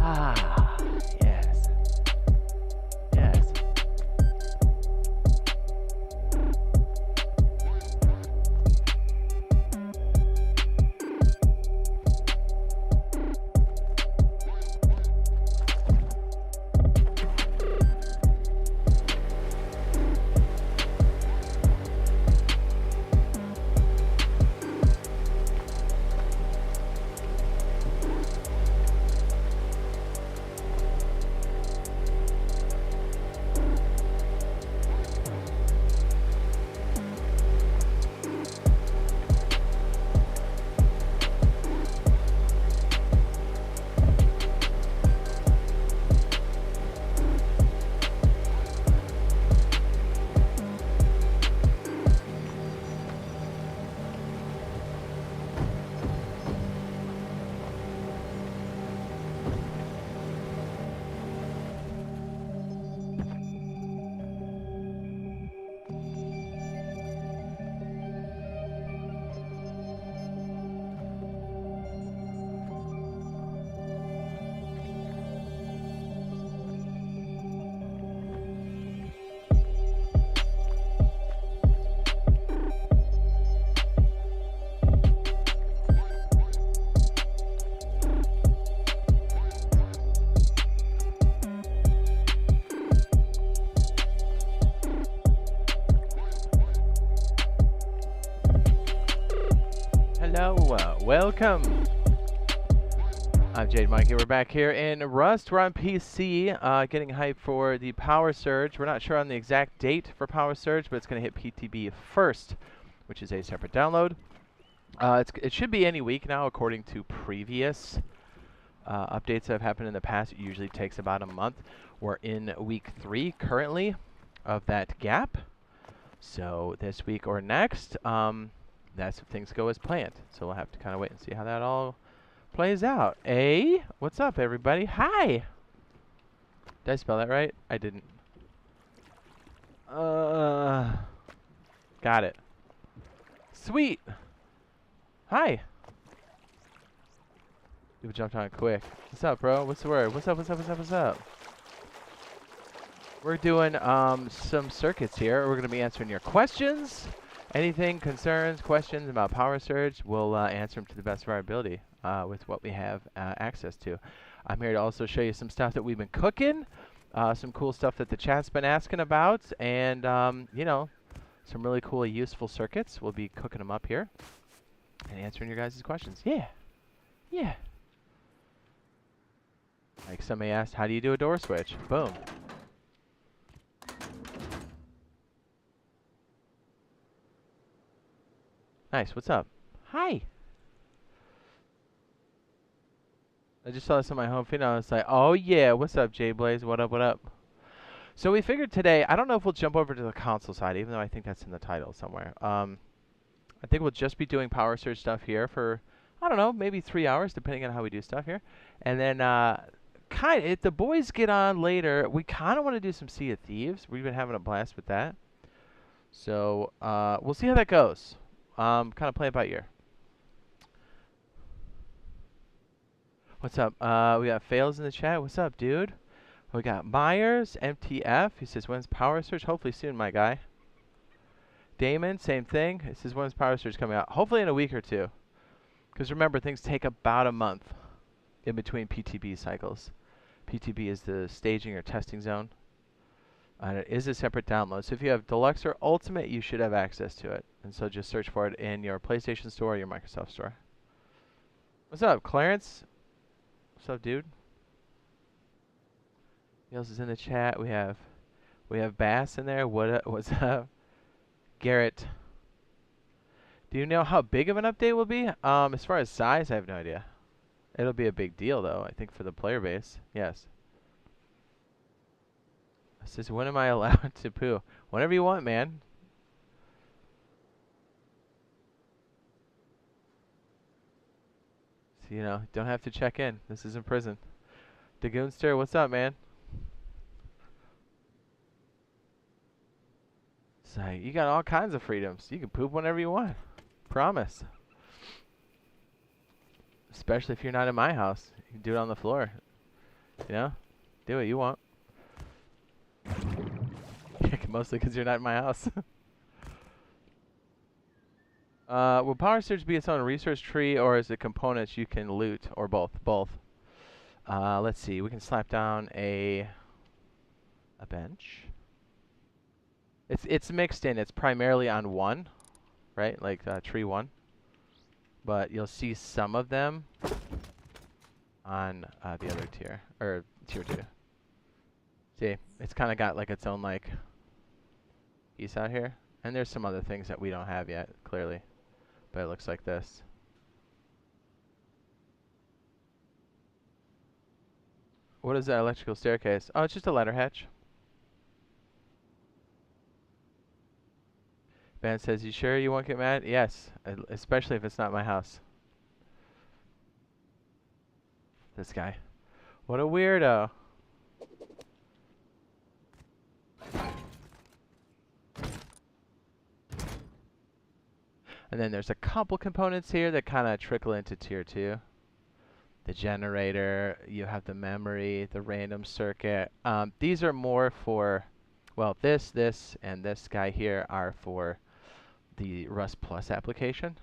Ah, yes. Yes. Hello, welcome. I'm Jade Mikey. We're back here in Rust. We're on PC, getting hyped for the Power Surge. We're not sure on the exact date for Power Surge, but it's going to hit PTB first, which is a separate download. It should be any week now, according to previous updates that have happened in the past. It usually takes about a month. We're in week 3 currently of that gap. So this week or next, that's if things go as planned. So we'll have to kind of wait and see how that all plays out. Hey, what's up, everybody? Hi. Did I spell that right? I didn't. Got it. Sweet. Hi. You jumped on it quick. What's up, bro? What's the word? What's up? What's up? What's up? What's up? We're doing some circuits here. We're going to be answering your questions. Anything, concerns, questions about Power Surge, we'll answer them to the best of our ability with what we have access to. I'm here to also show you some stuff that we've been cooking, some cool stuff that the chat's been asking about, and, you know, some really cool, useful circuits. We'll be cooking them up here and answering your guys' questions. Yeah. Yeah. Like somebody asked, how do you do a door switch? Boom. Nice. What's up? Hi. I just saw this on my home feed and I was like, oh yeah, what's up, J-Blaze? What up, what up? So we figured today, I don't know if we'll jump over to the console side, even though I think that's in the title somewhere. I think we'll just be doing Power Surge stuff here for, I don't know, maybe 3 hours, depending on how we do stuff here. And then, if the boys get on later, we kind of want to do some Sea of Thieves. We've been having a blast with that. So, we'll see how that goes. Kind of play it by ear. What's up? We got Fails in the chat. What's up, dude? We got Myers, MTF. He says, when's Power Surge? Hopefully soon, my guy. Damon, same thing. He says, when's Power Surge coming out? Hopefully in a week or two. Because remember, things take about a month in between PTB cycles. PTB is the staging or testing zone. And it is a separate download. So if you have Deluxe or Ultimate, you should have access to it. And so just search for it in your PlayStation Store or your Microsoft Store. What's up, Clarence? What's up, dude? Who else is in the chat? We have Bass in there. What's up? Garrett. Do you know how big of an update will be? As far as size, I have no idea. It'll be a big deal, though, I think, for the player base. Yes. It says, when am I allowed to poo? Whenever you want, man. You know, don't have to check in. This isn't prison. Dagoonster, what's up, man? It's like, you got all kinds of freedoms. You can poop whenever you want. Promise. Especially if you're not in my house. You can do it on the floor. You know? Do what you want. Mostly because you're not in my house. Will Power Surge be its own resource tree, or is it components you can loot, or both? Both. Let's see. We can slap down a bench. It's mixed in. It's primarily on one, right? Like tree one. But you'll see some of them on the other tier, or tier 2. See, it's kind of got like its own like piece out here, and there's some other things that we don't have yet, clearly, but it looks like this. What is that electrical staircase? Oh, it's just a ladder hatch. Ben says, "You sure you won't get mad?" Yes, especially if it's not my house. This guy. What a weirdo. And then there's a couple components here that kind of trickle into tier 2. The generator, you have the memory, the random circuit. These are more for, well, this, and this guy here are for the Rust Plus application.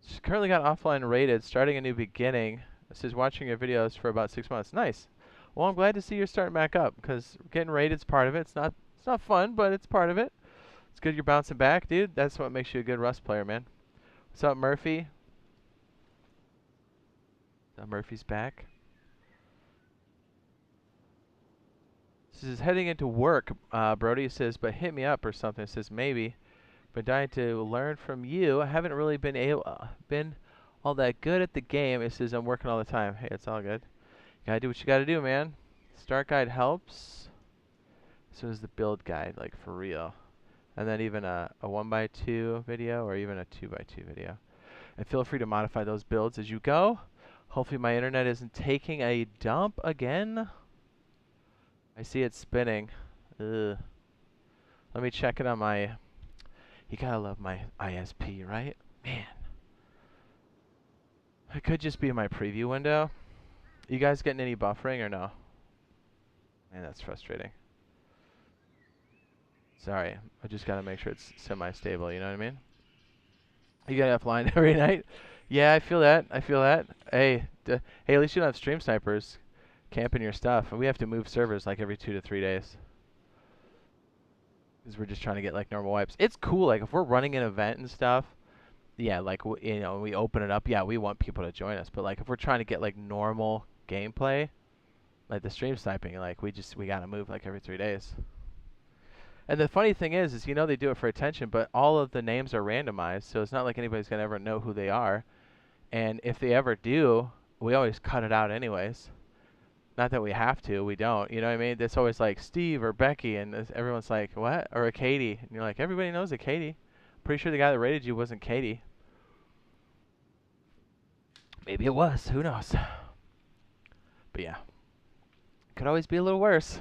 She's currently got offline rated, starting a new beginning. This is watching your videos for about 6 months. Nice. Well, I'm glad to see you're starting back up, because getting rated's part of it. It's not fun, but it's part of it. It's good you're bouncing back, dude. That's what makes you a good Rust player, man. What's up, Murphy? Murphy's back. This is heading into work. Brody says, but hit me up or something. It says maybe. Been dying to learn from you. I haven't really been all that good at the game. It says I'm working all the time. Hey, it's all good. You gotta do what you gotta do, man. Start guide helps. So is the build guide, like for real. And then even a 1x2 video or even a 2x2 video. And feel free to modify those builds as you go. Hopefully my internet isn't taking a dump again. I see it spinning. Ugh. Let me check it on my... You gotta love my ISP, right? Man. It could just be my preview window. You guys getting any buffering or no? Man, that's frustrating. Sorry. I just gotta make sure it's semi-stable, you know what I mean? You get offline every night? Yeah, I feel that. I feel that. Hey, hey, at least you don't have stream snipers camping your stuff. And we have to move servers like every 2 to 3 days. Because we're just trying to get like normal wipes. It's cool. Like if we're running an event and stuff, yeah, like you know, we open it up. Yeah, we want people to join us. But like if we're trying to get like normal gameplay, like the stream sniping, like we gotta move like every 3 days. And the funny thing is you know they do it for attention, but all of the names are randomized, so it's not like anybody's gonna ever know who they are. And if they ever do, we always cut it out anyways. Not that we have to, we don't. You know what I mean? It's always like Steve or Becky, and everyone's like, what? Or a Katie. And you're like, everybody knows a Katie. Pretty sure the guy that rated you wasn't Katie. Maybe it was. Who knows? But yeah. Could always be a little worse.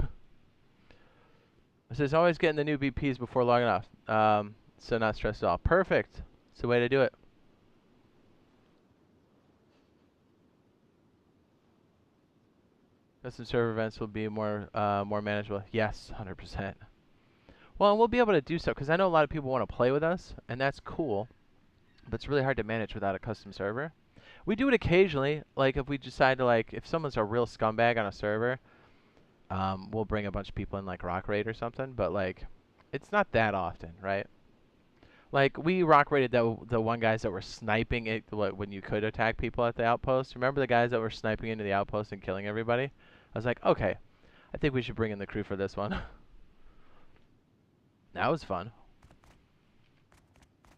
It says always getting the new BPs before logging off. So not stressed at all. Perfect. It's the way to do it. Custom server events will be more manageable. Yes, 100%. Well, and we'll be able to do so because I know a lot of people want to play with us, and that's cool. But it's really hard to manage without a custom server. We do it occasionally, like if we decide to if someone's a real scumbag on a server, we'll bring a bunch of people in like Rock Raid or something. But like, it's not that often, right? Like we Rock Raided the one guys that were sniping it when you could attack people at the outpost. Remember the guys that were sniping into the outpost and killing everybody? I was like, okay, I think we should bring in the crew for this one. That was fun.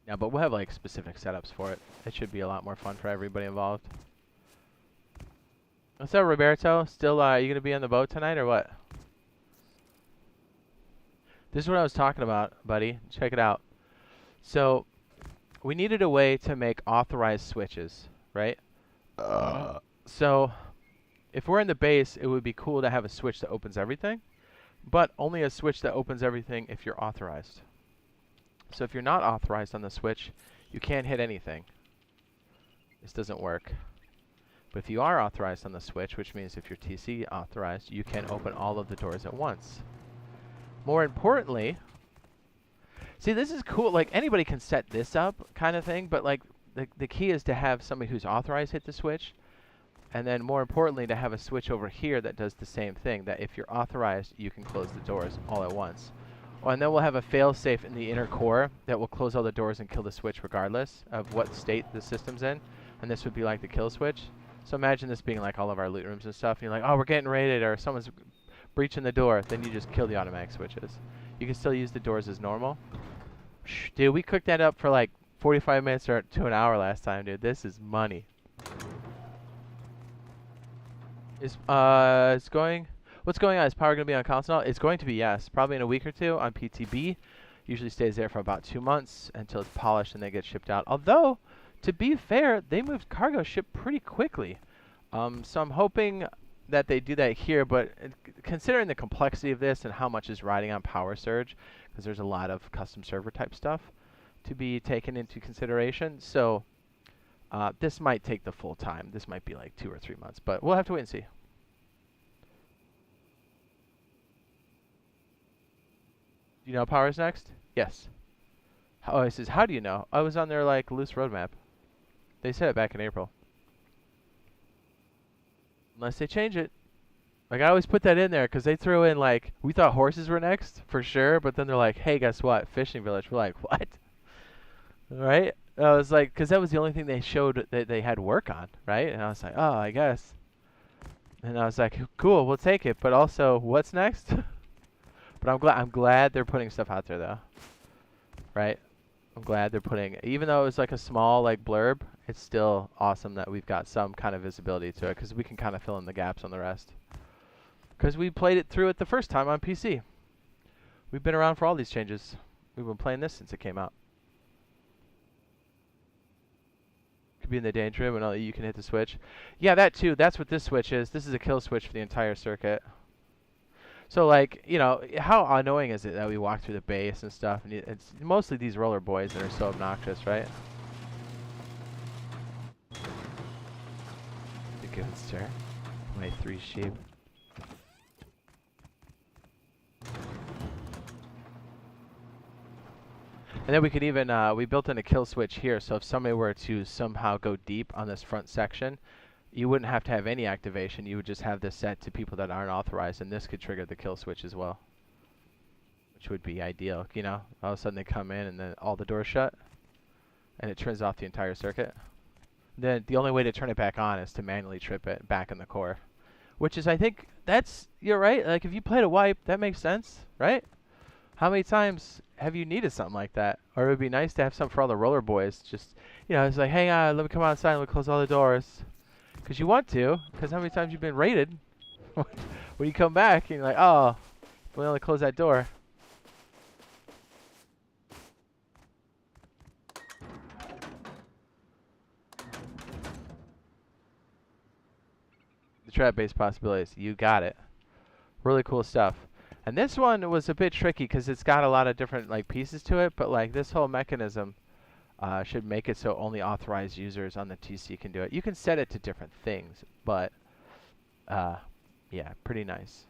Yeah, but we'll have like specific setups for it. It should be a lot more fun for everybody involved. What's up, Roberto? Still, are you gonna be on the boat tonight or what? This is what I was talking about, buddy. Check it out. So, we needed a way to make authorized switches, right? So, if we're in the base, it would be cool to have a switch that opens everything, but only a switch that opens everything if you're authorized. So if you're not authorized on the switch, you can't hit anything. This doesn't work. But if you are authorized on the switch, which means if you're TC authorized, you can open all of the doors at once. More importantly, see, this is cool. Like, anybody can set this up kind of thing, but like the key is to have somebody who's authorized hit the switch, and then more importantly, to have a switch over here that does the same thing, that if you're authorized, you can close the doors all at once. Oh, and then we'll have a fail-safe in the inner core that will close all the doors and kill the switch regardless of what state the system's in. And this would be like the kill switch. So imagine this being like all of our loot rooms and stuff. And you're like, oh, we're getting raided, or someone's breaching the door. Then you just kill the automatic switches. You can still use the doors as normal. Dude, we cooked that up for like 45 minutes or to an hour last time, dude. This is money. It's going... What's going on? Is power going to be on console? It's going to be, yes. Probably in a week or two on PTB. Usually stays there for about 2 months until it's polished and they get shipped out. Although, to be fair, they moved cargo ship pretty quickly. So I'm hoping that they do that here, but considering the complexity of this and how much is riding on power surge, because there's a lot of custom server type stuff to be taken into consideration. So this might take the full time. This might be like 2 or 3 months, but we'll have to wait and see. You know power's next? Yes. Oh, it says, how do you know? I was on their like loose roadmap. They said it back in April. Unless they change it. Like, I always put that in there because they throw in like, we thought horses were next for sure, but then they're like, hey, guess what? Fishing village. We're like, what? Right? I was like, because that was the only thing they showed that they had work on, right? And I was like, oh, I guess. And I was like, cool, we'll take it. But also, what's next? But I'm glad they're putting stuff out there though, right? I'm glad they're putting, even though it was like a small like blurb, it's still awesome that we've got some kind of visibility to it because we can kind of fill in the gaps on the rest. Because we played it through it the first time on PC. We've been around for all these changes. We've been playing this since it came out. Could be in the danger room and you can hit the switch. Yeah, that too. That's what this switch is. This is a kill switch for the entire circuit. So, like, you know, how annoying is it that we walk through the base and stuff, and it's mostly these roller boys that are so obnoxious, right? The goats, sir. My 3 sheep. And then we could even, we built in a kill switch here, so if somebody were to somehow go deep on this front section, you wouldn't have to have any activation. You would just have this set to people that aren't authorized, and this could trigger the kill switch as well, which would be ideal. You know, all of a sudden they come in and then all the doors shut, and it turns off the entire circuit. Then the only way to turn it back on is to manually trip it back in the core, which is, I think, you're right. Like, if you played a wipe, that makes sense, right? How many times have you needed something like that? Or it would be nice to have something for all the roller boys. Just, you know, it's like, hang on, let me come outside and we'll close all the doors. Because you want to, because how many times you've been raided? When you come back, and you're like, oh, we only close that door. The trap-based possibilities, you got it. Really cool stuff. And this one was a bit tricky because it's got a lot of different like pieces to it, but like this whole mechanism should make it so only authorized users on the TC can do it. You can set it to different things, but yeah, pretty nice.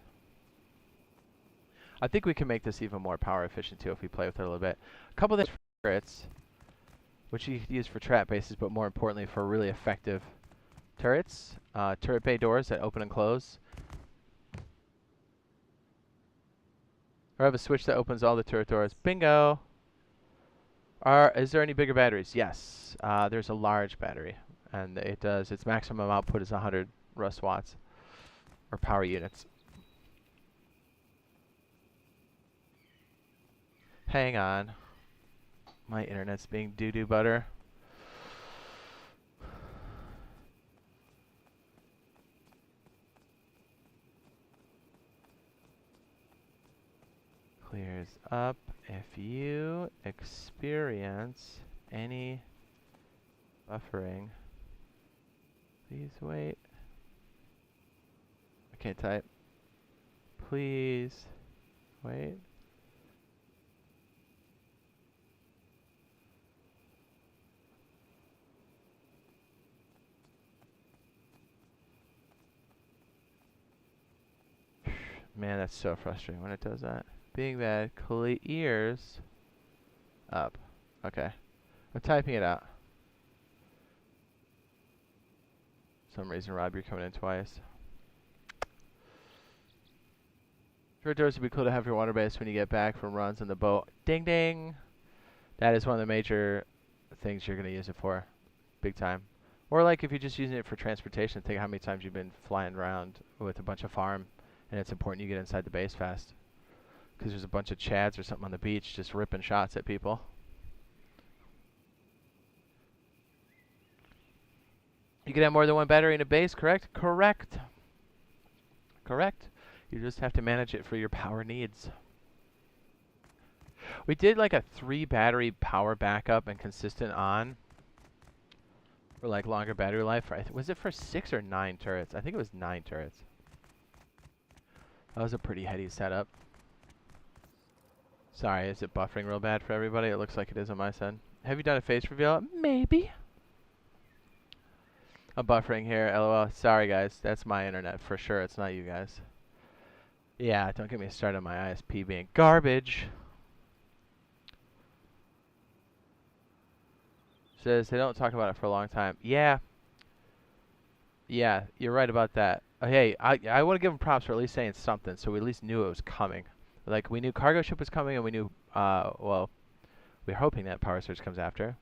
I think we can make this even more power efficient too if we play with it a little bit. A couple of things for turrets, which you could use for trap bases, but more importantly for really effective turrets. Turret bay doors that open and close. Or have a switch that opens all the turret doors. Bingo! Is there any bigger batteries? Yes. There's a large battery. And it does, its maximum output is 100 Rust watts. Or power units. Hang on. My internet's being doo-doo butter. clears up. If you experience any buffering, please wait. I can't type. Please wait. Man, that's so frustrating when it does that. Being bad, clears up. Okay. I'm typing it out. For some reason, Rob, you're coming in twice. Short doors would be cool to have your water base when you get back from runs on the boat. Ding ding! That is one of the major things you're going to use it for. Big time. Or like if you're just using it for transportation, think how many times you've been flying around with a bunch of farm and it's important you get inside the base fast. Because there's a bunch of chads or something on the beach just ripping shots at people. You can have more than one battery in a base, correct? Correct. Correct. You just have to manage it for your power needs. We did like a 3 battery power backup and consistent on for like longer battery life. Was it for 6 or 9 turrets? I think it was 9 turrets. That was a pretty heady setup. Sorry, is it buffering real bad for everybody? It looks like it is on my side. Have you done a face reveal? Maybe. I'm buffering here, lol. Sorry guys, that's my internet for sure. It's not you guys. Yeah, don't get me started on my ISP being garbage. Says they don't talk about it for a long time. Yeah. Yeah, you're right about that. Hey, I want to give them props for at least saying something, so we at least knew it was coming. Like, we knew cargo ship was coming, and we knew, well, we're hoping that power surge comes after.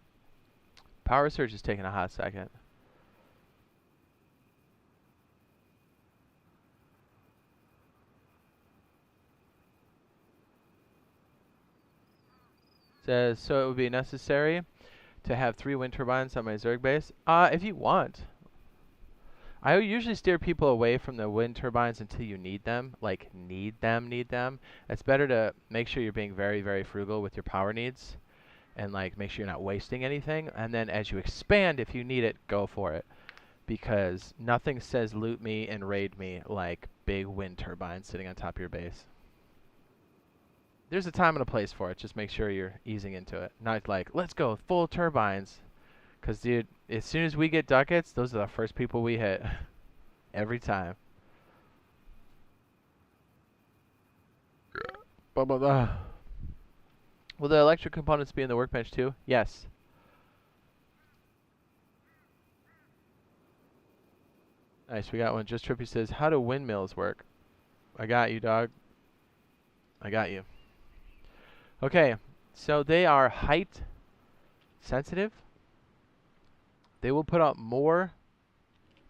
Power surge is taking a hot second. Says, so it would be necessary to have 3 wind turbines on my Zerg base? If you want. I usually steer people away from the wind turbines until you need them. Like, need them. It's better to make sure you're being very, very frugal with your power needs. And, like, make sure you're not wasting anything. And then as you expand, if you need it, go for it. Because nothing says loot me and raid me like big wind turbines sitting on top of your base. There's a time and a place for it. Just make sure you're easing into it. Not like, let's go, full turbines. Because, dude, as soon as we get ducats, those are the first people we hit. Every time. Will the electric components be in the workbench too? Yes. Nice, we got one. Just Trippy says, how do windmills work? I got you, dog. I got you. Okay, so they are height sensitive. They will put out more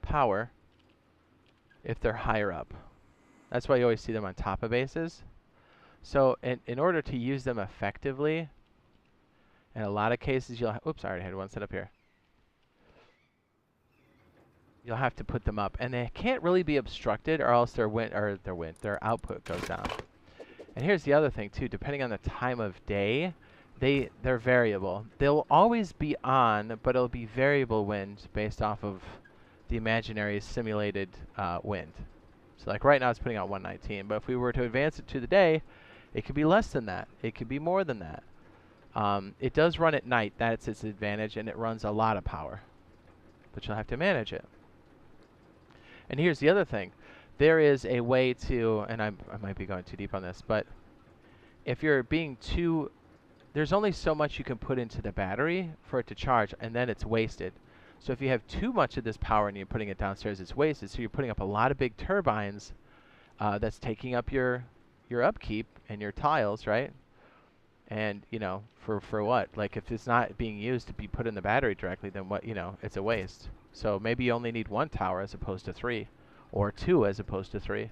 power if they're higher up. That's why you always see them on top of bases. So in order to use them effectively, in a lot of cases you'll oops, I already had one set up here. You'll have to put them up, and they can't really be obstructed, or else their output goes down. And here's the other thing too, depending on the time of day, they're variable. They'll always be on, but it'll be variable wind based off of the imaginary simulated wind. So like right now it's putting out 119, but if we were to advance it to the day, it could be less than that. It could be more than that. It does run at night, that's its advantage, and it runs a lot of power. But you'll have to manage it. And here's the other thing. There is a way to, and I might be going too deep on this, but if you're being too, there's only so much you can put into the battery for it to charge, and then it's wasted. So if you have too much of this power and you're putting it downstairs, it's wasted. So you're putting up a lot of big turbines that's taking up your upkeep and your tiles, right? And, you know, for what? Like, if it's not being used to be put in the battery directly, then what, you know, it's a waste. So maybe you only need 1 tower as opposed to 3, or 2 as opposed to 3.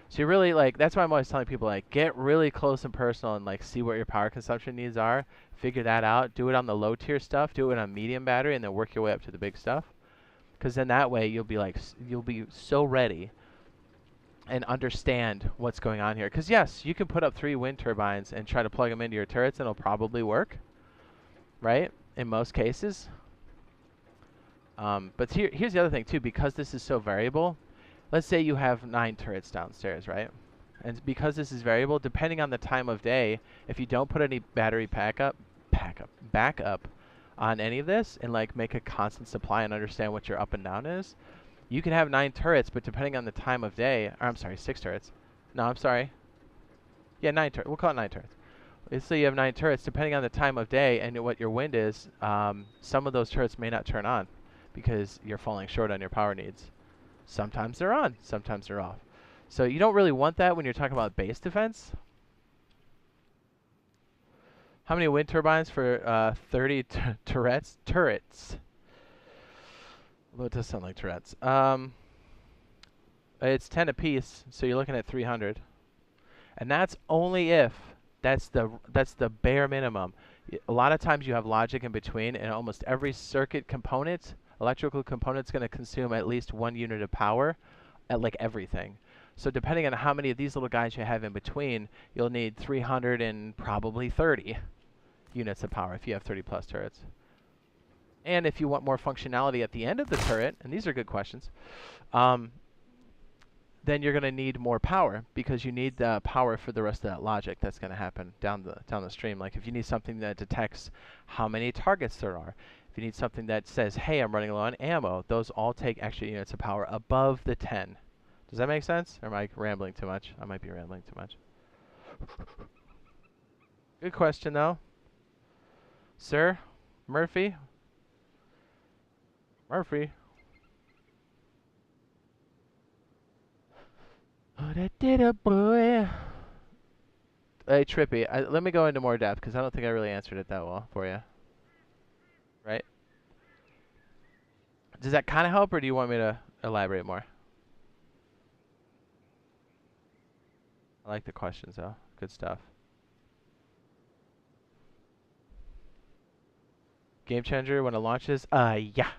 So you really, like, that's why I'm always telling people, like, get really close and personal and, like, see what your power consumption needs are. Figure that out. Do it on the low tier stuff. Do it on medium battery, and then work your way up to the big stuff. Because then that way you'll be, like, you'll be so ready and understand what's going on here. Because yes, you can put up 3 wind turbines and try to plug them into your turrets, and it'll probably work, right? In most cases. But here's the other thing too. Because this is so variable, let's say you have 9 turrets downstairs, right? And because this is variable, depending on the time of day, if you don't put any battery backup on any of this, and like make a constant supply and understand what your up and down is, you can have 9 turrets, but depending on the time of day, or I'm sorry, 6 turrets. No, I'm sorry. Yeah, 9 turrets. We'll call it 9 turrets. Let's say you have 9 turrets, depending on the time of day and what your wind is, some of those turrets may not turn on because you're falling short on your power needs. Sometimes they're on, sometimes they're off. So you don't really want that when you're talking about base defense. How many wind turbines for 30 turrets? Turrets. Well, it does sound like turrets. It's 10 apiece, so you're looking at 300. And that's only if that's the bare minimum. A lot of times you have logic in between, and almost every circuit component, electrical component, is going to consume at least 1 unit of power at like everything. So depending on how many of these little guys you have in between, you'll need 300 and probably 30 units of power if you have 30 plus turrets. And if you want more functionality at the end of the turret, and these are good questions, then you're going to need more power because you need the power for the rest of that logic that's going to happen down the stream. Like if you need something that detects how many targets there are, if you need something that says, hey, I'm running low on ammo, those all take extra units of power above the 10. Does that make sense? Or am I rambling too much? I might be rambling too much. Good question, though. Sir? Murphy? Murphy? Oh, that did it, boy. Hey, Trippy, let me go into more depth, because I don't think I really answered it that well for you. Right? Does that kind of help, or do you want me to elaborate more? I like the questions, though. Good stuff. Game changer when it launches? Yeah.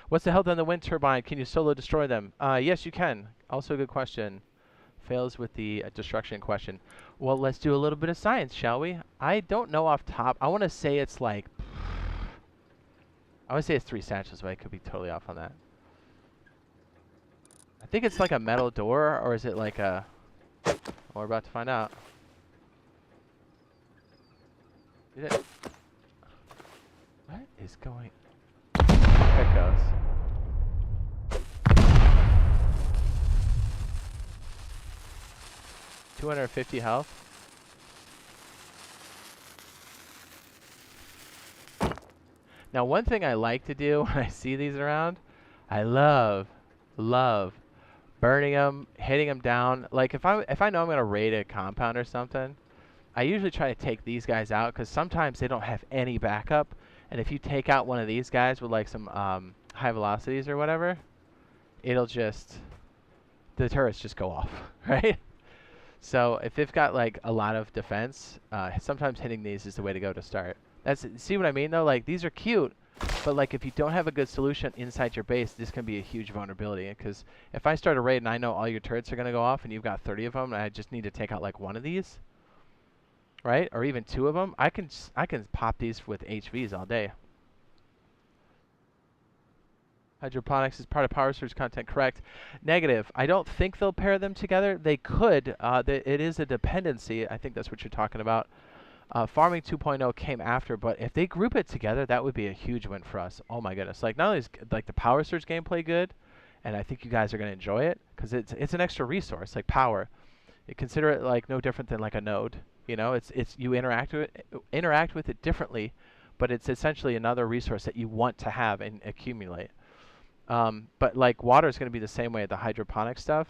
What's the health on the wind turbine? Can you solo destroy them? Yes, you can. Also a good question. Fails with the destruction question. Well, let's do a little bit of science, shall we? I don't know off top. I want to say it's like... I would say it's 3 satchels, but I could be totally off on that. I think it's like a metal door, or is it like a... Well, we're about to find out. Did it... What is going... There it goes. $250 health. Now, one thing I like to do when I see these around, I love burning them, hitting them down. Like if I know I'm gonna raid a compound or something, I usually try to take these guys out because sometimes they don't have any backup. And if you take out one of these guys with like some high velocities or whatever, it'll just the turrets just go off, right? So if they've got like a lot of defense, sometimes hitting these is the way to go to start. See what I mean though? Like these are cute, but like if you don't have a good solution inside your base, this can be a huge vulnerability. Because if I start a raid and I know all your turrets are gonna go off and you've got 30 of them, and I just need to take out like one of these, right? Or even 2 of them, I can pop these with HVs all day. Hydroponics is part of Power Surge content, correct? Negative. I don't think they'll pair them together. They could. It is a dependency. I think that's what you're talking about. Farming 2.0 came after, but if they group it together, that would be a huge win for us. Oh my goodness! Like not only is like the Power Surge gameplay good, and I think you guys are gonna enjoy it because it's an extra resource like power. Consider it like no different than like a node. You know, it's you interact with it differently, but it's essentially another resource that you want to have and accumulate. But like water is going to be the same way. The hydroponic stuff,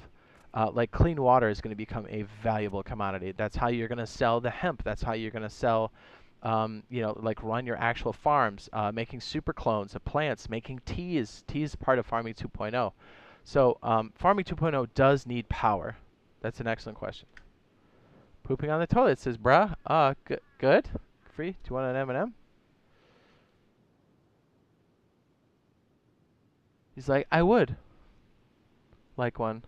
like clean water is going to become a valuable commodity. That's how you're going to sell the hemp. That's how you're going to sell, you know, like run your actual farms, making super clones of plants, making teas. Teas part of farming 2.0. So farming 2.0 does need power. That's an excellent question. Pooping on the toilet says, bruh. Good. Free. Do you want an M&M? He's like, I would like one.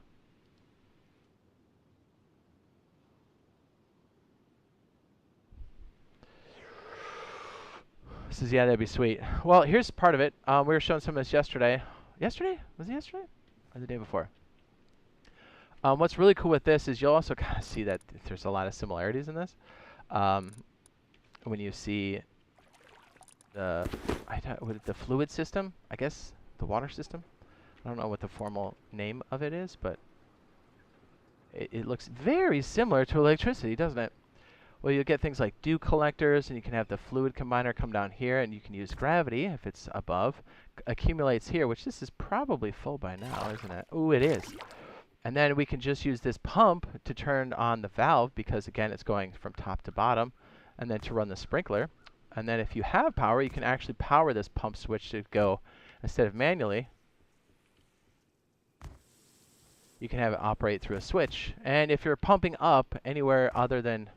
Says, yeah, that'd be sweet. Well, here's part of it. We were showing some of this yesterday. Yesterday? Was it yesterday? Or the day before? What's really cool with this is you'll also kind of see that there's a lot of similarities in this. When you see the fluid system, I guess, the water system. I don't know what the formal name of it is, but it looks very similar to electricity, doesn't it? Well, you'll get things like dew collectors, and you can have the fluid combiner come down here, and you can use gravity if it's above. Accumulates here, which this is probably full by now, isn't it? Ooh, it is. And then we can just use this pump to turn on the valve, because again, it's going from top to bottom, and then to run the sprinkler. And then if you have power, you can actually power this pump switch to go, instead of manually, you can have it operate through a switch. And if you're pumping up anywhere other than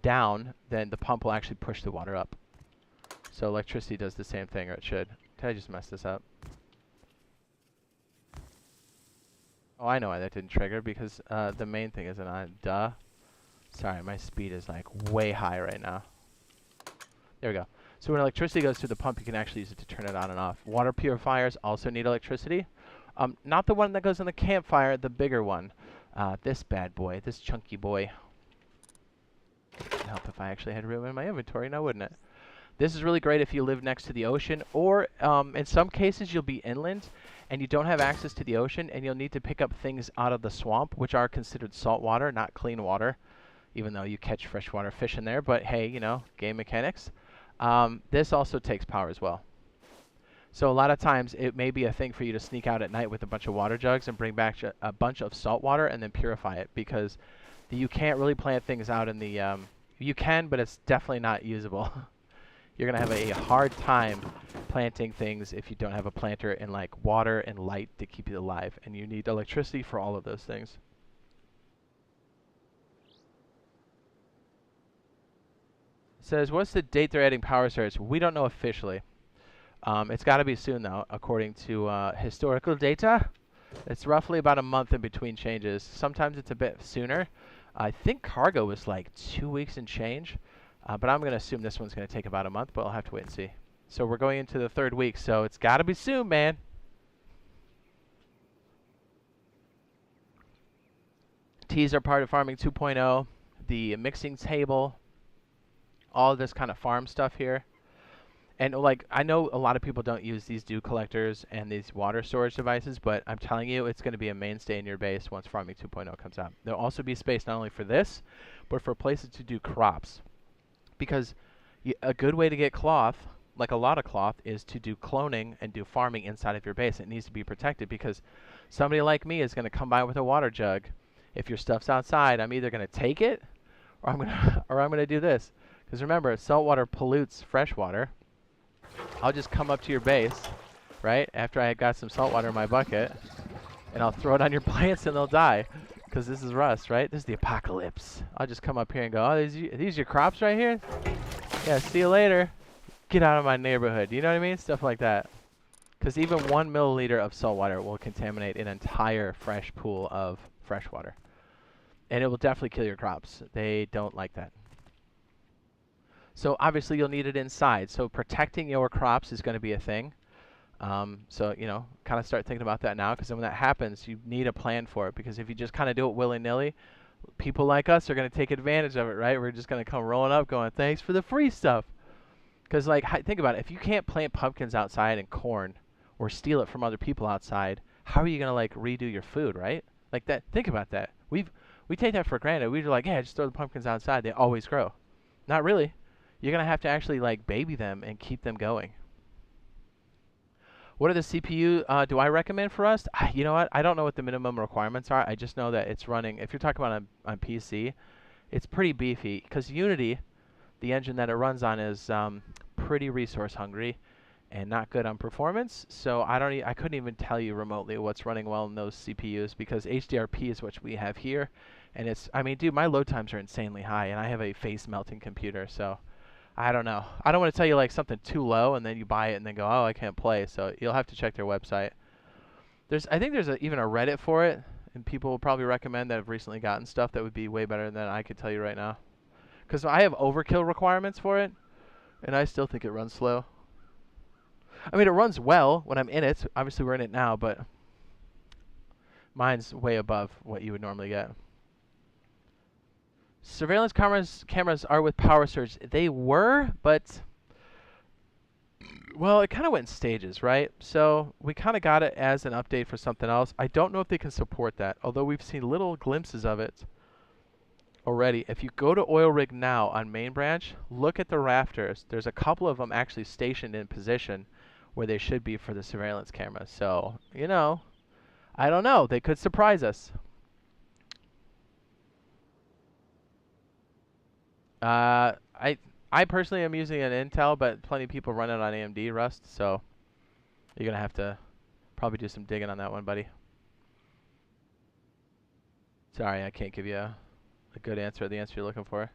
down, then the pump will actually push the water up. So electricity does the same thing, or it should. Did I just mess this up? Oh, I know why that didn't trigger, because the main thing isn't on. Duh. Sorry, my speed is like way high right now. There we go. So when electricity goes through the pump, you can actually use it to turn it on and off. Water purifiers also need electricity. Not the one that goes in the campfire, the bigger one. This bad boy, this chunky boy. It'd help if I actually had room in my inventory now, wouldn't it? This is really great if you live next to the ocean, or in some cases you'll be inland and you don't have access to the ocean, and you'll need to pick up things out of the swamp, which are considered salt water, not clean water, even though you catch freshwater fish in there. But hey, you know, game mechanics. This also takes power as well. So a lot of times it may be a thing for you to sneak out at night with a bunch of water jugs and bring back a bunch of salt water and then purify it, because you can't really plant things out in the... you can, but it's definitely not usable. You're going to have a hard time planting things if you don't have a planter and like water and light to keep you alive. And you need electricity for all of those things. It says, what's the date they're adding power surge? We don't know officially. It's got to be soon, though, according to historical data. It's roughly about a month in between changes. Sometimes it's a bit sooner. I think cargo was like 2 weeks and change. But I'm going to assume this one's going to take about a month, but I'll have to wait and see. So we're going into the 3rd week, so it's got to be soon, man. Teas are part of Farming 2.0. The mixing table. All this kind of farm stuff here. And like, I know a lot of people don't use these dew collectors and these water storage devices, but I'm telling you, it's going to be a mainstay in your base once Farming 2.0 comes out. There'll also be space not only for this, but for places to do crops. Because a good way to get cloth, like a lot of cloth, is to do cloning and do farming inside of your base. It needs to be protected, because somebody like me is going to come by with a water jug. If your stuff's outside, I'm either going to take it, or I'm going to do this. Because remember, saltwater pollutes freshwater. I'll just come up to your base, right, after I got some salt water in my bucket, and I'll throw it on your plants and they'll die, because this is Rust, right? This is the apocalypse. I'll just come up here and go, oh, these your crops right here? Yeah, see you later. Get out of my neighborhood. You know what I mean? Stuff like that. Because even 1 milliliter of salt water will contaminate an entire fresh pool of fresh water. And it will definitely kill your crops. They don't like that. So obviously you'll need it inside. So protecting your crops is going to be a thing. So, you know, kind of start thinking about that now, because when that happens, you need a plan for it. Because if you just kind of do it willy-nilly, people like us are going to take advantage of it, right? We're just going to come rolling up going, thanks for the free stuff. Because, like, think about it. If you can't plant pumpkins outside and corn, or steal it from other people outside, how are you going to, like, redo your food, right? Like that. Think about that. We take that for granted. We're like, yeah, just throw the pumpkins outside. They always grow. Not really. You're going to have to actually, like, baby them and keep them going. What are the CPU do I recommend for Rust? You know what? I don't know what the minimum requirements are. I just know that it's running. If you're talking about on PC, it's pretty beefy, because Unity, the engine that it runs on, is pretty resource hungry and not good on performance. So I couldn't even tell you remotely what's running well in those CPUs, because HDRP is what we have here, and it's, I mean, dude, my load times are insanely high, and I have a face melting computer, so I don't know. I don't want to tell you like something too low and then you buy it and then go, oh, I can't play. So you'll have to check their website. I think there's even a Reddit for it, and people will probably recommend that have recently gotten stuff that would be way better than I could tell you right now. Because I have overkill requirements for it, And I still think it runs slow. I mean, it runs well when I'm in it. Obviously, we're in it now, but mine's way above what you would normally get. Surveillance cameras are with Power Surge. They were, but well, it kind of went in stages, right? So we kind of got it as an update for something else. I don't know if they can support that, although we've seen little glimpses of it already. If you go to Oil Rig now on main branch, look at the rafters. There's a couple of them actually stationed in position where they should be for the surveillance camera. So, you know, I don't know. They could surprise us. I personally am using an Intel, but plenty of people run it on AMD Rust, so you're going to have to probably do some digging on that one, buddy. Sorry, I can't give you a good answer, the answer you're looking for.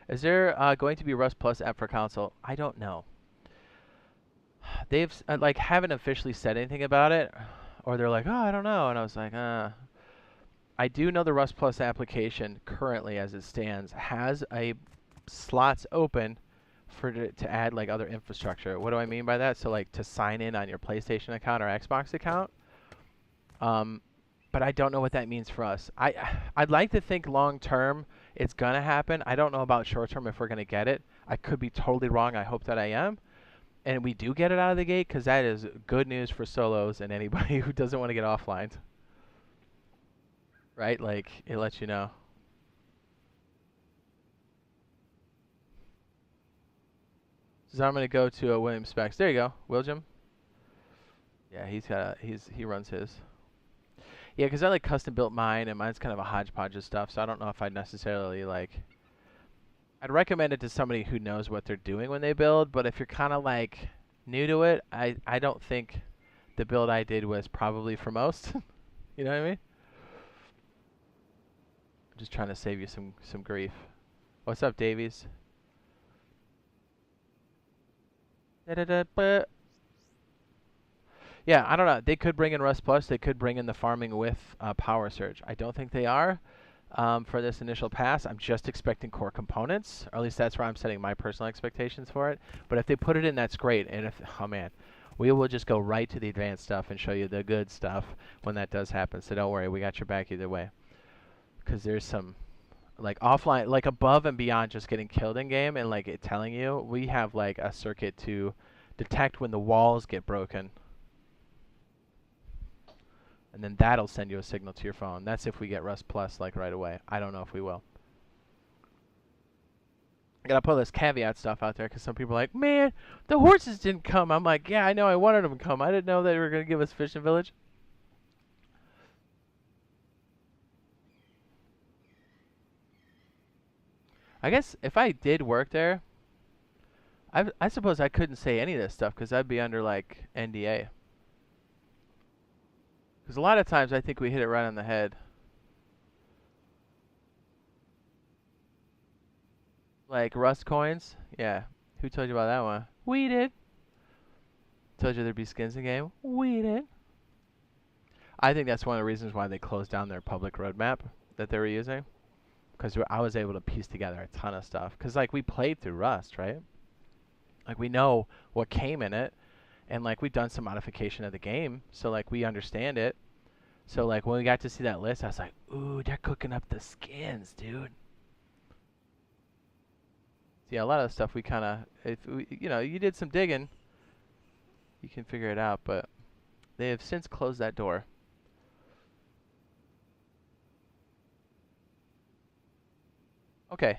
Is there going to be Rust Plus app for console? I don't know. They've like haven't officially said anything about it, or they're like, oh, I don't know, and I was like, I do know the Rust Plus application currently, as it stands, has a slots open for to add like other infrastructure. What do I mean by that? So like to sign in on your PlayStation account or Xbox account. But I don't know what that means for us. I'd like to think long term it's gonna happen. I don't know about short term if we're gonna get it. I could be totally wrong. I hope that I am. And we do get it out of the gate, because that is good news for solos and anybody who doesn't want to get offline. Right? Like, it lets you know. So I'm going to go to a William Specs. There you go. William. Yeah, he runs his. Yeah, because I like custom built mine, and mine's kind of a hodgepodge of stuff, so I don't know if I'd necessarily like... I'd recommend it to somebody who knows what they're doing when they build, but if you're kind of like new to it, I don't think the build I did was probably for most. You know what I mean? I'm just trying to save you some grief. What's up, Davies? Yeah, I don't know. They could bring in Rust Plus. They could bring in the farming with Power Surge. I don't think they are for this initial pass. I'm just expecting core components, or at least that's where I'm setting my personal expectations for it. But if they put it in, that's great. And if, oh man, we will just go right to the advanced stuff and show you the good stuff when that does happen. So don't worry, we got your back either way. Because there's some like offline, like above and beyond just getting killed in game and like it telling you, we have like a circuit to detect when the walls get broken. And then that'll send you a signal to your phone. That's if we get Rust Plus like right away. I don't know if we will. I gotta put this caveat stuff out there because some people are like, man, the horses didn't come. I'm like, yeah, I know, I wanted them to come. I didn't know they were gonna give us Fishing Village. I guess if I did work there, I suppose I couldn't say any of this stuff because I'd be under like NDA. Because a lot of times I think we hit it right on the head. Like Rust coins? Yeah. Who told you about that one? We did. Told you there'd be skins in game? We did. I think that's one of the reasons why they closed down their public roadmap that they were using. Because I was able to piece together a ton of stuff. Because like we played through Rust, right? Like we know what came in it. And like we've done some modification of the game. So like we understand it. So like when we got to see that list, I was like, ooh, they're cooking up the skins, dude. So yeah, a lot of the stuff we kind of, you know, you did some digging, you can figure it out. But they have since closed that door. Okay.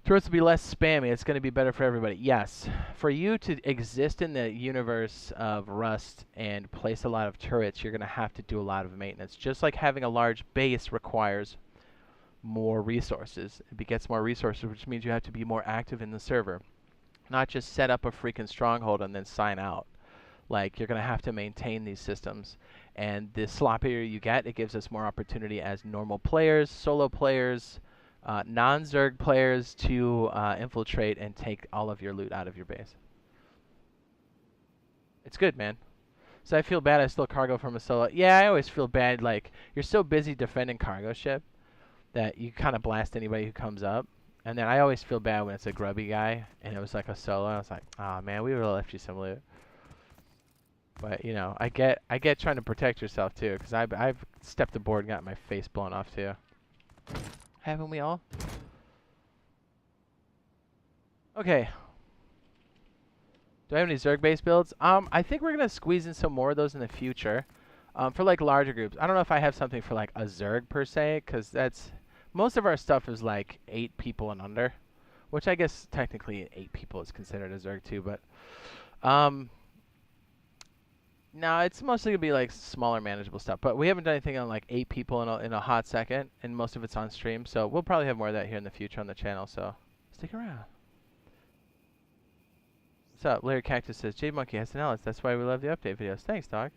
Turrets will be less spammy. It's going to be better for everybody. Yes. For you to exist in the universe of Rust and place a lot of turrets, you're going to have to do a lot of maintenance. Just like having a large base requires more resources. It begets more resources, which means you have to be more active in the server. Not just set up a freaking stronghold and then sign out. Like, you're going to have to maintain these systems. And the sloppier you get, it gives us more opportunity as normal players, solo players, non-Zerg players to infiltrate and take all of your loot out of your base. It's good, man. So I feel bad I stole cargo from a solo. Yeah, I always feel bad. Like, you're so busy defending cargo ship that you kind of blast anybody who comes up. And then I always feel bad when it's a grubby guy, and it was like a solo. I was like, oh man, we would have left you some loot. But you know, I get trying to protect yourself too, because I've stepped aboard and got my face blown off too. Haven't we all? Okay. Do I have any Zerg-based builds? I think we're gonna squeeze in some more of those in the future, for like larger groups. I don't know if I have something for like a Zerg per se, because that's most of our stuff is like 8 people and under, which I guess technically 8 people is considered a Zerg too. But no, it's mostly gonna be like smaller, manageable stuff. But we haven't done anything on like 8 people in a hot second, and most of it's on stream. So we'll probably have more of that here in the future on the channel. So stick around. What's up? Larry Cactus says, Jade Monkey has an Alice. That's why we love the update videos. Thanks, dog.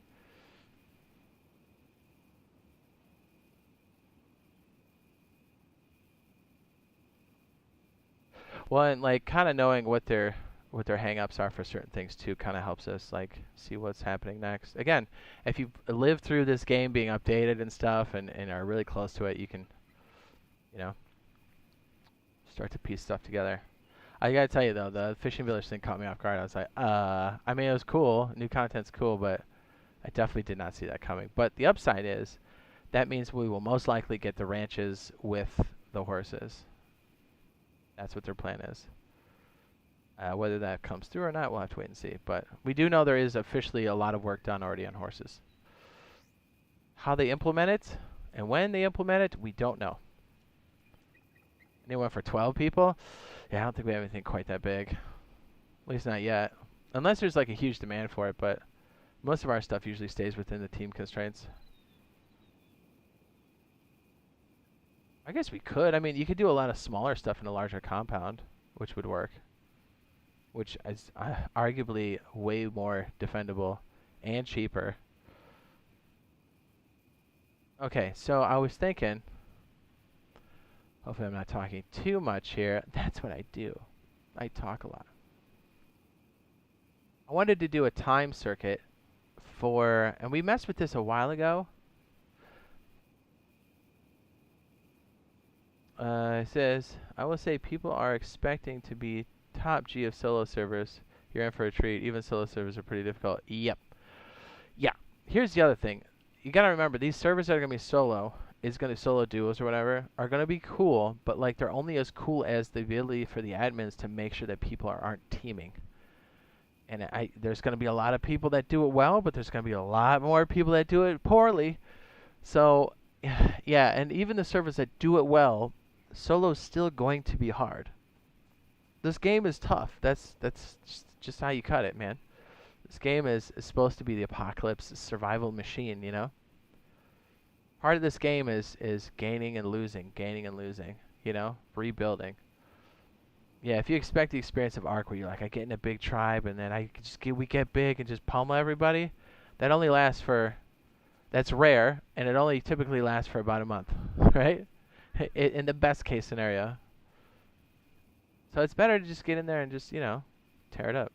Well, and like kind of knowing what their hang-ups are for certain things too kind of helps us like see what's happening next. Again, if you live through this game being updated and stuff and are really close to it, you can, you know, start to piece stuff together. I gotta tell you though, the fishing village thing caught me off guard. I was like, I mean, it was cool. New content's cool, but I definitely did not see that coming. But the upside is that means we will most likely get the ranches with the horses. That's what their plan is. Whether that comes through or not, we'll have to wait and see. But we do know there is officially a lot of work done already on horses. How they implement it and when they implement it, we don't know. Anyone for 12 people? Yeah, I don't think we have anything quite that big. At least not yet. Unless there's like a huge demand for it, but most of our stuff usually stays within the team constraints. I guess we could. I mean, you could do a lot of smaller stuff in a larger compound, which would work. Which is arguably way more defendable and cheaper. Okay, so I was thinking, hopefully I'm not talking too much here. That's what I do. I talk a lot. I wanted to do a time circuit for, and we messed with this a while ago. It says, I will say people are expecting to be top G of solo servers. You're in for a treat. Even solo servers are pretty difficult. Yep. Yeah. Here's the other thing. You gotta remember, these servers that are gonna be solo, solo duos or whatever, are gonna be cool, but like they're only as cool as the ability for the admins to make sure that people aren't teaming. And there's gonna be a lot of people that do it well, but there's gonna be a lot more people that do it poorly. So, yeah, and even the servers that do it well, solo's still going to be hard. This game is tough. That's just how you cut it, man. This game is supposed to be the apocalypse survival machine, you know? Part of this game is gaining and losing, you know? Rebuilding. Yeah, if you expect the experience of Ark where you're like, I get in a big tribe and then we get big and just pummel everybody, that only lasts for, that's rare, and it only typically lasts for about a month, right? In the best case scenario. So it's better to just get in there and just, you know, tear it up.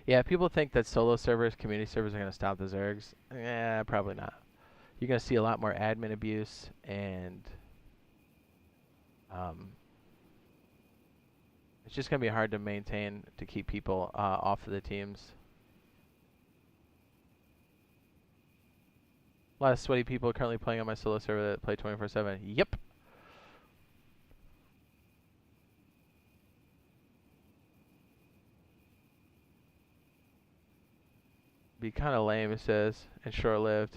Yeah, people think that solo servers, community servers are going to stop the Zergs. Yeah, probably not. You're going to see a lot more admin abuse, and it's just going to be hard to maintain, to keep people off of the teams. A lot of sweaty people currently playing on my solo server that play 24/7. Yep. Be kind of lame, it says, and short-lived.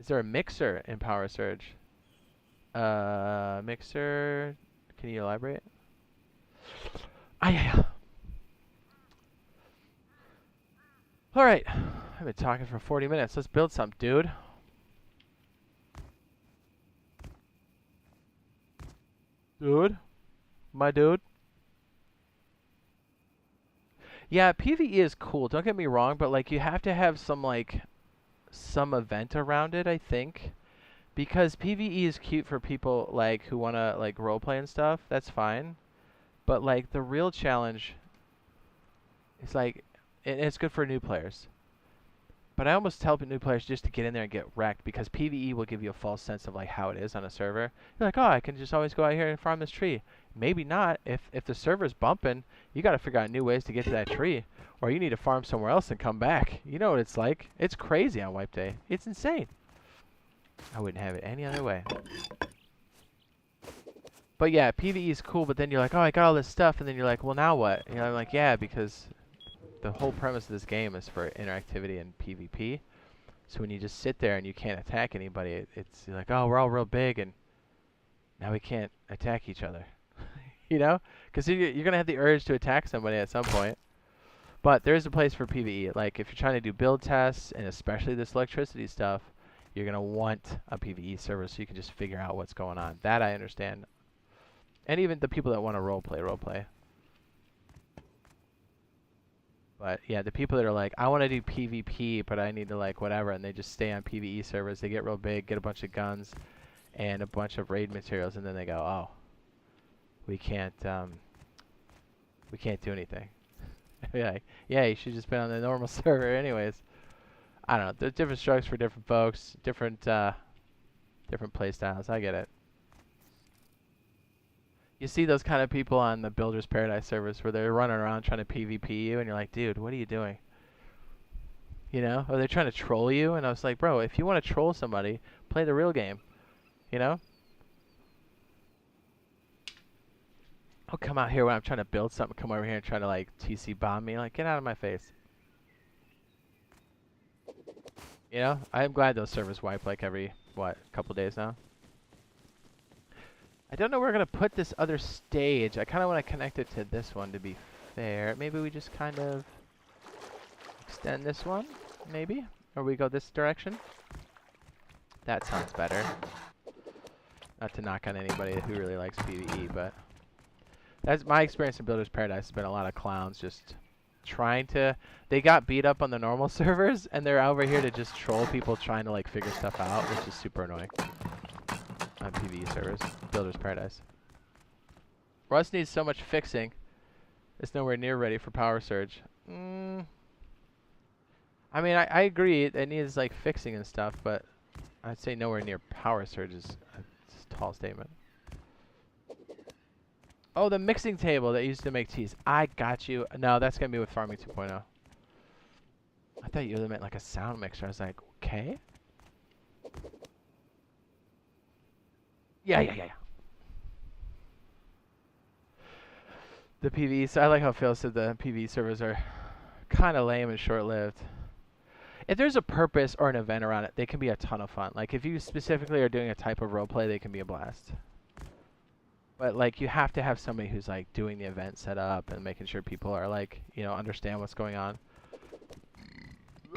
Is there a mixer in Power Surge? Mixer, can you elaborate? Yeah. All right, I've been talking for 40 minutes. Let's build something, dude. My dude. Yeah, PvE is cool. Don't get me wrong, but like you have to have some event around it, I think, because PvE is cute for people like who want to like roleplay and stuff. That's fine, but like the real challenge is like, it's good for new players. But I almost tell new players just to get in there and get wrecked, because PvE will give you a false sense of like how it is on a server. You're like, oh, I can just always go out here and farm this tree. Maybe not. If the server's bumping, you got to figure out new ways to get to that tree, or you need to farm somewhere else and come back. You know what it's like. It's crazy on wipe day. It's insane. I wouldn't have it any other way. But yeah, PvE is cool, but then you're like, oh, I got all this stuff, and then you're like, well, now what? And I'm like, yeah, because the whole premise of this game is for interactivity and PvP. So when you just sit there and you can't attack anybody, it's like, oh, we're all real big, and now we can't attack each other. You know? Because you're going to have the urge to attack somebody at some point. But there is a place for PvE. Like, if you're trying to do build tests, and especially this electricity stuff, you're going to want a PvE server so you can just figure out what's going on. That I understand. And even the people that want to roleplay. But yeah, the people that are like, I want to do PvP, but I need to like whatever, and they just stay on PvE servers. They get real big, get a bunch of guns and a bunch of raid materials, and then they go, oh, we can't do anything. Yeah, you should just been on the normal server anyways. I don't know. There's different strokes for different folks, different play styles. I get it. You see those kind of people on the Builder's Paradise servers where they're running around trying to PvP you, and you're like, dude, what are you doing? You know? Or they're trying to troll you, and I was like, bro, if you want to troll somebody, play the real game. You know? I'll come out here when I'm trying to build something, come over here and try to, like, TC bomb me. Like, get out of my face. You know? I'm glad those servers wipe, like, every, what, couple days now? I don't know where we're going to put this other stage. I kind of want to connect it to this one to be fair. Maybe we just kind of extend this one, maybe? Or we go this direction? That sounds better. Not to knock on anybody who really likes PvE, but that's my experience in Builder's Paradise. Has been a lot of clowns just trying to... They got beat up on the normal servers, and they're over here to just troll people trying to like figure stuff out, which is super annoying. On PvE servers, Builder's Paradise. Rust needs so much fixing. It's nowhere near ready for Power Surge. I mean, I agree. It needs like fixing and stuff, but I'd say nowhere near Power Surge is a tall statement. Oh, the mixing table that used to make teas. I got you. No, that's gonna be with Farming 2.0. I thought you meant like a sound mixer. I was like, okay. Yeah. The PvE, so I like how Phil said the PvE servers are kind of lame and short-lived. If there's a purpose or an event around it, they can be a ton of fun. Like, if you specifically are doing a type of roleplay, they can be a blast. But, like, you have to have somebody who's, like, doing the event setup and making sure people are, like, you know, understand what's going on.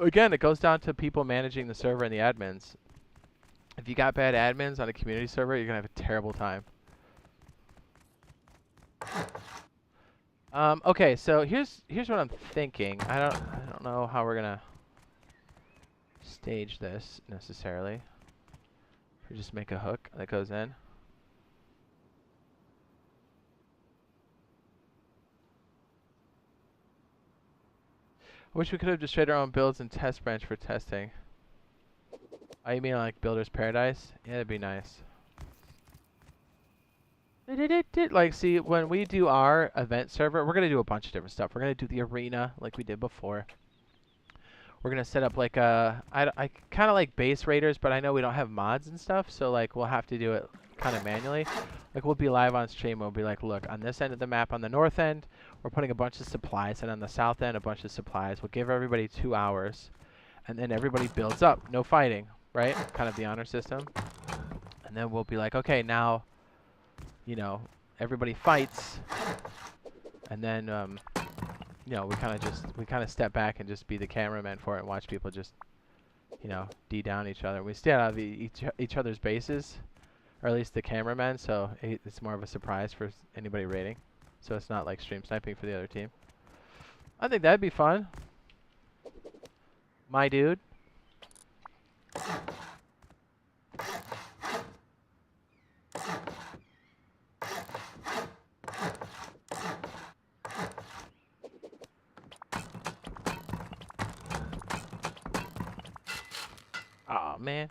Again, it goes down to people managing the server and the admins. If you got bad admins on a community server, you're gonna have a terrible time. Okay, so here's what I'm thinking. I don't know how we're gonna stage this necessarily. We just make a hook that goes in. I wish we could have just traded our own builds and test branch for testing. Oh, you mean like Builder's Paradise? Yeah, that'd be nice. Like, see, when we do our event server, we're going to do a bunch of different stuff. We're going to do the arena like we did before. We're going to set up like a... I kind of like base raiders, but I know we don't have mods and stuff, so like we'll have to do it kind of manually. Like, we'll be live on stream. We'll be like, look, on this end of the map, on the north end, we're putting a bunch of supplies, and on the south end, a bunch of supplies. We'll give everybody 2 hours, and then everybody builds up. No fighting. Right? Kind of the honor system. And then we'll be like, okay, now, you know, everybody fights. And then, you know, we kind of step back and just be the cameraman for it and watch people just, you know, D-down each other. We stay out of each other's bases, or at least the cameraman, so it's more of a surprise for anybody raiding. So it's not like stream sniping for the other team. I think that'd be fun. My dude. man.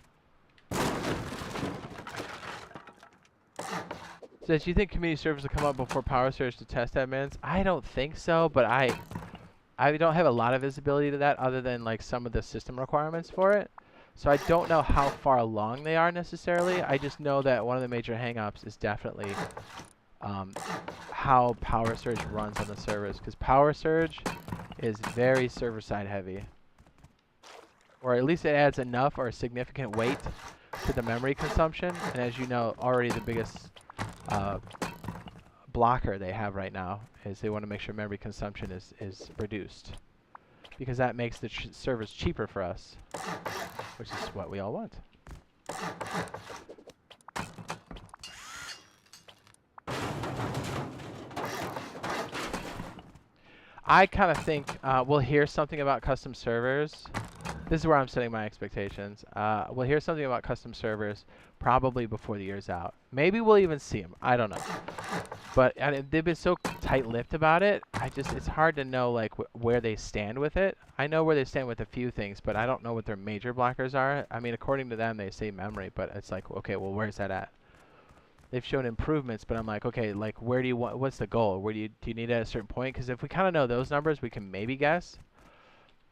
So do you think community servers will come up before Power Surge to test admins? I don't think so, but I don't have a lot of visibility to that other than like some of the system requirements for it. So I don't know how far along they are necessarily. I just know that one of the major hang-ups is definitely how Power Surge runs on the servers, because Power Surge is very server-side heavy. Or at least it adds enough or a significant weight to the memory consumption. And as you know, already the biggest blocker they have right now is they want to make sure memory consumption is reduced, because that makes the servers cheaper for us, which is what we all want. I kind of think we'll hear something about custom servers. This is where I'm setting my expectations. We'll hear something about custom servers probably before the year's out. Maybe we'll even see them. I don't know. But they've been so tight-lipped about it. It's hard to know like where they stand with it. I know where they stand with a few things, but I don't know what their major blockers are. I mean, according to them, they say memory, but it's like, okay, well, where's that at? They've shown improvements, but I'm like, okay, like where do you want? What's the goal? Where do you need it at a certain point? Because if we kind of know those numbers, we can maybe guess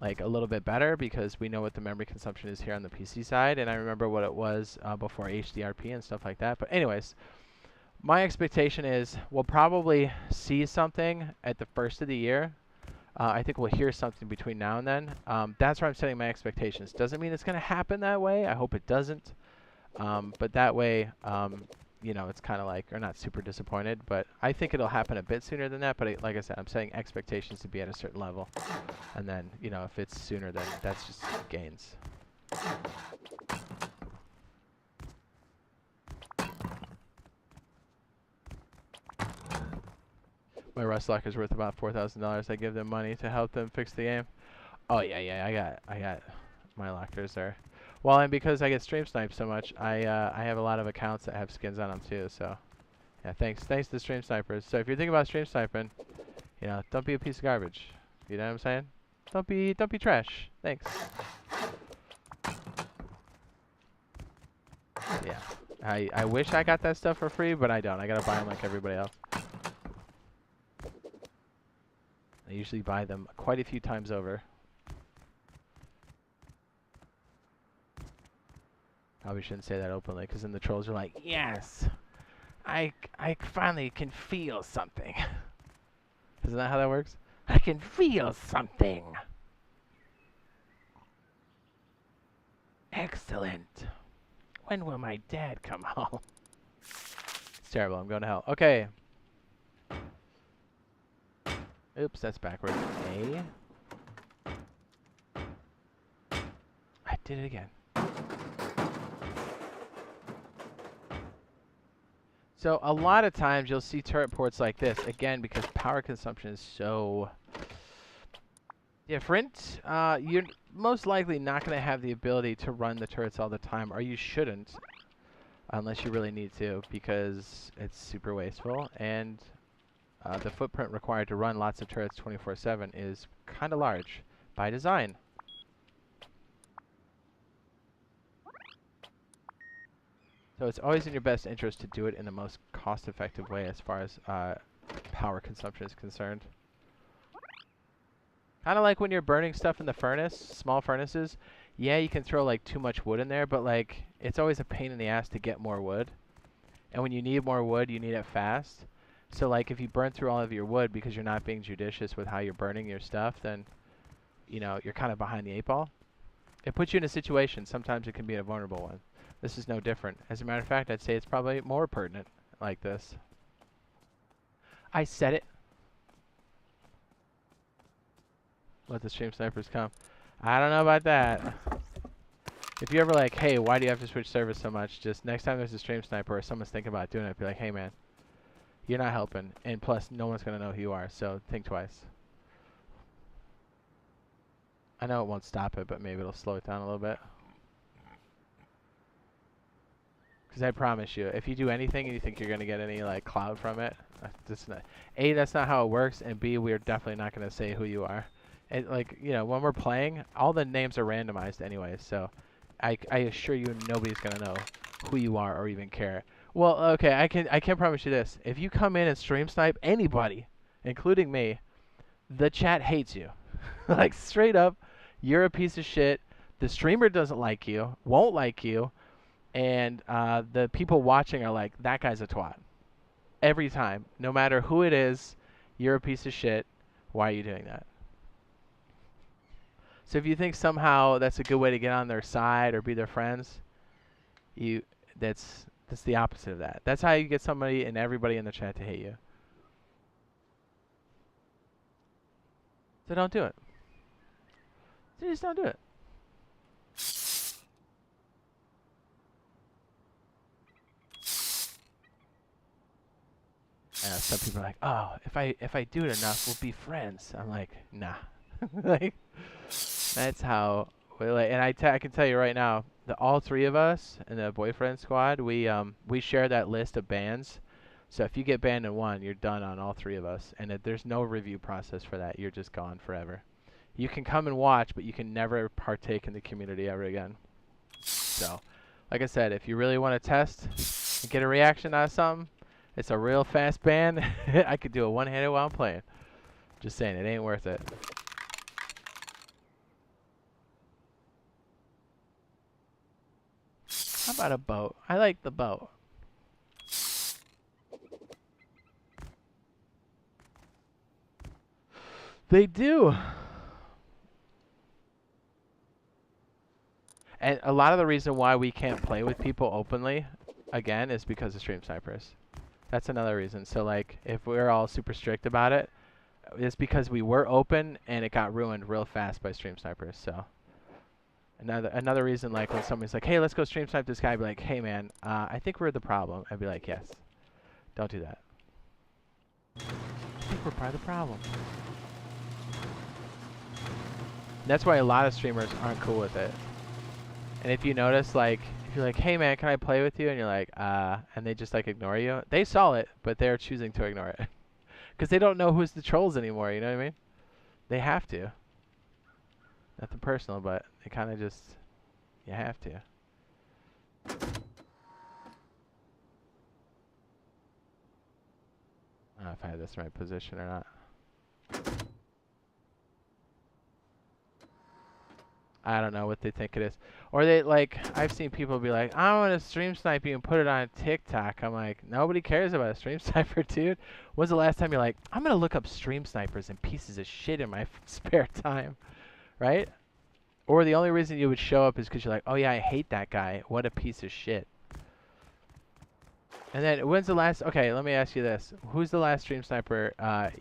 like a little bit better, because we know what the memory consumption is here on the PC side, and I remember what it was before HDRP and stuff like that. But anyways, my expectation is we'll probably see something at the first of the year. I think we'll hear something between now and then. That's where I'm setting my expectations. Doesn't mean it's going to happen that way. I hope it doesn't. But that way, you know, it's kind of like, or not super disappointed, but I think it'll happen a bit sooner than that. But like I said, I'm setting expectations to be at a certain level. And then, you know, if it's sooner, then that's just gains. My Rust locker is worth about $4,000. I give them money to help them fix the game. Oh yeah, I got my lockers are. Well, and because I get stream sniped so much, I have a lot of accounts that have skins on them too. So yeah, thanks to stream snipers. So if you're thinking about stream sniping, you know, don't be a piece of garbage. You know what I'm saying? Don't be trash. Thanks. Yeah, I wish I got that stuff for free, but I don't. I gotta buy them like everybody else. I usually buy them quite a few times over. Probably shouldn't say that openly, because then the trolls are like, yes, I finally can feel something. Isn't that how that works? I can feel something. Excellent. When will my dad come home? It's terrible. I'm going to hell. Okay. Oops, that's backwards. A. I did it again. So a lot of times you'll see turret ports like this, again, because power consumption is so different. You're most likely not going to have the ability to run the turrets all the time, or you shouldn't, unless you really need to, because it's super wasteful, and the footprint required to run lots of turrets 24/7 is kind of large by design. So it's always in your best interest to do it in the most cost-effective way as far as power consumption is concerned. Kind of like when you're burning stuff in the furnace, small furnaces. Yeah, you can throw like too much wood in there, but like it's always a pain in the ass to get more wood. And when you need more wood, you need it fast. So like if you burn through all of your wood because you're not being judicious with how you're burning your stuff, then you know, you're kind of behind the 8 ball. It puts you in a situation. Sometimes it can be a vulnerable one. This is no different. As a matter of fact, I'd say it's probably more pertinent like this. I said it. Let the stream snipers come. I don't know about that. If you're ever like, hey, why do you have to switch servers so much? Just next time there's a stream sniper or someone's thinking about doing it, be like, hey, man, you're not helping. And plus, no one's going to know who you are, so think twice. I know it won't stop it, but maybe it'll slow it down a little bit. Because I promise you, if you do anything and you think you're going to get any like cloud from it, that's not, A, that's not how it works, and B, we're definitely not going to say who you are. And like, you know, when we're playing, all the names are randomized anyway, so I assure you nobody's gonna know who you are or even care. Well, okay, I can promise you this. If you come in and stream snipe anybody, including me, the chat hates you. Like straight up, you're a piece of shit. The streamer doesn't like you, won't like you, and the people watching are like, that guy's a twat. Every time, no matter who it is, you're a piece of shit. Why are you doing that? So if you think somehow that's a good way to get on their side or be their friends, that's the opposite of that. That's how you get somebody and everybody in the chat to hate you. So don't do it. So just don't do it. Some people are like, oh, if I do it enough, we'll be friends. I'm like, nah. Like, that's how. And I can tell you right now, all three of us in the boyfriend squad, we share that list of bans. So if you get banned in one, you're done on all three of us, and there's no review process for that. You're just gone forever. You can come and watch, but you can never partake in the community ever again. So, like I said, if you really want to test and get a reaction out of something, it's a real fast ban. I could do a one-handed while I'm playing. Just saying, it ain't worth it. How about a boat? I like the boat. They do. And a lot of the reason why we can't play with people openly, again, is because of stream snipers. That's another reason. So, like, if we're all super strict about it, it's because we were open and it got ruined real fast by stream snipers. So, another reason, like, when somebody's like, hey, let's go stream snipe this guy, I'd be like, hey, man, I think we're the problem. I'd be like, yes. Don't do that. I think we're part of the problem. And that's why a lot of streamers aren't cool with it. And if you notice, like, if you're like, hey man, can I play with you? And you're like, and they just like ignore you. They saw it, but they're choosing to ignore it. Because they don't know who's the trolls anymore, you know what I mean? They have to. Nothing personal, but they kind of just, you have to. I don't know if I have this in the right position or not. I don't know what they think it is. Or they, like, I've seen people be like, I want to stream snipe you and put it on TikTok. I'm like, nobody cares about a stream sniper, dude. When's the last time you're like, I'm going to look up stream snipers and pieces of shit in my spare time, right? Or the only reason you would show up is because you're like, oh yeah, I hate that guy. What a piece of shit. And then, when's the last, okay, let me ask you this. Who's the last stream sniper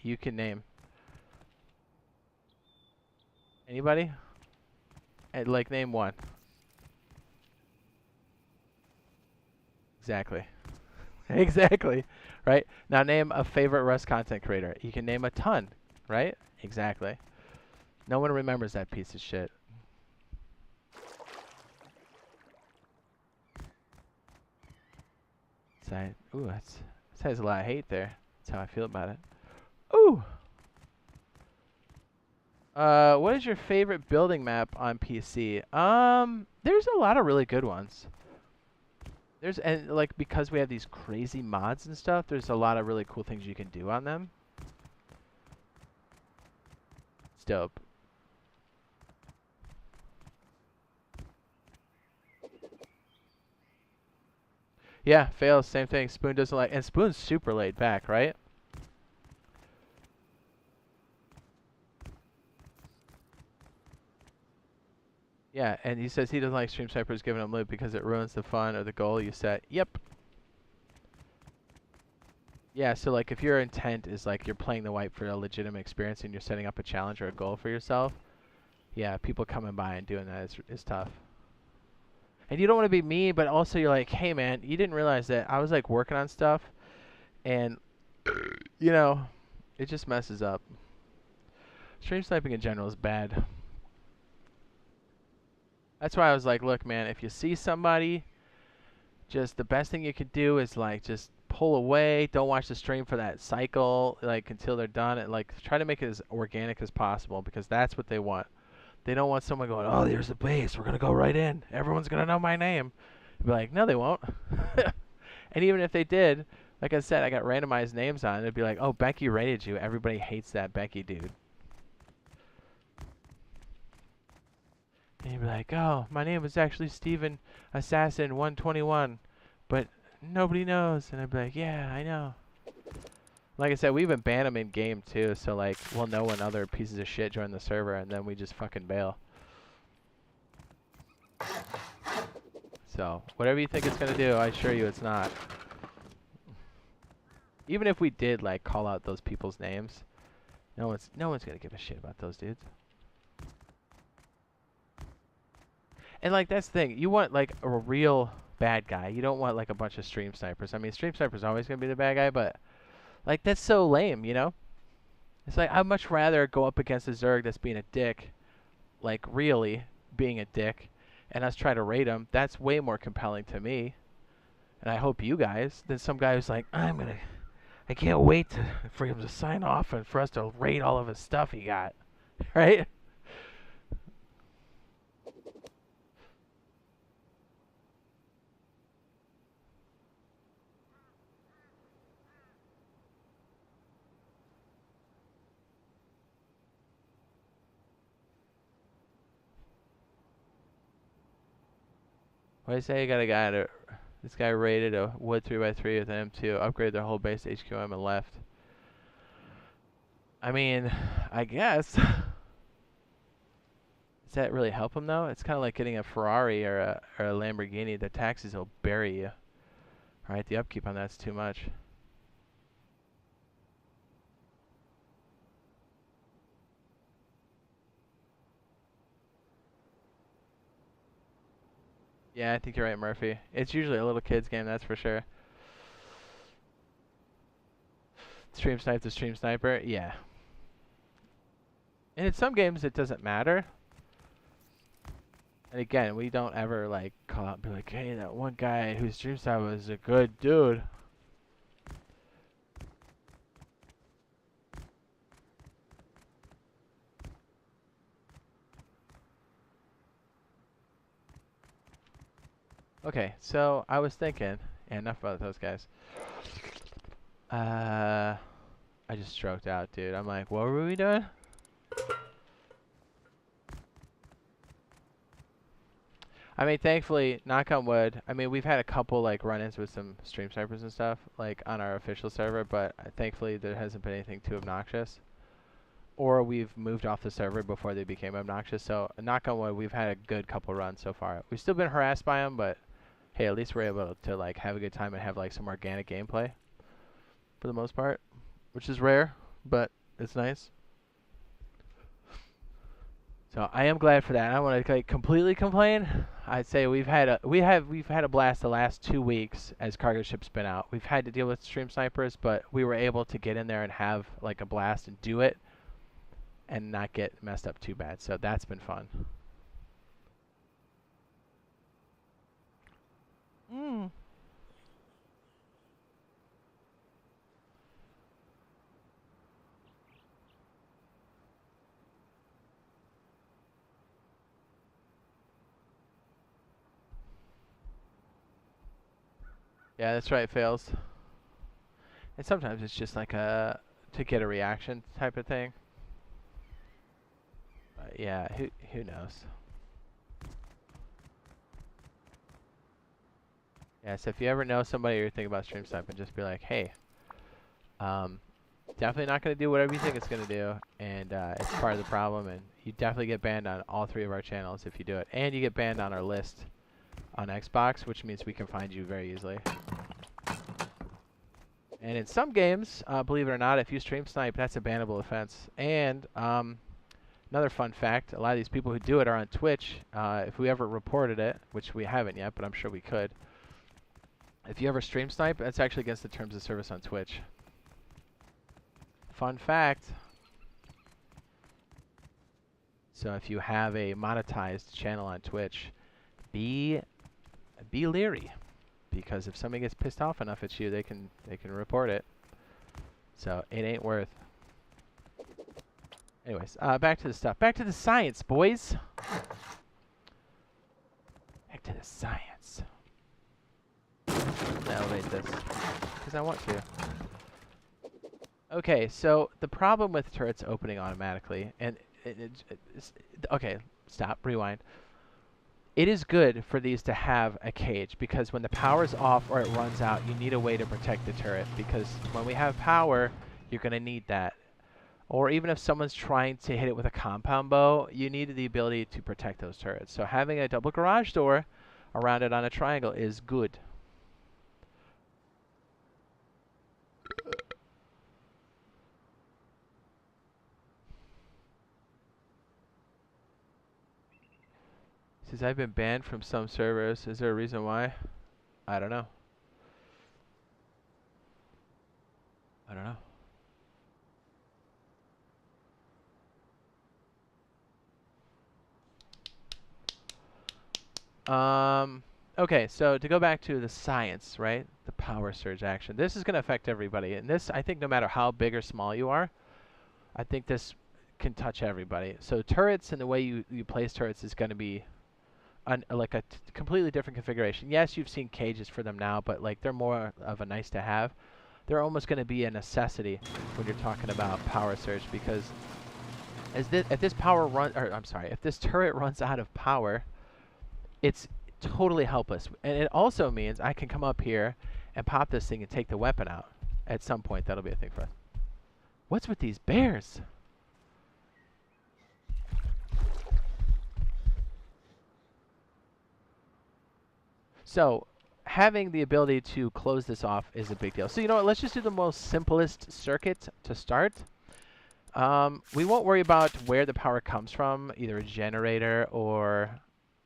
you can name? Anybody? Like, name one. Exactly. Exactly. Right? Now name a favorite Rust content creator. You can name a ton, right? Exactly. No one remembers that piece of shit. Ooh, that has a lot of hate there. That's how I feel about it. Ooh! What is your favorite building map on PC? There's a lot of really good ones. And like, because we have these crazy mods and stuff, there's a lot of really cool things you can do on them. It's dope. Yeah, fails, same thing. Spoon doesn't like, and Spoon's super laid back, right? Yeah, and he says he doesn't like stream snipers giving him loot because it ruins the fun or the goal you set. Yep. Yeah, so like if your intent is like you're playing the wipe for a legitimate experience and you're setting up a challenge or a goal for yourself, yeah, people coming by and doing that is tough. And you don't want to be mean, but also you're like, hey man, you didn't realize that I was like working on stuff and, you know, it just messes up. Stream sniping in general is bad. That's why I was like, look man, if you see somebody, just the best thing you could do is like just pull away. Don't watch the stream for that cycle, like until they're done. And like try to make it as organic as possible because that's what they want. They don't want someone going, oh, there's a base. We're going to go right in. Everyone's going to know my name. I'd be like, no, they won't. And even if they did, like I said, I got randomized names on. It'd be like, oh, Becky raided you. Everybody hates that Becky dude. And you'd be like, oh, my name was actually Steven Assassin 121, but nobody knows. And I'd be like, yeah, I know. Like I said, we even ban them in game too, so like we'll know when other pieces of shit join the server, and then we just fucking bail. So whatever you think it's gonna do, I assure you it's not. Even if we did like call out those people's names, no one's gonna give a shit about those dudes. And like that's the thing, you want like a real bad guy. You don't want like a bunch of stream snipers. I mean, stream snipers always gonna be the bad guy, but like that's so lame, you know? It's like I'd much rather go up against a Zerg that's being a dick, like really being a dick, and us try to raid him. That's way more compelling to me, and I hope you guys, than some guy who's like, I can't wait for him to sign off and for us to raid all of his stuff he got, right? What do you say? You got a guy to, this guy raided a wood 3x3 with an M2, upgraded their whole base to HQM and left. I mean, I guess. Does that really help him though? It's kind of like getting a Ferrari or a Lamborghini. The taxis will bury you. Alright, the upkeep on that's too much. Yeah, I think you're right, Murphy. It's usually a little kid's game, that's for sure. Stream snipe the stream sniper? Yeah. And in some games it doesn't matter. And again, we don't ever like call out and be like, hey, that one guy whose stream sniper was a good dude. Okay, so I was thinking, yeah, enough about those guys. I just stroked out, dude. I'm like, what were we doing? I mean, thankfully, knock on wood, I mean, we've had a couple, like, run-ins with some stream snipers and stuff, like, on our official server, but thankfully there hasn't been anything too obnoxious. Or we've moved off the server before they became obnoxious, so knock on wood, we've had a good couple runs so far. We've still been harassed by them, but hey, at least we're able to, like, have a good time and have, like, some organic gameplay for the most part, which is rare, but it's nice. So I am glad for that. I don't want to like completely complain. I'd say we've had a blast the last 2 weeks as cargo ships been out. We've had to deal with stream snipers, but we were able to get in there and have like a blast and do it, and not get messed up too bad. So that's been fun. Yeah, that's right, fails. And sometimes it's just like a to get a reaction type of thing. But yeah, who knows? Yeah, so if you ever know somebody you're thinking about stream sniping, just be like, hey, definitely not going to do whatever you think it's going to do, and it's part of the problem, and you definitely get banned on all 3 of our channels if you do it. And you get banned on our list on Xbox, which means we can find you very easily. And in some games, believe it or not, if you stream snipe, that's a bannable offense. And another fun fact, a lot of these people who do it are on Twitch. If we ever reported it, which we haven't yet, but I'm sure we could. If you ever stream snipe, that's actually against the terms of service on Twitch. Fun fact. So if you have a monetized channel on Twitch, be leery, because if somebody gets pissed off enough at you, they can report it. So it ain't worth. Anyways, back to the stuff. Back to the science, boys. Back to the science. Elevate this because I want to. Okay, so the problem with turrets opening automatically, and okay, stop, rewind. It is good for these to have a cage because when the power's off or it runs out, you need a way to protect the turret because when we have power, you're going to need that. Or even if someone's trying to hit it with a compound bow, you need the ability to protect those turrets. So having a double garage door around it on a triangle is good. Since I've been banned from some servers, is there a reason why? I don't know. I don't know. Okay, so to go back to the science, right? The power surge action. This is going to affect everybody. And this, I think no matter how big or small you are, I think this can touch everybody. So turrets and the way you place turrets is going to be like a completely different configuration. Yes, you've seen cages for them now, but like they're more of a nice to have. They're almost going to be a necessity when you're talking about power surge because if this turret runs out of power, it's totally helpless. And it also means I can come up here and pop this thing and take the weapon out. At some point, that'll be a thing for us. What's with these bears? So having the ability to close this off is a big deal. So you know what? Let's just do the most simplest circuit to start. We won't worry about where the power comes from, either a generator or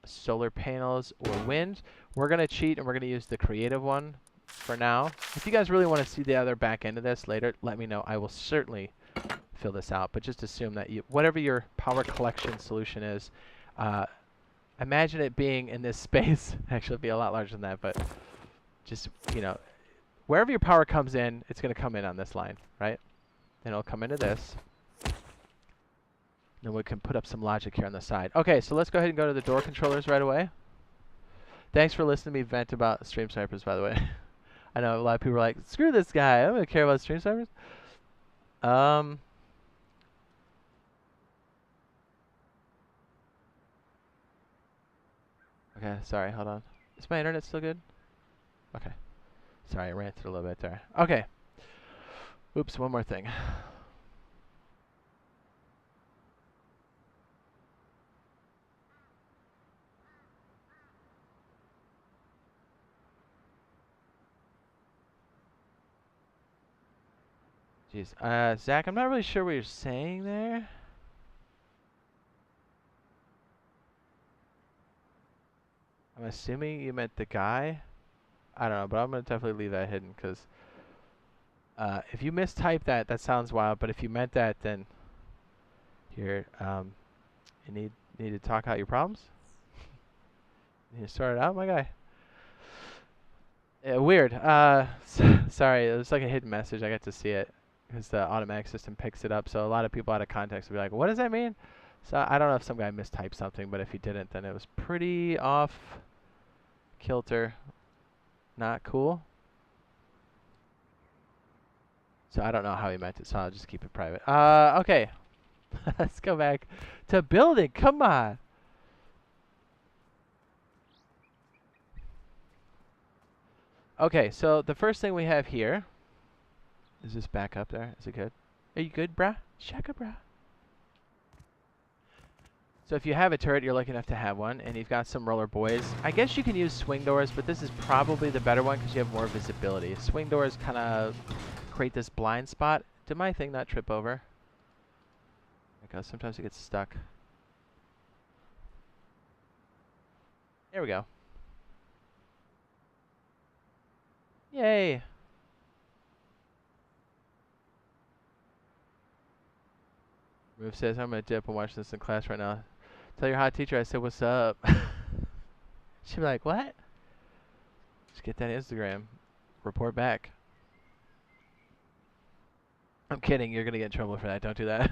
solar panels or wind. We're going to cheat and we're going to use the creative one for now. If you guys really want to see the other back end of this later, let me know. I will certainly fill this out, but just assume that whatever your power collection solution is, imagine it being in this space. Actually, it'd be a lot larger than that, but just, you know, wherever your power comes in, it's going to come in on this line, right? Then it'll come into this. Then we can put up some logic here on the side. Okay, so let's go ahead and go to the door controllers right away. Thanks for listening to me vent about stream snipers, by the way. I know a lot of people are like, screw this guy. I don't really care about stream snipers. Okay, sorry, hold on. Is my internet still good? Okay. Sorry, I ranted a little bit there. Okay. Oops, one more thing. Jeez. Zach, I'm not really sure what you're saying there. I'm assuming you meant the guy. I don't know, but I'm going to definitely leave that hidden because if you mistype that, that sounds wild. But if you meant that, then here, you need to talk out your problems. You need to sort it out, my guy. Yeah, weird. Sorry, it was like a hidden message. I got to see it because the automatic system picks it up. So a lot of people out of context will be like, "What does that mean?" So I don't know if some guy mistyped something, but if he didn't, then it was pretty off kilter. Not cool. So I don't know how he meant it, so I'll just keep it private. Okay. Let's go back to building. Come on. Okay, so the first thing we have here is this back up there. Is it good? Are you good, brah? Shaka, brah. So if you have a turret, you're lucky enough to have one, and you've got some roller boys. I guess you can use swing doors, but this is probably the better one because you have more visibility. Swing doors kind of create this blind spot. Did my thing not trip over? Because sometimes it gets stuck. There we go. Yay! Move says, I'm going to dip and watch this in class right now. Tell your hot teacher I said, what's up? She'd be like, what? Just get that Instagram. Report back. I'm kidding. You're going to get in trouble for that. Don't do that.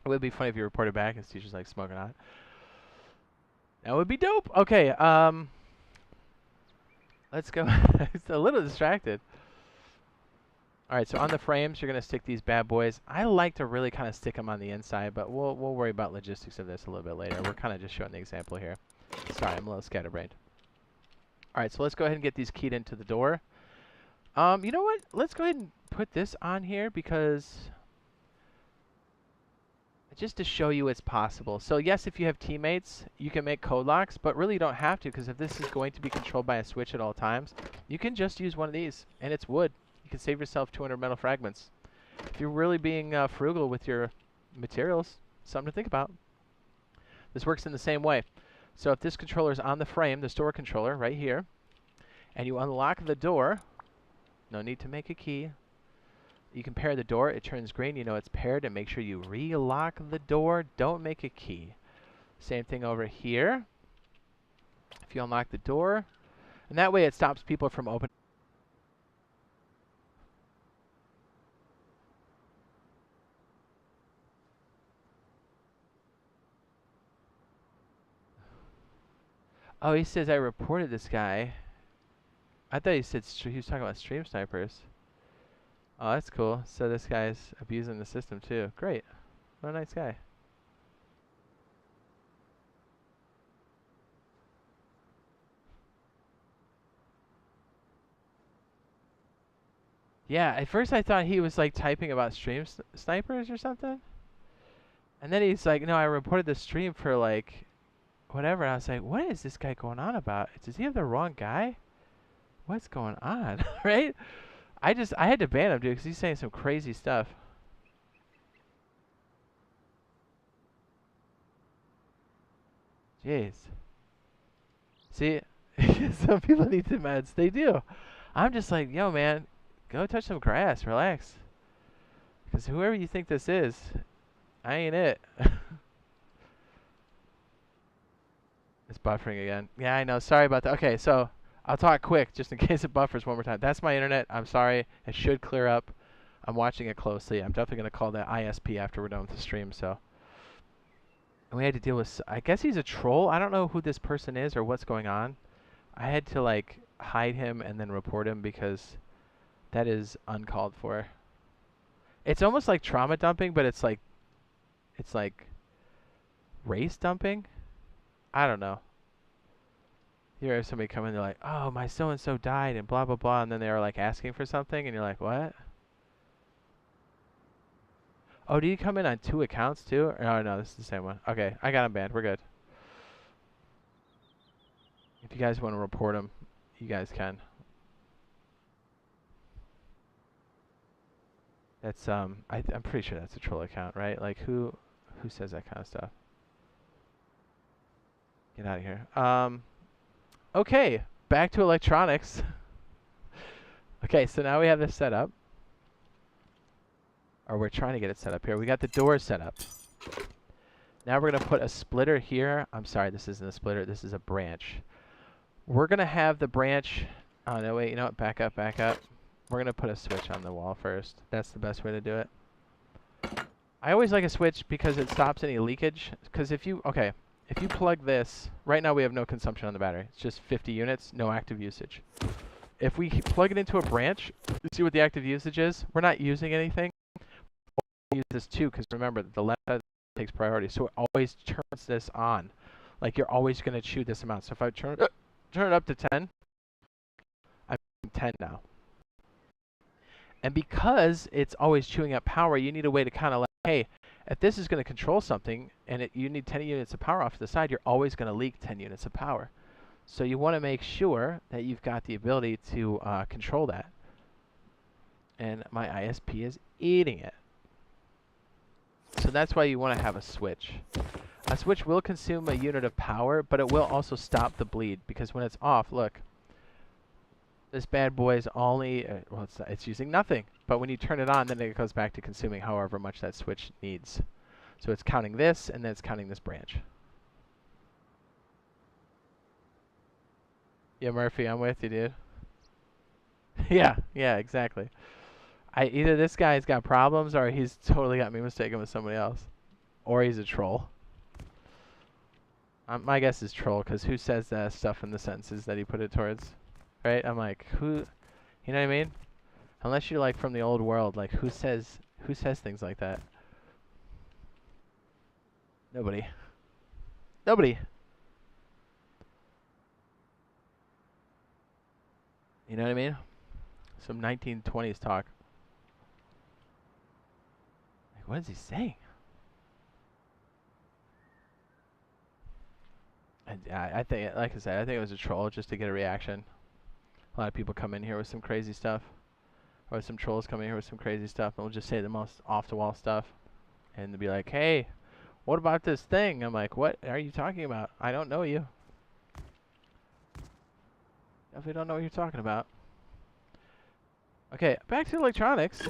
It would be funny if you reported back and Steve's just like smoking hot. That would be dope. Okay, let's go. It's a little distracted. All right, so on the frames, you're gonna stick these bad boys. I like to really kind of stick them on the inside, but we'll worry about logistics of this a little bit later. We're kind of just showing the example here. Sorry, I'm a little scatterbrained. All right, so let's go ahead and get these keyed into the door. You know what? Let's go ahead and put this on here because just to show you it's possible. So yes, if you have teammates, you can make code locks, but really you don't have to, because if this is going to be controlled by a switch at all times, you can just use one of these, and it's wood. You can save yourself 200 metal fragments. If you're really being frugal with your materials, something to think about. This works in the same way. So if this controller is on the frame, the store controller right here, and you unlock the door, no need to make a key. You can pair the door, it turns green, you know it's paired, and make sure you re-lock the door, don't make a key. Same thing over here. If you unlock the door, and that way it stops people from opening. Oh, he says I reported this guy. I thought he said he was talking about stream snipers. Oh, that's cool. So this guy's abusing the system too. Great. What a nice guy. Yeah, at first I thought he was like typing about stream snipers or something. And then he's like, no, I reported the stream for like whatever. And I was like, what is this guy going on about? Does he have the wrong guy? What's going on? Right? I had to ban him, dude, because he's saying some crazy stuff. Jeez. See, some people need the meds. They do. I'm just like, yo, man, go touch some grass. Relax. Because whoever you think this is, I ain't it. It's buffering again. Yeah, I know. Sorry about that. Okay, so I'll talk quick just in case it buffers one more time. That's my internet. I'm sorry. It should clear up. I'm watching it closely. I'm definitely going to call that ISP after we're done with the stream. So, and we had to deal with, I guess he's a troll. I don't know who this person is or what's going on. I had to like hide him and then report him because that is uncalled for. It's almost like trauma dumping, but it's like race dumping. I don't know. You have somebody come in, they're like, oh, my so-and-so died and blah, blah, blah. And then they're like asking for something. And you're like, what? Oh, do you come in on 2 accounts too? Oh, no, this is the same one. Okay, I got him banned. We're good. If you guys want to report him, you guys can. That's, I'm pretty sure that's a troll account, right? Like, who says that kind of stuff? Get out of here. Okay, back to electronics. Okay, so now we have this set up. Or we're trying to get it set up here. We got the doors set up. Now we're going to put a splitter here. I'm sorry, this isn't a splitter. This is a branch. We're going to have the branch... Oh, no, wait. You know what? Back up, back up. We're going to put a switch on the wall first. That's the best way to do it. I always like a switch because it stops any leakage. Because if you... Okay. If you plug this... Right now we have no consumption on the battery. It's just 50 units, no active usage. If we plug it into a branch, see what the active usage is. We're not using anything. We'll use this too, because remember, the left side takes priority. So it always turns this on. Like you're always going to chew this amount. So if I turn it up to 10, I'm 10 now. And because it's always chewing up power, you need a way to kind of like, hey, if this is going to control something and you need 10 units of power off to the side, you're always going to leak 10 units of power. So you want to make sure that you've got the ability to control that. And my ISP is eating it. So that's why you want to have a switch. A switch will consume a unit of power, but it will also stop the bleed, because when it's off, look, this bad boy is only, well, it's using nothing. But when you turn it on, then it goes back to consuming however much that switch needs. So it's counting this, and then it's counting this branch. Yeah, Murphy, I'm with you, dude. Yeah, exactly. Either this guy's got problems, or he's totally got me mistaken with somebody else. Or he's a troll. My guess is troll, because who says that stuff in the sentences that he put it towards? Right? I'm like, who, you know what I mean? Unless you're like from the old world, like who says things like that? Nobody. Nobody. You know what I mean? Some 1920s talk. Like, what is he saying? And I think, like I said, I think it was a troll just to get a reaction. A lot of people come in here with some crazy stuff. Or some trolls come in here with some crazy stuff, and we'll just say the most off-the-wall stuff. And they'll be like, hey, what about this thing? I'm like, what are you talking about? I don't know you. Definitely don't know what you're talking about. Okay, back to electronics.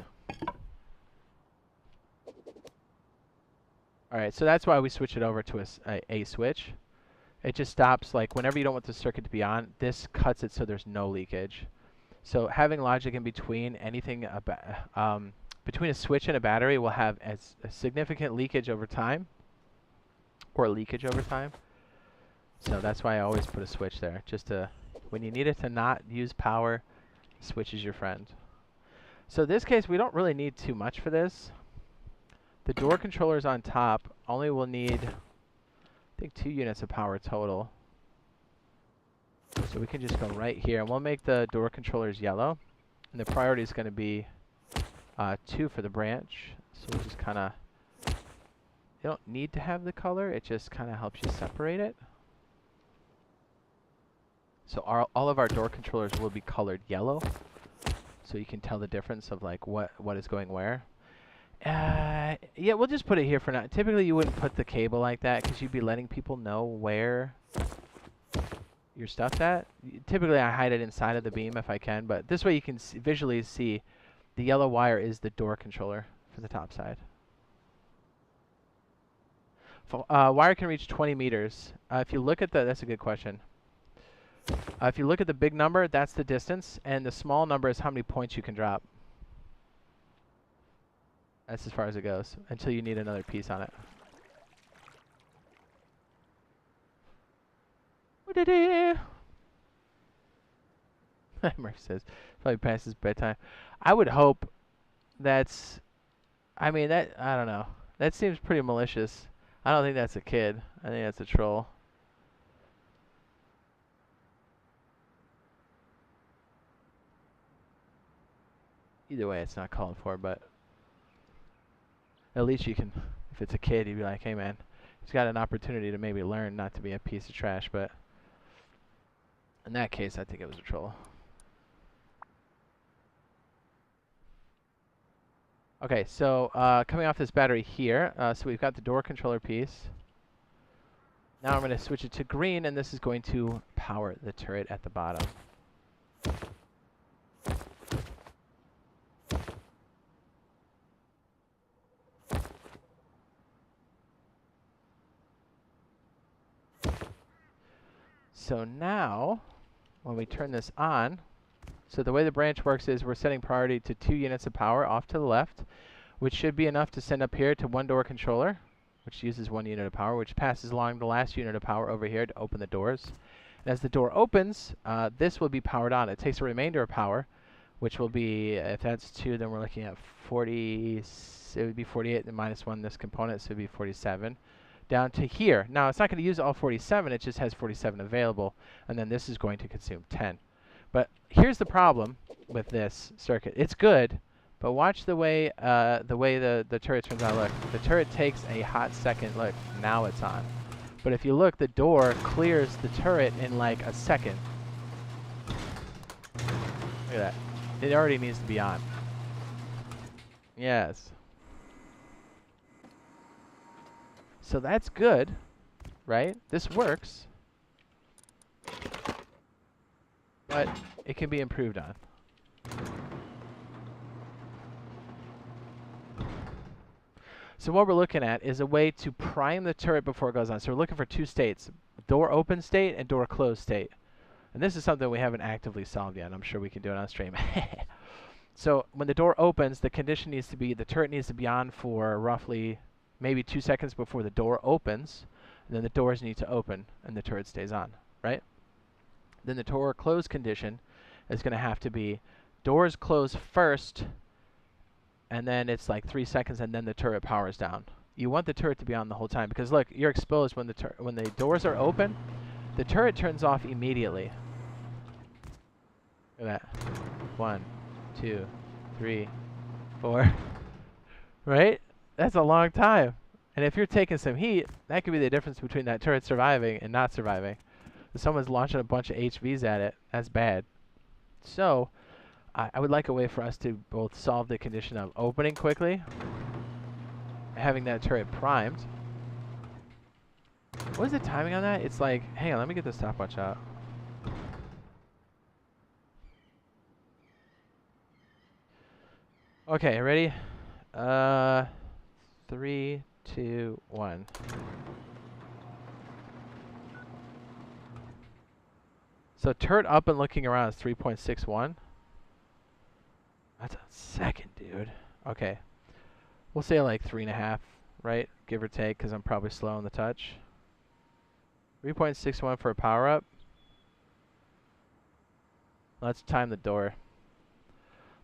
Alright, so that's why we switch it over to a switch. It just stops, like, whenever you don't want the circuit to be on, this cuts it so there's no leakage. So having logic in between anything, between a switch and a battery will have a significant leakage over time. Or leakage over time. So that's why I always put a switch there. Just to, when you need it to not use power, switch is your friend. So in this case, we don't really need too much for this. The door controllers on top only will need, I think, 2 units of power total. So we can just go right here, and we'll make the door controllers yellow. And the priority is going to be 2 for the branch. So we'll just kind of, you don't need to have the color, it just kind of helps you separate it. So all of our door controllers will be colored yellow. So you can tell the difference of like what is going where. Yeah, we'll just put it here for now. Typically you wouldn't put the cable like that because you'd be letting people know where your stuff's at. Typically I hide it inside of the beam if I can, but this way you can visually see the yellow wire is the door controller for the top side. Wire can reach 20 meters. If you look at that's a good question. If you look at the big number, that's the distance, and the small number is how many points you can drop. That's as far as it goes, until you need another piece on it. Murph says, probably past his bedtime. I would hope that's, I mean, that, I don't know. That seems pretty malicious. I don't think that's a kid. I think that's a troll. Either way, it's not called for, but at least you can, if it's a kid, you'd be like, hey man, he's got an opportunity to maybe learn not to be a piece of trash, but in that case, I think it was a troll. Okay, so coming off this battery here, so we've got the door controller piece. Now I'm going to switch it to green, and this is going to power the turret at the bottom. So now, when we turn this on, so the way the branch works is we're setting priority to 2 units of power off to the left, which should be enough to send up here to 1 door controller, which uses 1 unit of power, which passes along the last unit of power over here to open the doors. And as the door opens, this will be powered on. It takes a remainder of power, which will be, if that's 2, then we're looking at 40, it would be 48 and minus 1 this component, so it would be 47. Down to here. Now, it's not going to use all 47, it just has 47 available, and then this is going to consume 10. But here's the problem with this circuit. It's good, but watch the way the turret turns on. Look, the turret takes a hot second. Look, now it's on. But if you look, the door clears the turret in like a second. Look at that. It already needs to be on. Yes. So that's good, right? This works. But it can be improved on. So what we're looking at is a way to prime the turret before it goes on. So we're looking for 2 states, door open state and door closed state. And this is something we haven't actively solved yet. I'm sure we can do it on stream. So when the door opens, the condition needs to be, the turret needs to be on for roughly maybe 2 seconds before the door opens, and then the doors need to open and the turret stays on, right? Then the door close condition is going to have to be doors close first, and then it's like 3 seconds, and then the turret powers down. You want the turret to be on the whole time because look, you're exposed when the doors are open. The turret turns off immediately. Look at that. 1, 2, 3, 4. Right? That's a long time. And if you're taking some heat, that could be the difference between that turret surviving and not surviving. If someone's launching a bunch of HVs at it, that's bad. So, I would like a way for us to both solve the condition of opening quickly, having that turret primed. What is the timing on that? It's like, hang on, let me get the stopwatch out. Okay, ready? 3, 2, 1. So turret up and looking around is 3.61. That's a second, dude. Okay. We'll say like 3.5, right? Give or take, because I'm probably slow on the touch. 3.61 for a power up. Let's time the door.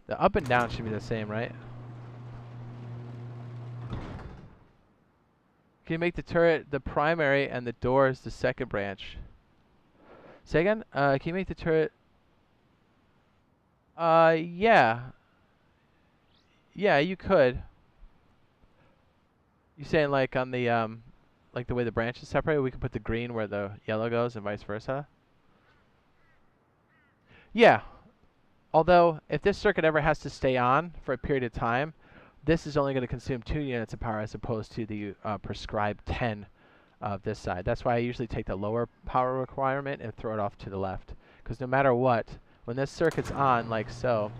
The up and down should be the same, right? Can you make the turret the primary and the doors the second branch? Say again? Can you make the turret? Yeah. Yeah, you could. You saying like on the like the way the branches separate, we could put the green where the yellow goes and vice versa? Yeah. Although, if this circuit ever has to stay on for a period of time, this is only going to consume 2 units of power as opposed to the prescribed 10 of this side. That's why I usually take the lower power requirement and throw it off to the left. Because no matter what, when this circuit's on, like so,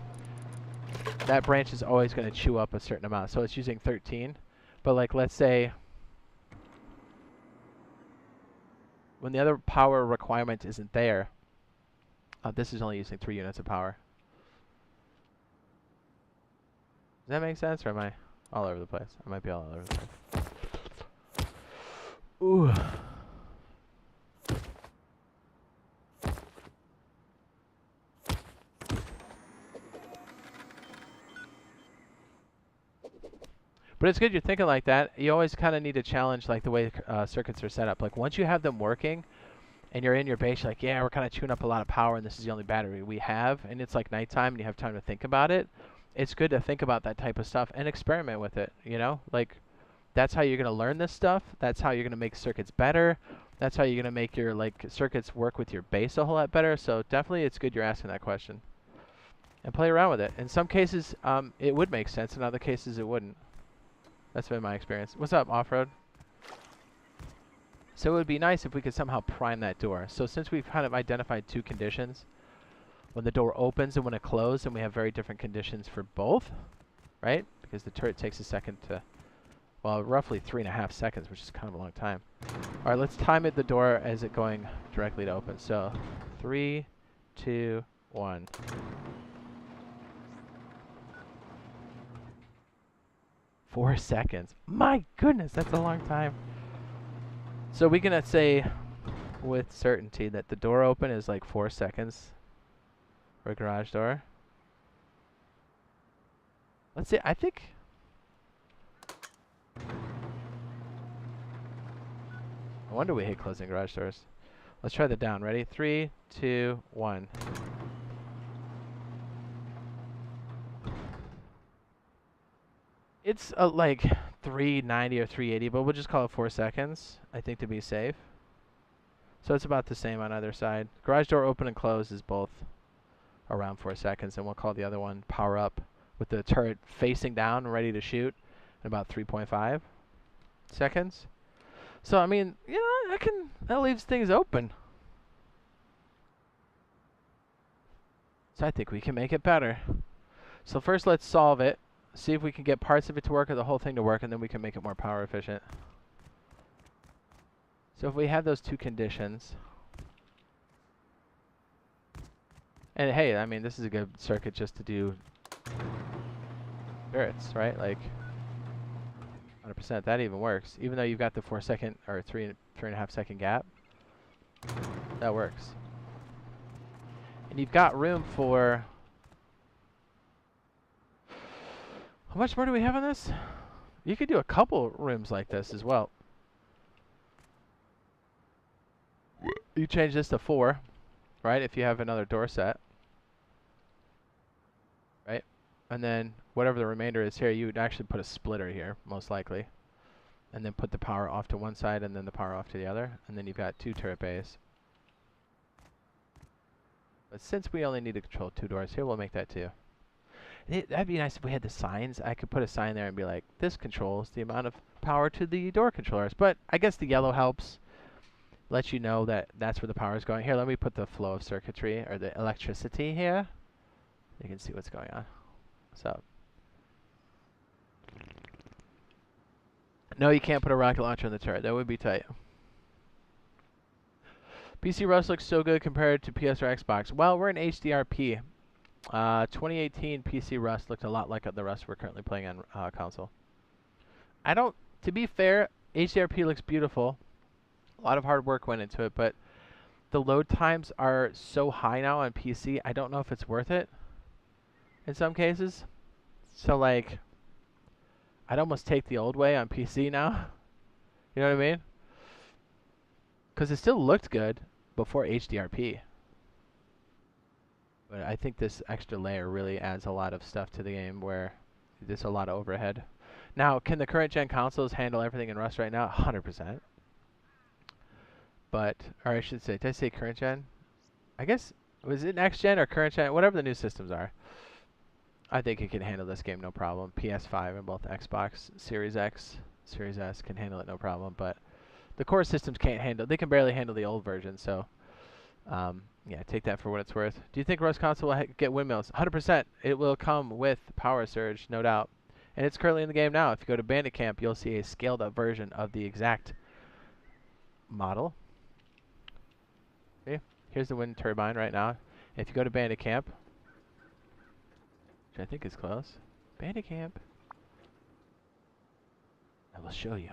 that branch is always going to chew up a certain amount. So it's using 13. But like, let's say, when the other power requirement isn't there, this is only using 3 units of power. Does that make sense, or am I all over the place? I might be all over the place. Ooh. But it's good you're thinking like that. You always kind of need to challenge like the way circuits are set up. Like once you have them working and you're in your base, you're like, yeah, we're kind of chewing up a lot of power and this is the only battery we have, and it's like nighttime and you have time to think about it. It's good to think about that type of stuff and experiment with it, you know? Like, that's how you're going to learn this stuff. That's how you're going to make circuits better. That's how you're going to make your, like, circuits work with your base a whole lot better. So definitely it's good you're asking that question. And play around with it. In some cases, it would make sense. In other cases, it wouldn't. That's been my experience. What's up, Off-Road? So it would be nice if we could somehow prime that door. So since we've kind of identified 2 conditions, when the door opens and when it closes, and we have very different conditions for both, right? Because the turret takes a second to, well, roughly 3.5 seconds, which is kind of a long time. All right, let's time it the door as it going directly to open. So 3, 2, 1. Four seconds. My goodness, that's a long time. So we can say with certainty that the door open is like 4 seconds. For a garage door. Let's see, I think... I wonder we hate closing garage doors. Let's try the down. Ready? 3, 2, 1. It's like 390 or 380, but we'll just call it 4 seconds, I think, to be safe. So it's about the same on either side. Garage door open and close is both around 4 seconds, and we'll call the other one power up with the turret facing down and ready to shoot in about 3.5 seconds. So I mean, you know, that leaves things open. So I think we can make it better. So first let's solve it, see if we can get parts of it to work or the whole thing to work, and then we can make it more power efficient. So if we have those 2 conditions, and hey, I mean, this is a good circuit just to do turrets, right? Like, 100%. That even works. Even though you've got the 4-second or 3.5 second gap, that works. And you've got room for... How much more do we have on this? You could do a couple rooms like this as well. You change this to 4, right? If you have another door set. Right? And then whatever the remainder is here, you would actually put a splitter here, most likely. And then put the power off to one side and then the power off to the other. And then you've got 2 turret bays. But since we only need to control 2 doors here, we'll make that 2. That'd be nice if we had the signs. I could put a sign there and be like, this controls the amount of power to the door controllers. But I guess the yellow helps. Let you know that that's where the power is going. Here, let me put the flow of circuitry, or the electricity here. You can see what's going on. So, no, you can't put a rocket launcher on the turret. That would be tight. PC Rust looks so good compared to PS or Xbox. Well, we're in HDRP. 2018 PC Rust looked a lot like the Rust we're currently playing on console. To be fair, HDRP looks beautiful. A lot of hard work went into it, but the load times are so high now on PC, I don't know if it's worth it in some cases. So, like, I'd almost take the old way on PC now. You know what I mean? Because it still looked good before HDRP. But I think this extra layer really adds a lot of stuff to the game where there's a lot of overhead. Now, can the current gen consoles handle everything in Rust right now? 100%. But, or I should say, did I say current gen? I guess, was it next gen or current gen? Whatever the new systems are. I think it can handle this game no problem. PS5 and both Xbox Series X, Series S can handle it no problem. But the core systems can't handle, they can barely handle the old version. So, yeah, take that for what it's worth. Do you think Rust console will get windmills? 100%. It will come with Power Surge, no doubt. And it's currently in the game now. If you go to Bandicamp, you'll see a scaled up version of the exact model. Okay, here's the wind turbine right now. If you go to Bandicamp, which I think is close, Bandicamp, I will show you.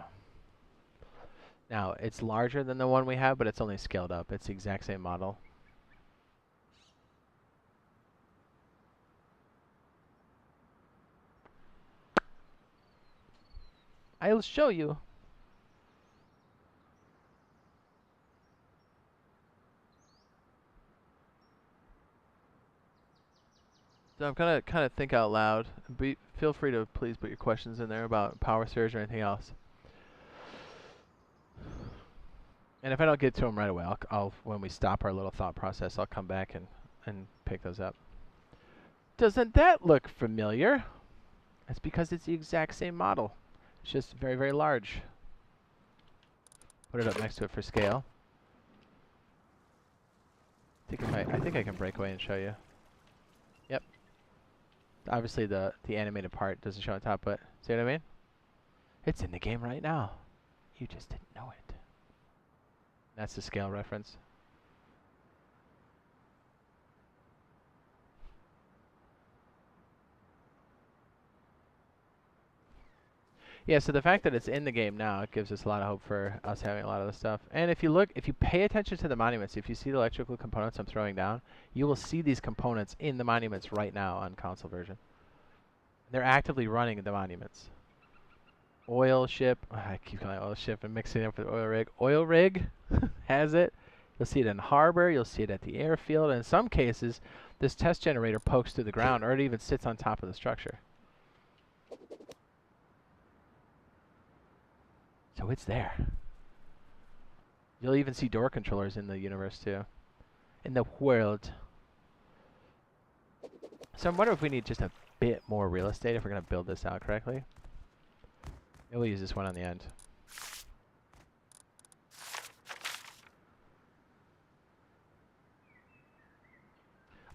Now, it's larger than the one we have, but it's only scaled up. It's the exact same model. I'll show you. So I'm gonna kind of think out loud. Feel free to please put your questions in there about Power Surge or anything else. And if I don't get to them right away, I'll when we stop our little thought process, I'll come back and pick those up. Doesn't that look familiar? That's because it's the exact same model. It's just very, very large. Put it up next to it for scale. I think I can break away and show you. Yep. Obviously the animated part doesn't show on top, but see what I mean? It's in the game right now. You just didn't know it. That's the scale reference. Yeah, so the fact that it's in the game now, it gives us a lot of hope for us having a lot of this stuff. And if you pay attention to the monuments, if you see the electrical components I'm throwing down, you will see these components in the monuments right now on console version. They're actively running the monuments. Oil ship, I keep calling it oil ship and mixing it up with oil rig. Oil rig has it. You'll see it in harbor, you'll see it at the airfield, and in some cases, this test generator pokes through the ground, or it even sits on top of the structure. So it's there. You'll even see door controllers in the universe too. In the world. So I'm wondering if we need just a bit more real estate if we're going to build this out correctly. Maybe we'll use this one on the end.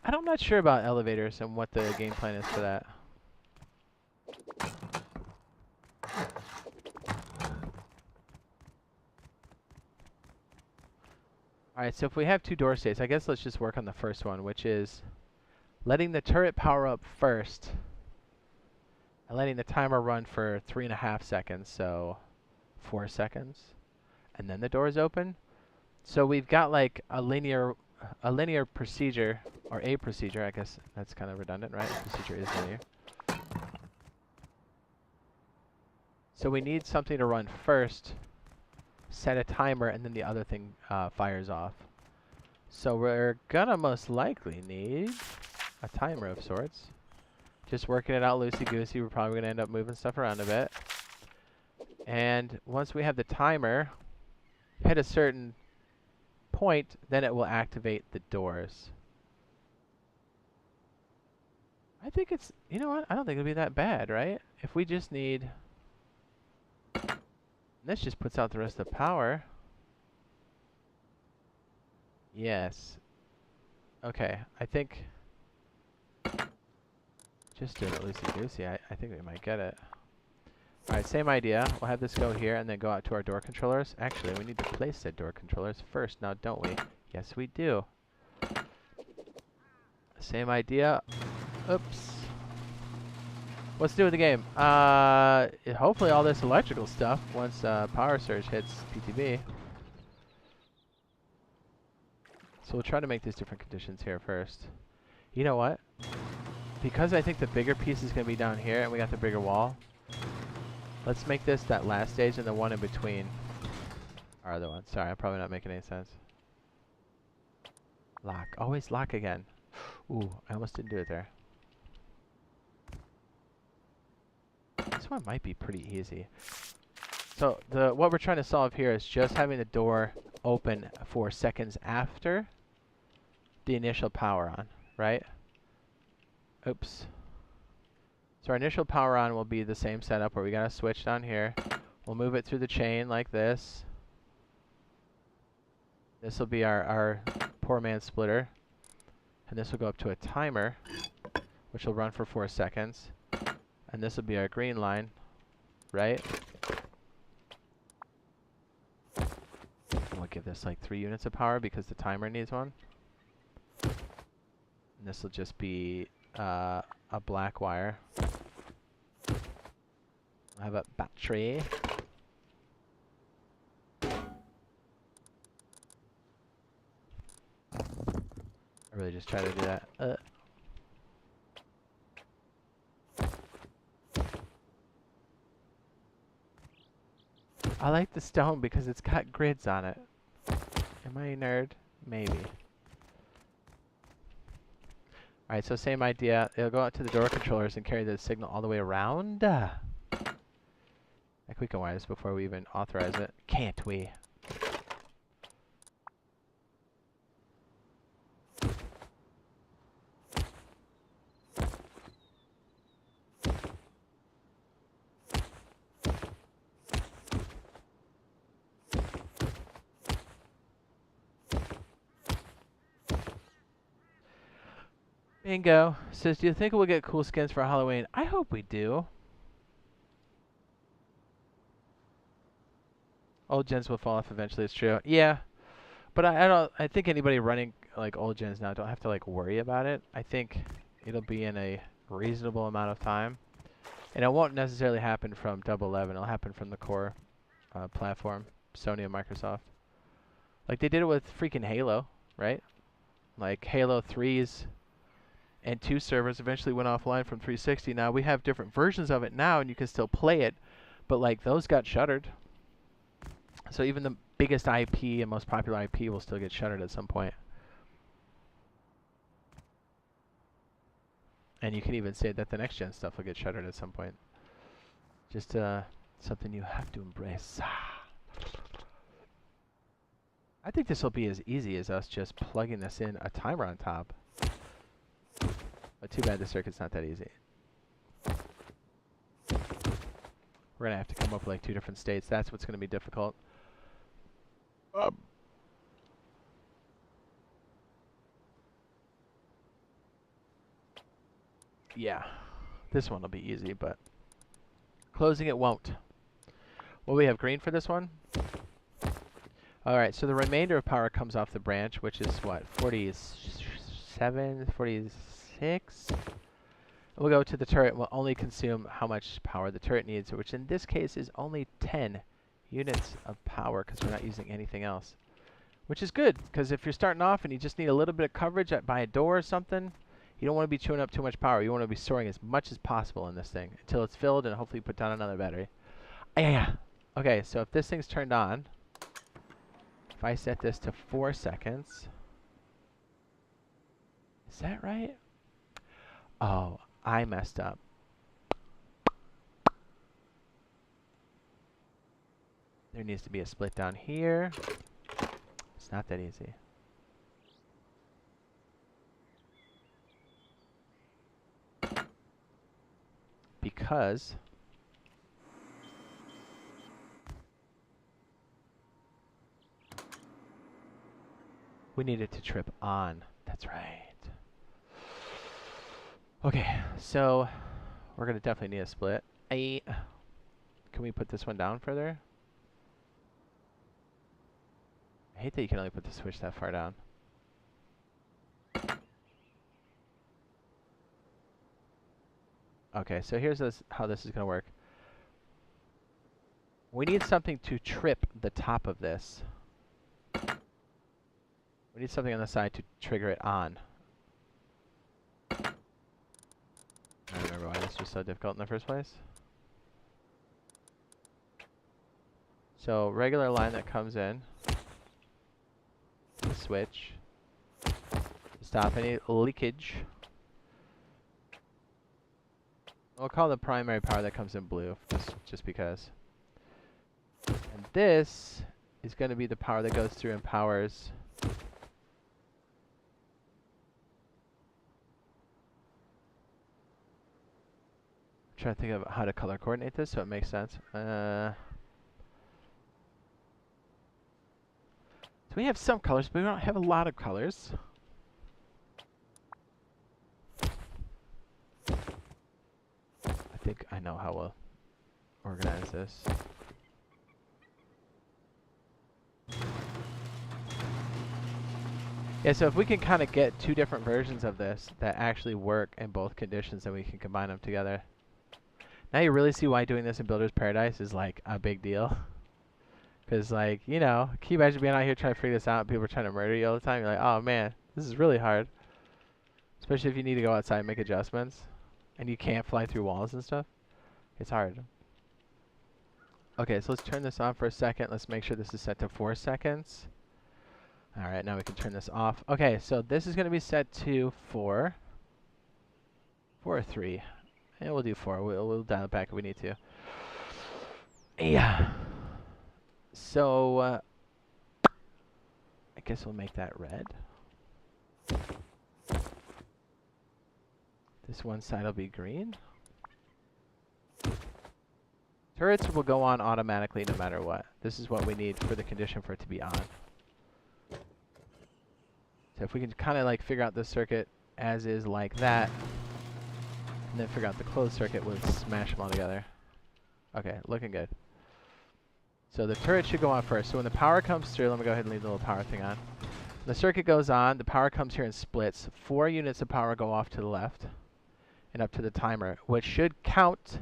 I'm not sure about elevators and what the game plan is for that. Alright, so if we have 2 door states, I guess let's just work on the first one, which is letting the turret power up first, and letting the timer run for 3.5 seconds, so 4 seconds, and then the doors open. So we've got like a linear procedure, or a procedure. I guess that's kind of redundant, right? A procedure is linear. So we need something to run first, set a timer, and then the other thing fires off. So we're gonna most likely need a timer of sorts. Just working it out loosey-goosey. We're probably gonna end up moving stuff around a bit. And once we have the timer hit a certain point, then it will activate the doors. I think it's, you know what? I don't think it'll be that bad, right? If we just need... This just puts out the rest of the power. Yes. Okay, I think... Just doing it loosey-goosey, I think we might get it. Alright, same idea. We'll have this go here and then go out to our door controllers. Actually, we need to place said door controllers first now, don't we? Yes, we do. Same idea. Oops. What's new with the game? Hopefully all this electrical stuff once Power Surge hits PTB. So we'll try to make these different conditions here first. You know what? Because I think the bigger piece is going to be down here and we got the bigger wall, let's make this that last stage and the one in between our other one. Sorry, I'm probably not making any sense. Lock. Always lock again. Ooh, I almost didn't do it there. This one might be pretty easy. So what we're trying to solve here is just having the door open for seconds after the initial power on, right? Oops. So our initial power on will be the same setup where we got a switch down here. We'll move it through the chain like this. This will be our poor man splitter. And this will go up to a timer, which will run for 4 seconds. And this will be our green line, right? And we'll give this like 3 units of power because the timer needs one. And this will just be a black wire. I have a battery. I really just try to do that. I like the stone because it's got grids on it. Am I a nerd? Maybe. Alright, so same idea. It'll go out to the door controllers and carry the signal all the way around. Like we can wire this before we even authorize it. Can't we? Bingo says, do you think we'll get cool skins for Halloween? I hope we do. Old gens will fall off eventually, it's true. Yeah. But I think anybody running like old gens now don't have to like worry about it. I think it'll be in a reasonable amount of time. And it won't necessarily happen from 11. It'll happen from the core platform, Sony and Microsoft. Like they did it with freaking Halo, right? Like Halo 3's and 2 servers eventually went offline from 360. Now we have different versions of it now and you can still play it, but like those got shuttered. So even the biggest IP and most popular IP will still get shuttered at some point. And you can even say that the next gen stuff will get shuttered at some point. Just something you have to embrace. I think this will be as easy as us just plugging this in a timer on top. But too bad the circuit's not that easy. We're going to have to come up with like 2 different states. That's what's going to be difficult. Yeah, this one will be easy, but closing it won't. Well, we have green for this one. Alright, so the remainder of power comes off the branch, which is what, 47, 46? We'll go to the turret and we'll only consume how much power the turret needs, which in this case is only 10 units of power because we're not using anything else. Which is good, because if you're starting off and you just need a little bit of coverage by a door or something, you don't want to be chewing up too much power. You want to be storing as much as possible in this thing until it's filled and hopefully put down another battery. Yeah. Okay, so if this thing's turned on, if I set this to 4 seconds, is that right? Oh, I messed up. There needs to be a split down here. It's not that easy. Because we need it to trip on. That's right. Okay, so we're going to definitely need a split. Can we put this one down further? I hate that you can only put the switch that far down. Okay, so here's how this is going to work. We need something to trip the top of this. We need something on the side to trigger it on. I don't remember why this was so difficult in the first place. So, regular line that comes in. The switch. Stop any leakage. We'll call the primary power that comes in blue, just because. And this is going to be the power that goes through and powers. I'm trying to think of how to color coordinate this so it makes sense. So we have some colors, but we don't have a lot of colors. I think I know how we'll organize this. Yeah, so if we can kind of get two different versions of this that actually work in both conditions, then we can combine them together. Now you really see why doing this in Builder's Paradise is like a big deal. Because, like, you know, can you imagine being out here trying to figure this out and people are trying to murder you all the time? You're like, oh man, this is really hard. Especially if you need to go outside and make adjustments. And you can't fly through walls and stuff. It's hard. Okay, so let's turn this on for a second. Let's make sure this is set to 4 seconds. Alright, now we can turn this off. Okay, so this is going to be set to 4. 4 or 3. And we'll do 4. We'll dial it back if we need to. Yeah. So, I guess we'll make that red. This one side will be green. Turrets will go on automatically no matter what. This is what we need for the condition for it to be on. So if we can kind of like figure out this circuit as is like that, and then figure out the closed circuit, we'll smash them all together. Okay, looking good. So the turret should go on first. So when the power comes through, let me go ahead and leave the little power thing on. The circuit goes on, the power comes here and splits. 4 units of power go off to the left and up to the timer, which should count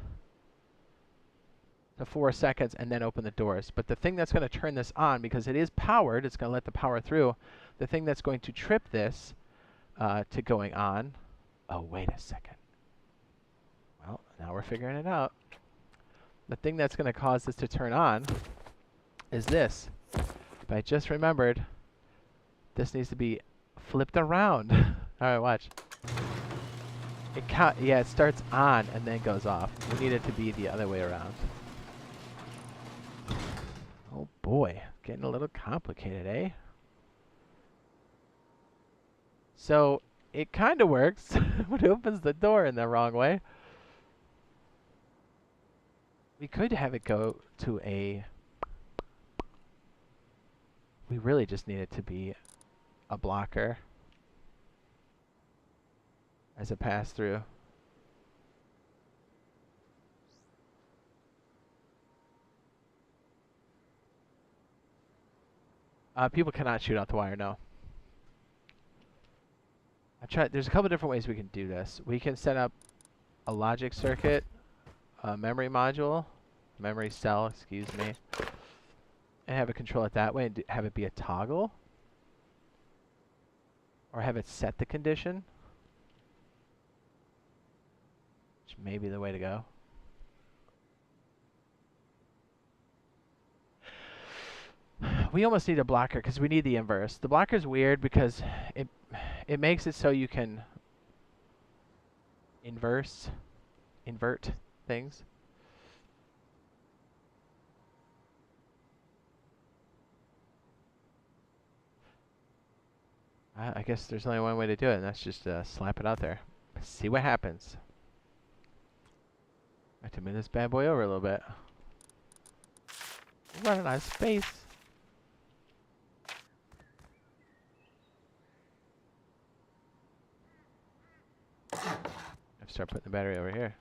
to 4 seconds and then open the doors. But the thing that's going to turn this on, because it is powered, it's going to let the power through. The thing that's going to trip this to going on. Oh, wait a second. Well, now we're figuring it out. The thing that's going to cause this to turn on is this. But I just remembered this needs to be flipped around. All right, watch. Yeah, it starts on and then goes off. We need it to be the other way around. Oh boy, getting a little complicated, eh? So it kind of works, but it opens the door in the wrong way. We could have it go to a... We really just need it to be a blocker as a pass-through. People cannot shoot out the wire, no. There's a couple different ways we can do this. We can set up a logic circuit, a memory module, memory cell, excuse me, and have it control it that way and have it be a toggle, or have it set the condition, which may be the way to go. We almost need a blocker because we need the inverse. The blocker is weird because it makes it so you can invert things. I guess there's only one way to do it, and that's just slap it out there. See what happens. I have to move this bad boy over a little bit. We're running out of space. I have to start putting the battery over here.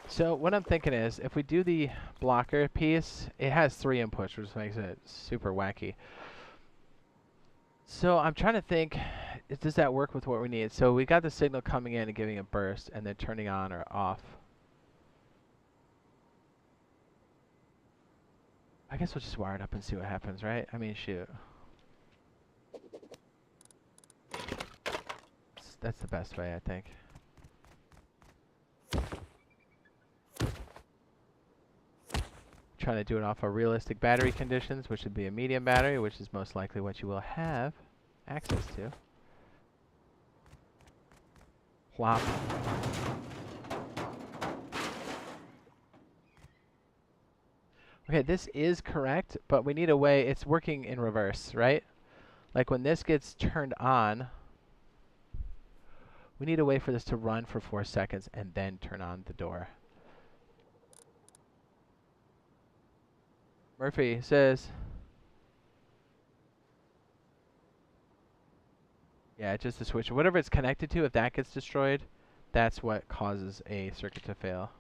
So what I'm thinking is, if we do the blocker piece, it has 3 inputs, which makes it super wacky. So I'm trying to think, does that work with what we need? So we got the signal coming in and giving a burst, and then turning on or off. I guess we'll just wire it up and see what happens, right? I mean, shoot. That's the best way, I think. Trying to do it off of realistic battery conditions, which would be a medium battery, which is most likely what you will have access to. Plop. Okay, this is correct, but we need a way. It's working in reverse, right? Like when this gets turned on, we need a way for this to run for 4 seconds and then turn on the door. Murphy says, yeah, just a switch. Whatever it's connected to, if that gets destroyed, that's what causes a circuit to fail.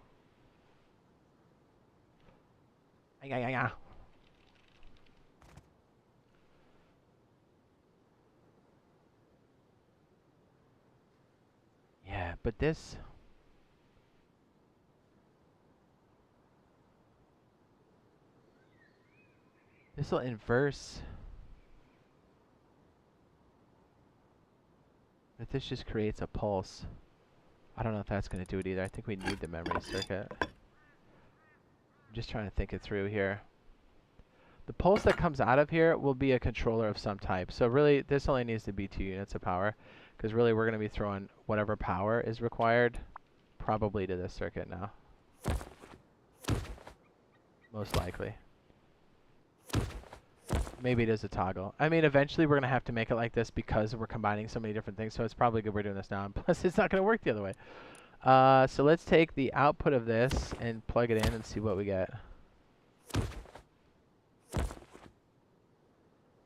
Yeah, but this... this will inverse. But this just creates a pulse. I don't know if that's going to do it either. I think we need the memory circuit. I'm just trying to think it through here. The pulse that comes out of here will be a controller of some type. So really, this only needs to be 2 units of power. Because really, we're going to be throwing whatever power is required probably to this circuit now. Most likely. Maybe it is a toggle. I mean, eventually we're going to have to make it like this because we're combining so many different things. So it's probably good we're doing this now. And plus, it's not going to work the other way. So let's take the output of this and plug it in and see what we get.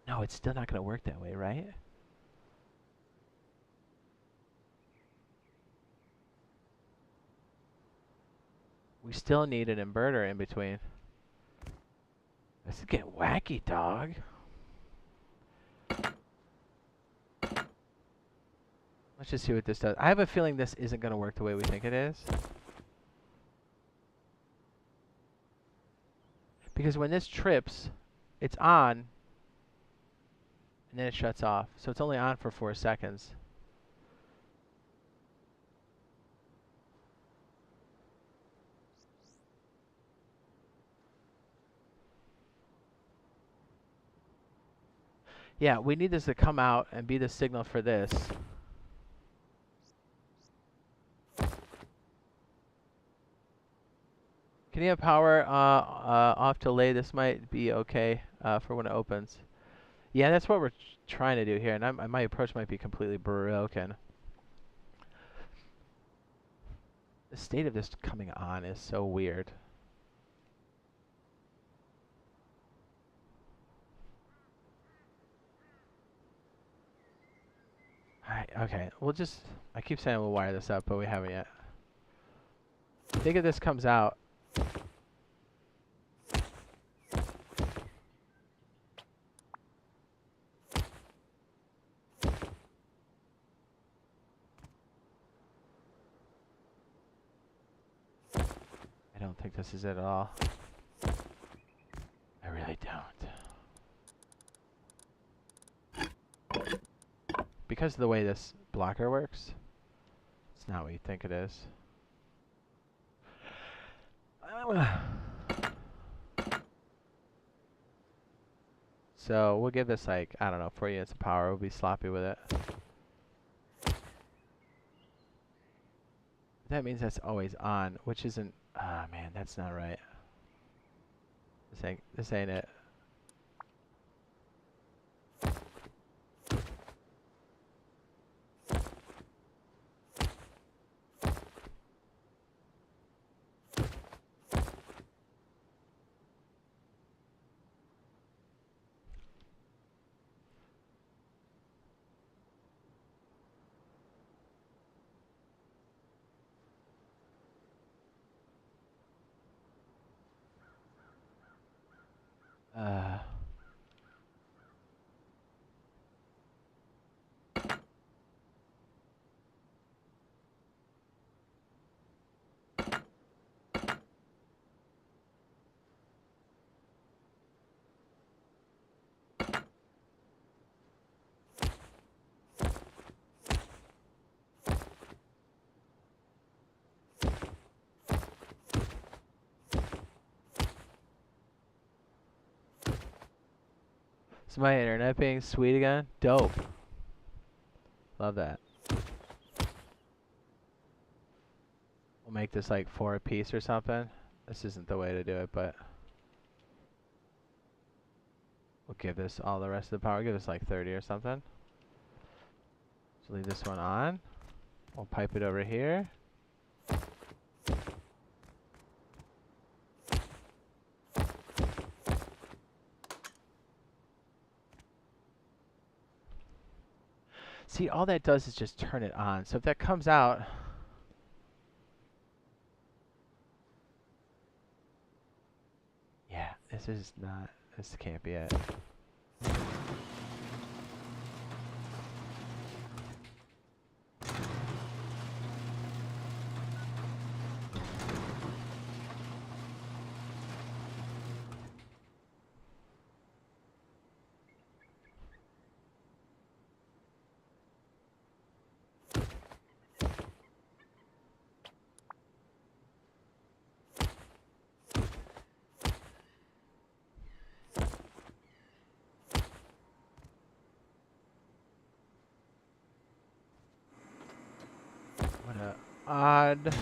No, it's still not going to work that way, right? We still need an inverter in between. This is getting wacky, dog. Let's just see what this does. I have a feeling this isn't going to work the way we think it is. Because when this trips, it's on, and then it shuts off. So it's only on for 4 seconds. Yeah, we need this to come out and be the signal for this. Can you have power off to lay? This might be okay for when it opens. Yeah, that's what we're trying to do here, and my approach might be completely broken. The state of this coming on is so weird. Alright, okay, we'll just... I keep saying we'll wire this up, but we haven't yet. I think if this comes out. I don't think this is it at all. I really don't. Because of the way this blocker works, it's not what you think it is. So we'll give this like, I don't know, 4 units of power. We'll be sloppy with it. That means that's always on, which isn't, ah man, that's not right. This ain't it. Is my internet being sweet again? Dope. Love that. We'll make this like 4 apiece or something. This isn't the way to do it, but we'll give this all the rest of the power. Give this like 30 or something. So leave this one on. We'll pipe it over here. See, all that does is just turn it on. So if that comes out, yeah, this is not, this can't be it. What a odd.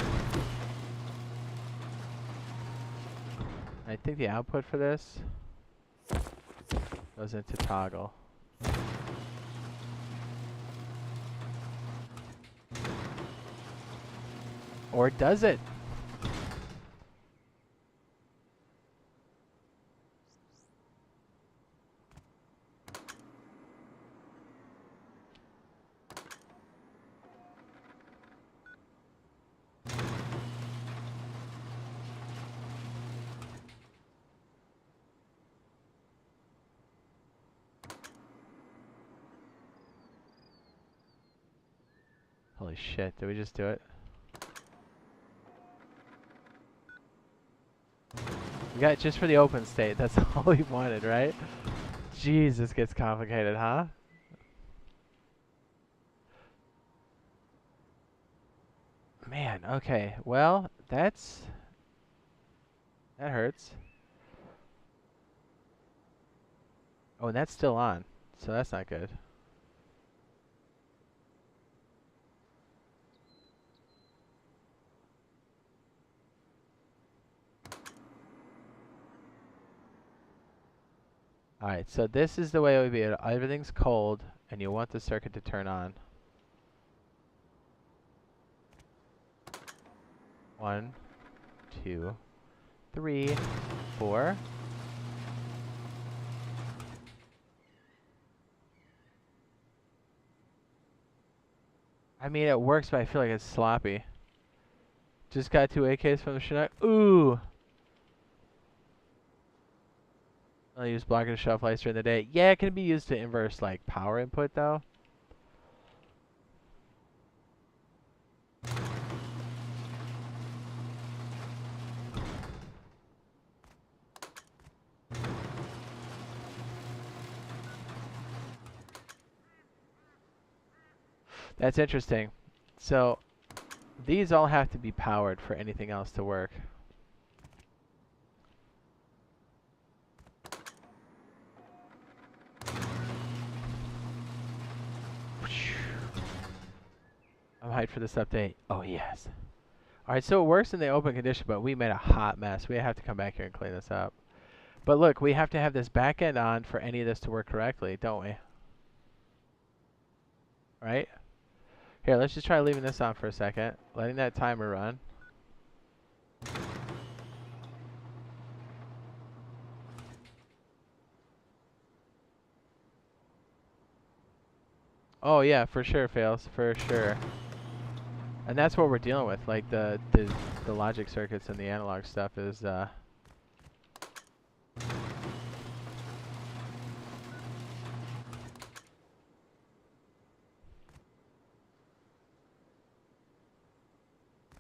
I think the output for this goes into toggle. Or does it? Holy shit, did we just do it? We got it just for the open state, that's all we wanted, right? Jeez, this gets complicated, huh? Man, okay, well, that hurts. Oh, and that's still on, so that's not good. Alright, so this is the way it would be. Everything's cold, and you want the circuit to turn on. 1, 2, 3, 4. I mean, it works, but I feel like it's sloppy. Just got 2 AKs from the Chinook. Ooh. I'll use blocker to shelf lights during the day. Yeah, it can be used to inverse like power input though. That's interesting. So these all have to be powered for anything else to work. I'm hyped for this update. Oh, yes. Alright, so it works in the open condition, but we made a hot mess. We have to come back here and clean this up. But look, we have to have this back end on for any of this to work correctly, don't we? Right? Here, let's just try leaving this on for a second. Letting that timer run. Oh yeah, for sure fails, for sure. And that's what we're dealing with, like the logic circuits and the analog stuff is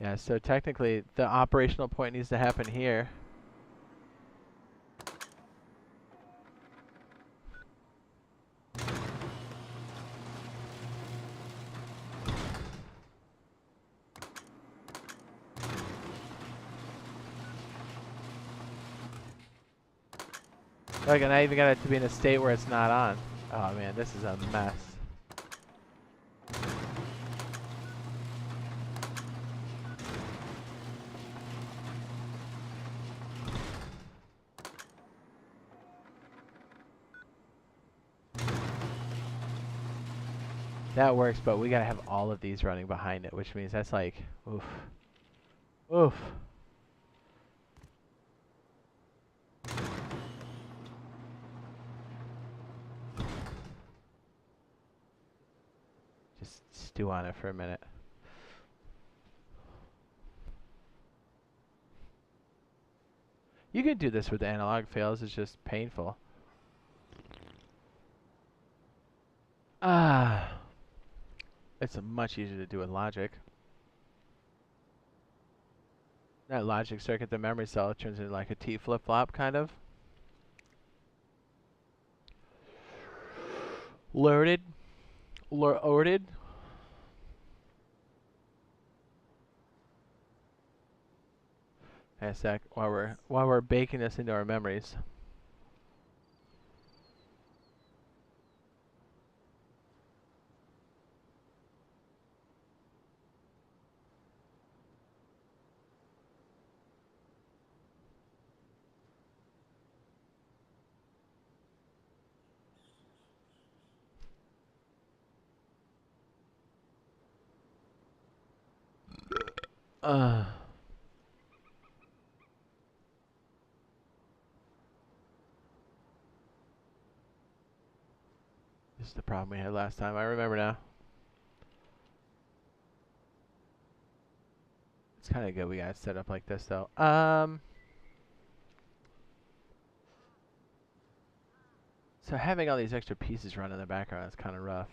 yeah, so technically the operational point needs to happen here. Like, and I even got it to be in a state where it's not on. Oh man, this is a mess. That works, but we gotta have all of these running behind it, which means that's like, oof. Oof. Just stew on it for a minute. You can do this with the analog fails, it's just painful. Ah. It's much easier to do with logic. That logic circuit, the memory cell, turns into like a T flip-flop kind of. Loaded. Loaded. A sec, while we're baking this into our memories. This is the problem we had last time. I remember now. It's kind of good we got it set up like this, though. So having all these extra pieces run in the background is kind of rough.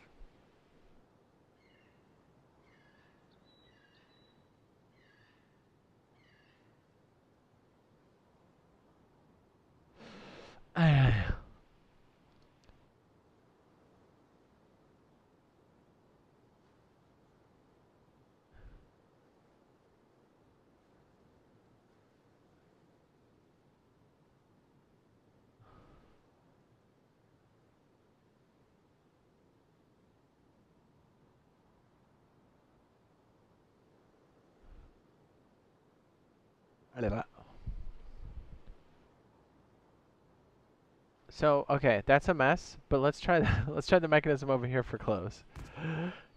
So okay, that's a mess. But let's try let's try the mechanism over here for close.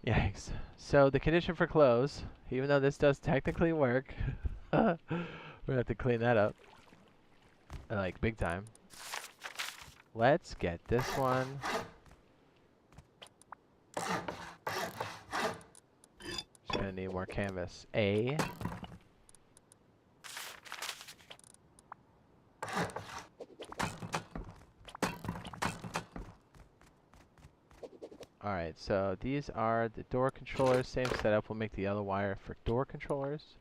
Yikes! So the condition for close, even though this does technically work, we're gonna have to clean that up, like big time. Let's get this one. Just gonna need more canvas. A. Alright, so these are the door controllers. Same setup. We'll make the yellow wire for door controllers.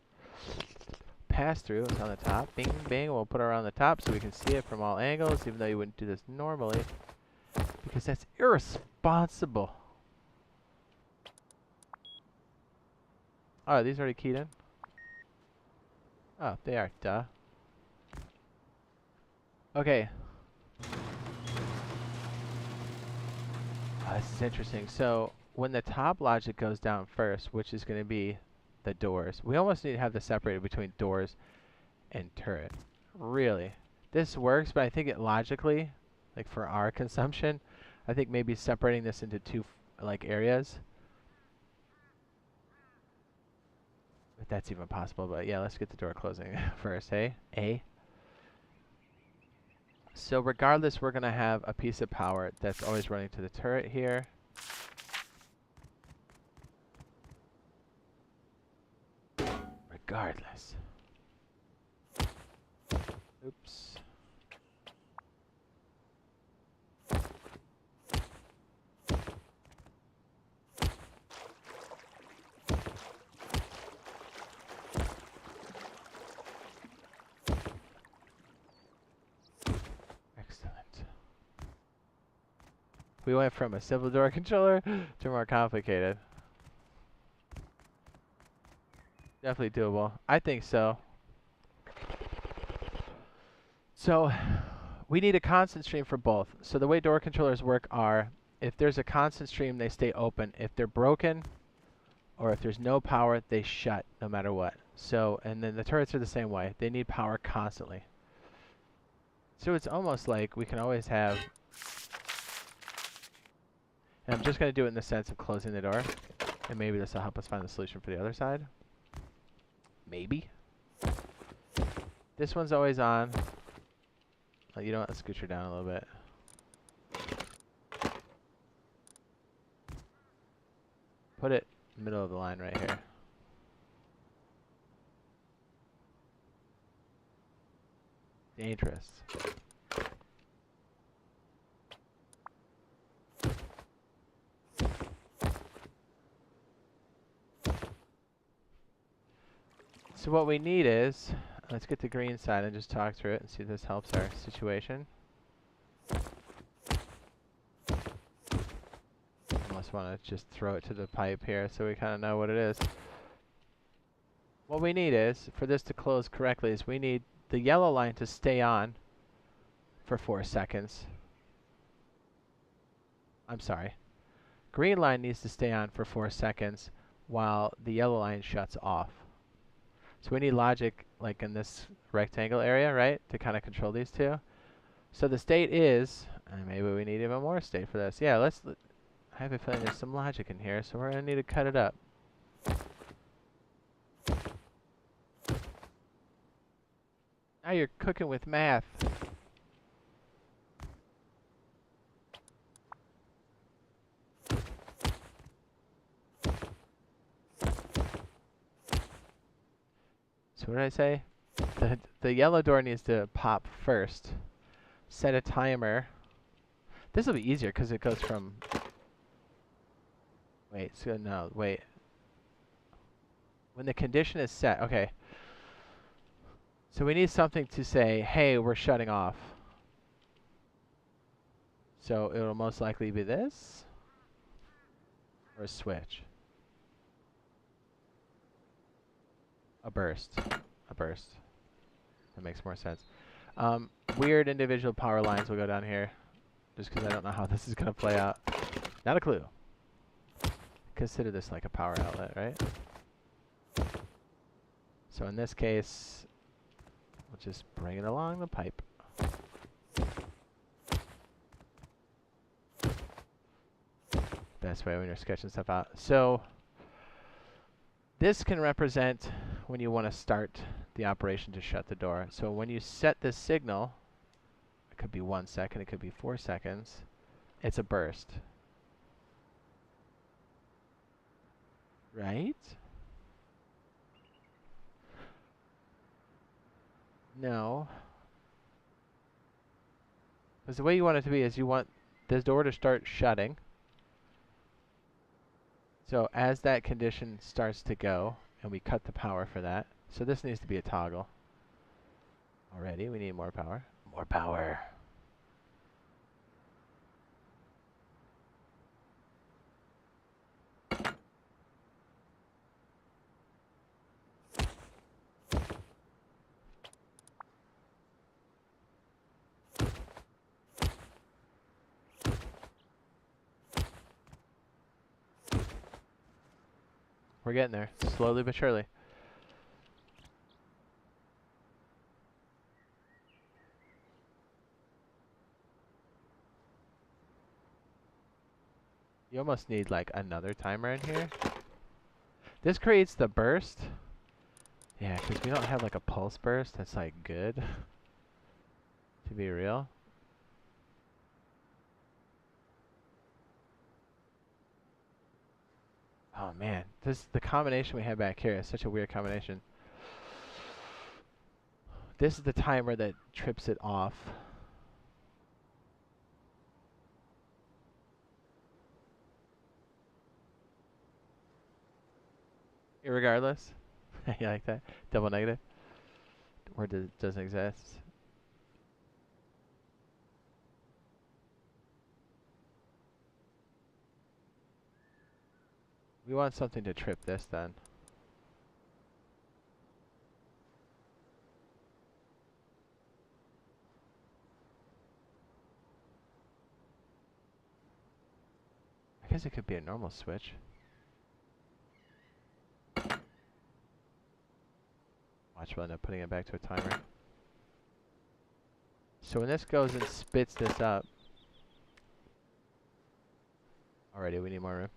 Pass through is on the top. Bing, bing. We'll put it around the top so we can see it from all angles, even though you wouldn't do this normally. Because that's irresponsible. Oh, are these already keyed in? Oh, they are. Duh. Okay. This is interesting. So, when the top logic goes down first, which is going to be the doors, we almost need to have this separated between doors and turret. Really. This works, but I think it logically, like for our consumption, I think maybe separating this into two like areas. If that's even possible, but yeah, let's get the door closing first, hey? So regardless, we're going to have a piece of power that's always running to the turret here. Regardless. Oops. We went from a simple door controller to more complicated. Definitely doable. I think so. So, we need a constant stream for both. So the way door controllers work are, if there's a constant stream, they stay open. If they're broken, or if there's no power, they shut no matter what. So, and then the turrets are the same way. They need power constantly. So it's almost like we can always have... And I'm just going to do it in the sense of closing the door. And maybe this will help us find the solution for the other side. Maybe. This one's always on. Oh, you know what? Let's scooch her down a little bit. Put it in the middle of the line right here. Dangerous. So what we need is, let's get the green side and just talk through it and see if this helps our situation. Almost want to just throw it to the pipe here so we kind of know what it is. What we need is, for this to close correctly, is we need the yellow line to stay on for 4 seconds. I'm sorry. Green line needs to stay on for 4 seconds while the yellow line shuts off. So we need logic like in this rectangle area, right, to kind of control these two. So the state is, and maybe we need even more state for this. Yeah, I have a feeling there's some logic in here, so we're going to need to cut it up. Now you're cooking with math. So what did I say? The yellow door needs to pop first. Set a timer. This will be easier because it goes from... Wait, so no, wait. When the condition is set, okay. So we need something to say, hey, we're shutting off. So it'll most likely be this. Or a switch. A burst. A burst. That makes more sense. Weird individual power lines will go down here. Just because I don't know how this is going to play out. Not a clue. Consider this like a power outlet, right? So in this case, we'll just bring it along the pipe. Best way when you're sketching stuff out. So this can represent when you want to start the operation to shut the door. So when you set this signal, it could be 1 second, it could be 4 seconds, it's a burst. Right? No. Because the way you want it to be is you want this door to start shutting. So as that condition starts to go, and we cut the power for that, so this needs to be a toggle. Already, we need more power. More power. We're getting there, slowly but surely. You almost need like another timer in here. This creates the burst. Yeah, because we don't have like a pulse burst that's like good. To be real. Oh man, the combination we have back here is such a weird combination. This is the timer that trips it off. Irregardless. You like that? Double negative? Or doesn't exist? We want something to trip this then. I guess it could be a normal switch. Watch, we'll end up putting it back to a timer. So when this goes and spits this up. Already, we need more room.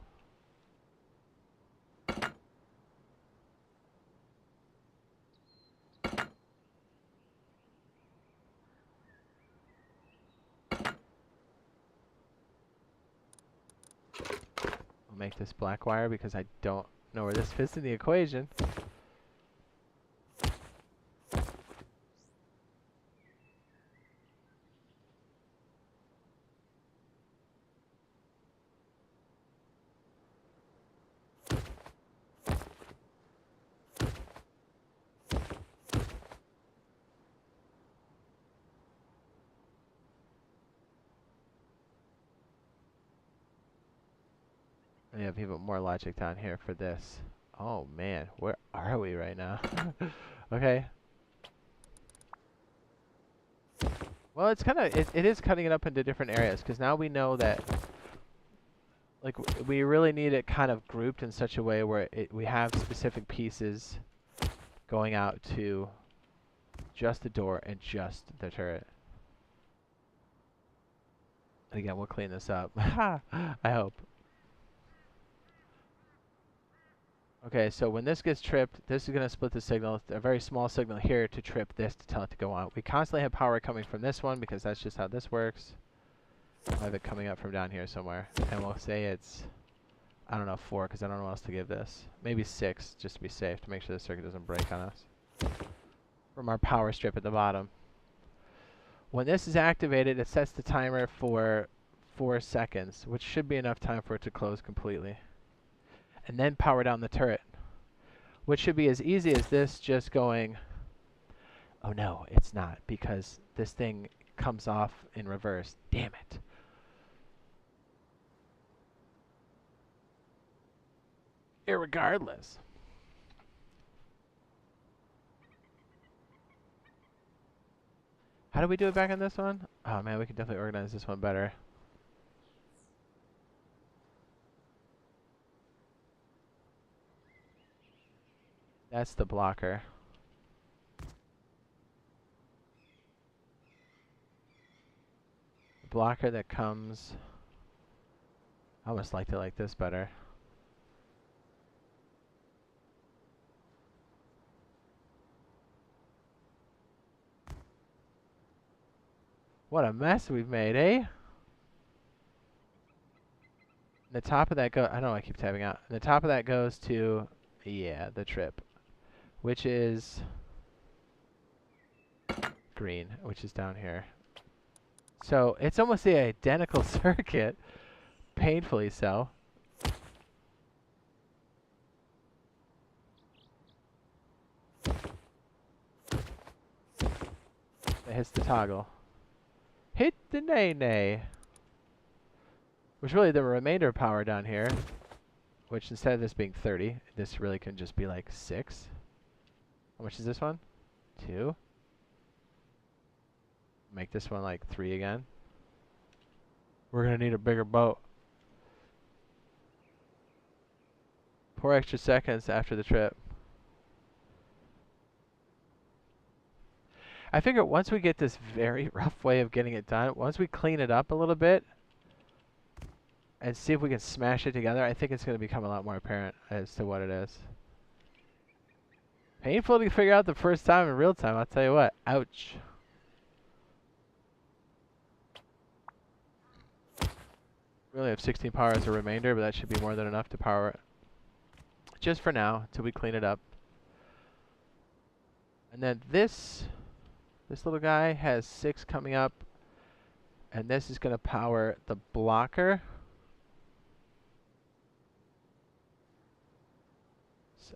We'll make this black wire because I don't know where this fits in the equation. We have even more logic down here for this. Oh man, where are we right now? Okay. Well, it's kind of, it is cutting it up into different areas, because now we know that, like, we really need it kind of grouped in such a way where we have specific pieces going out to just the door and just the turret. And again, we'll clean this up. I hope. Okay, so when this gets tripped, this is going to split the signal, a very small signal here to trip this to tell it to go on. We constantly have power coming from this one because that's just how this works. I'll have it coming up from down here somewhere. And we'll say it's, I don't know, 4 because I don't know what else to give this. Maybe 6 just to be safe to make sure the circuit doesn't break on us. From our power strip at the bottom. When this is activated, it sets the timer for 4 seconds, which should be enough time for it to close completely. And then power down the turret, which should be as easy as this just going, oh no, it's not, because this thing comes off in reverse. Damn it. Irregardless. How do we do it back on this one? Oh man, we can definitely organize this one better. That's the blocker. The blocker that comes... I almost liked it like this better. What a mess we've made, eh? The top of that I don't know, I keep tabbing out. The top of that goes to, yeah, the trip. Which is green, which is down here. So it's almost the identical circuit, painfully so. hits the toggle. Hit the nay-nay. Which really the remainder power down here, which instead of this being 30, this really can just be like 6. How much is this one? 2. Make this one like 3 again. We're gonna need a bigger boat. 4 extra seconds after the trip. I figure once we get this very rough way of getting it done, once we clean it up a little bit and see if we can smash it together, I think it's going to become a lot more apparent as to what it is. Painful to figure out the first time in real time, I'll tell you what. Ouch. We only have 16 power as a remainder, but that should be more than enough to power it. Just for now, until we clean it up. And then this little guy has 6 coming up, and this is going to power the blocker.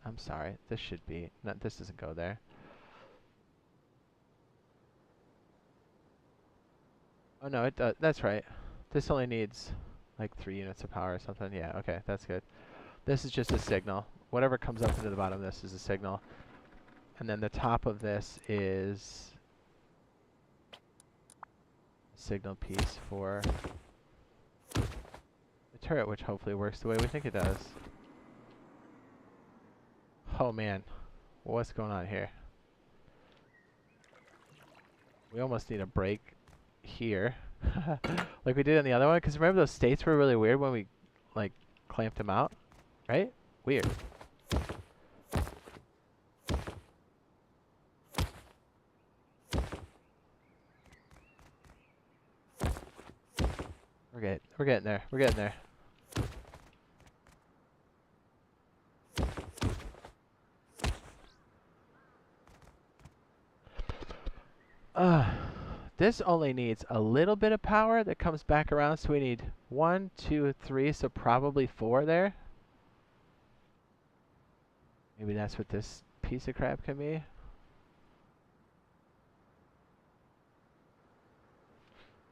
I'm sorry, this should be, not, this doesn't go there. Oh no, it does, that's right. This only needs like 3 units of power or something. Yeah, okay, that's good. This is just a signal. Whatever comes up into the bottom of this is a signal. And then the top of this is a signal piece for the turret, which hopefully works the way we think it does. Oh man, what's going on here? We almost need a break here. Like we did in the other one, because remember those states were really weird when we like clamped them out, right? Weird. We're getting there. We're getting there. This only needs a little bit of power that comes back around, so we need 1, 2, 3, so probably 4 there. Maybe that's what this piece of crap can be.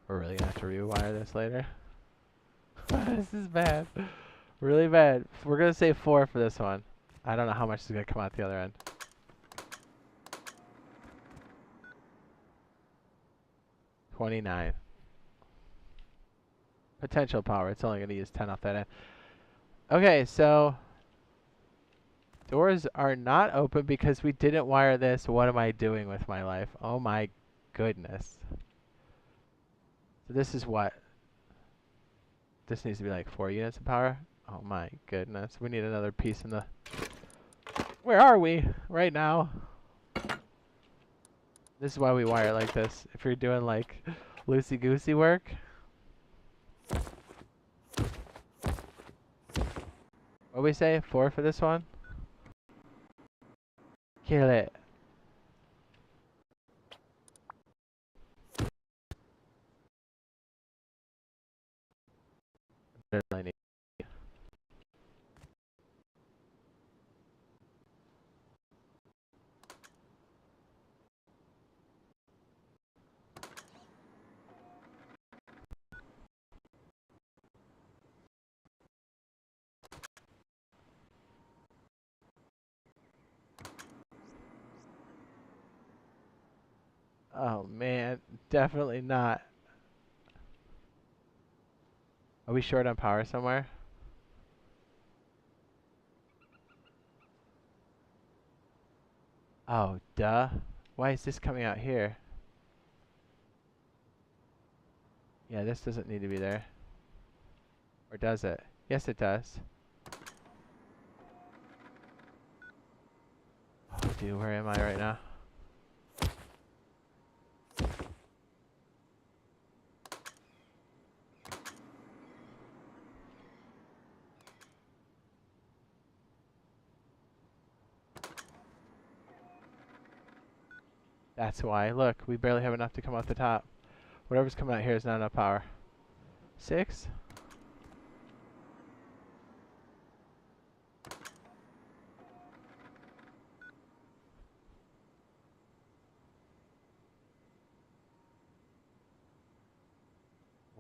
We're really gonna have to rewire this later. This is bad. Really bad. We're gonna say 4 for this one. I don't know how much is gonna come out the other end. $29. Potential power. It's only gonna use 10 off that end. Okay, so doors are not open because we didn't wire this. What am I doing with my life? Oh my goodness. So this is what? This needs to be like 4 units of power. Oh my goodness. We need another piece in the... Where are we right now? This is why we wire it like this. If you're doing like loosey-goosey work. What we say? 4 for this one? Kill it. Oh man, definitely not. Are we short on power somewhere? Oh, duh. Why is this coming out here? Yeah, this doesn't need to be there. Or does it? Yes, it does. Oh, dude, where am I right now? That's why. Look, we barely have enough to come off the top. Whatever's coming out here is not enough power. 6?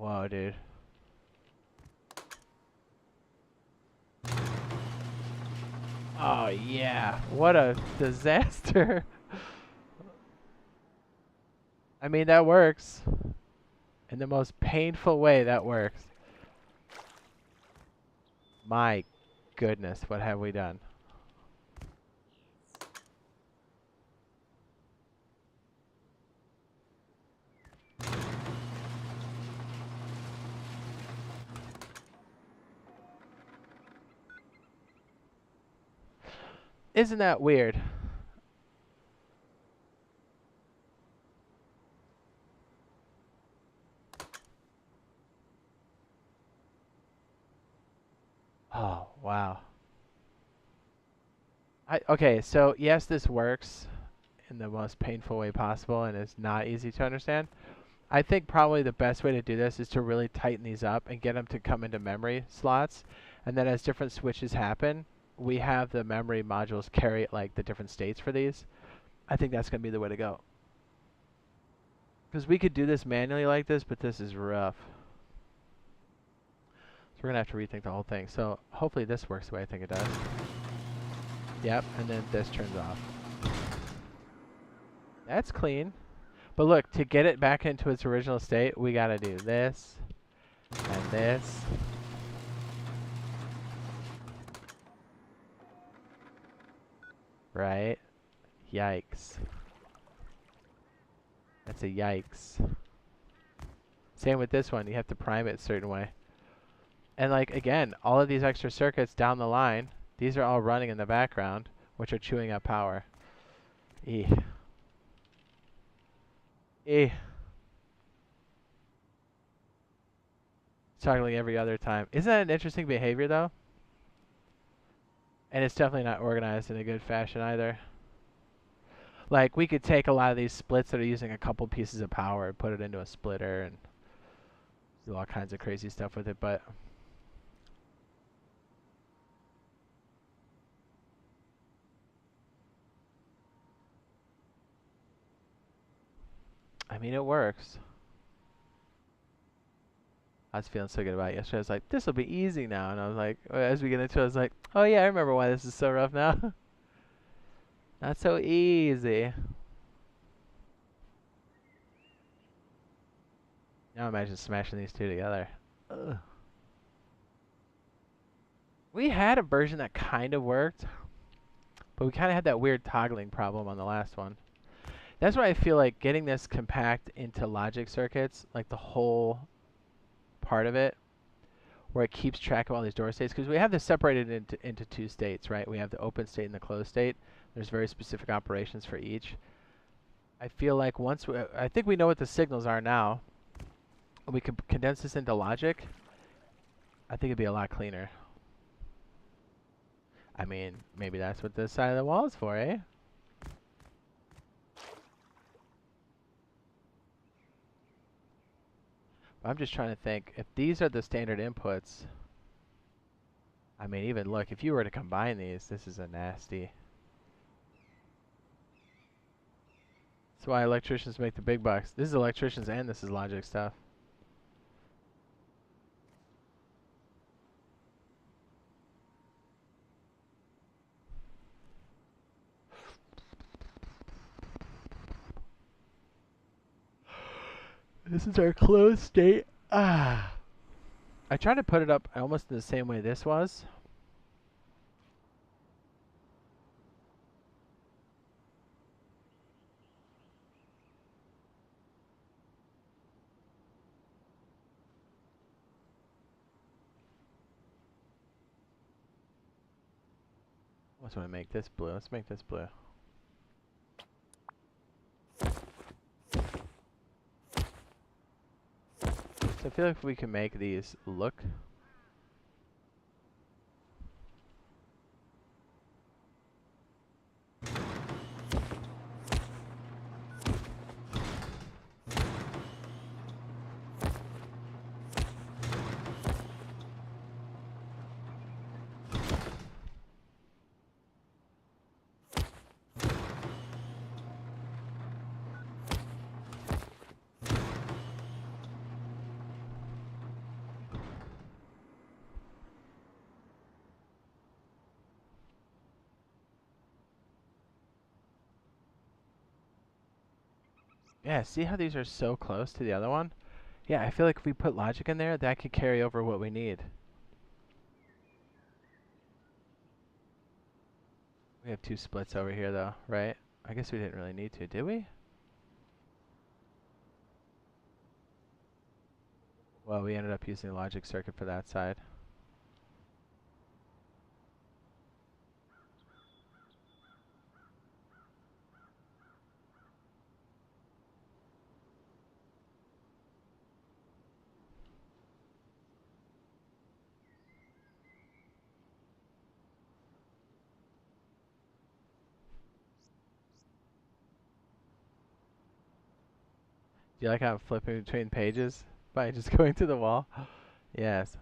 Whoa, dude. Oh, yeah. What a disaster. I mean, that works. In the most painful way, that works. My goodness, what have we done? Isn't that weird? Oh, wow. Okay, so yes, this works in the most painful way possible and it's not easy to understand. I think probably the best way to do this is to really tighten these up and get them to come into memory slots. And then as different switches happen, we have the memory modules carry like the different states for these. I think that's going to be the way to go. Because we could do this manually like this, but this is rough. So we're going to have to rethink the whole thing. So hopefully this works the way I think it does. Yep, and then this turns off. That's clean. But look, to get it back into its original state, we got to do this and this. Right? Yikes. That's a yikes. Same with this one. You have to prime it a certain way. And like, again, all of these extra circuits down the line, these are all running in the background, which are chewing up power. Toggling every other time. Isn't that an interesting behavior, though? And it's definitely not organized in a good fashion either. Like, we could take a lot of these splits that are using a couple pieces of power and put it into a splitter and do all kinds of crazy stuff with it, but I mean, it works. I was feeling so good about it yesterday. I was like, this will be easy now. And I was like, as we get into it, I was like, oh yeah, I remember why this is so rough now. Not so easy. Now imagine smashing these two together. Ugh. We had a version that kind of worked, but we kind of had that weird toggling problem on the last one. That's why I feel like getting this compact into logic circuits, like the whole part of it, where it keeps track of all these door states, because we have this separated into two states, right? We have the open state and the closed state. There's very specific operations for each. I feel like once I think we know what the signals are now. We could condense this into logic. I think it'd be a lot cleaner. I mean, maybe that's what this side of the wall is for, eh? I'm just trying to think, if these are the standard inputs, I mean, even look, if you were to combine these, this is a nasty. That's why electricians make the big bucks. This is electricians and this is logic stuff. This is our closed state. I tried to put it up almost in the same way this was. I just want to make this blue. Let's make this blue. So I feel like we can make these look. Yeah, see how these are so close to the other one? Yeah, I feel like if we put logic in there, that could carry over what we need. We have 2 splits over here, though, right? I guess we didn't really need to, did we? Well, we ended up using the logic circuit for that side. Do you like how I'm flipping between pages by just going to the wall? Yes.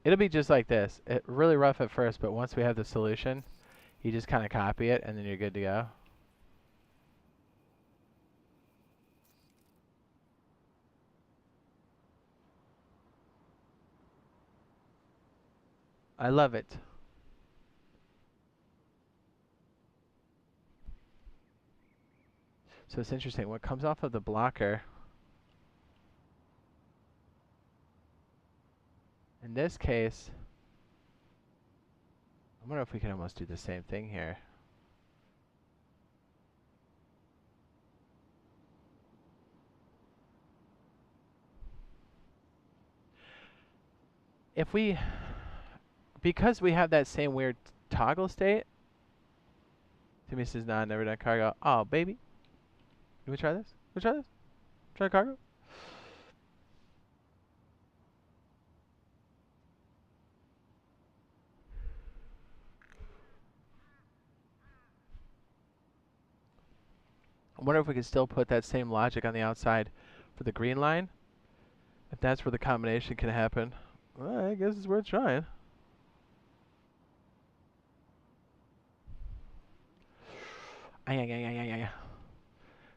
It'll be just like this. Really rough at first, but once we have the solution, you just kind of copy it, and then you're good to go. I love it. So it's interesting. What comes off of the blocker, in this case, I wonder if we can almost do the same thing here. If we, because we have that same weird toggle state, Timmy says, nah, never done cargo. Oh, baby. Can we try this? Can we try this? Try cargo? I wonder if we could still put that same logic on the outside for the green line. If that's where the combination can happen. Well, I guess it's worth trying.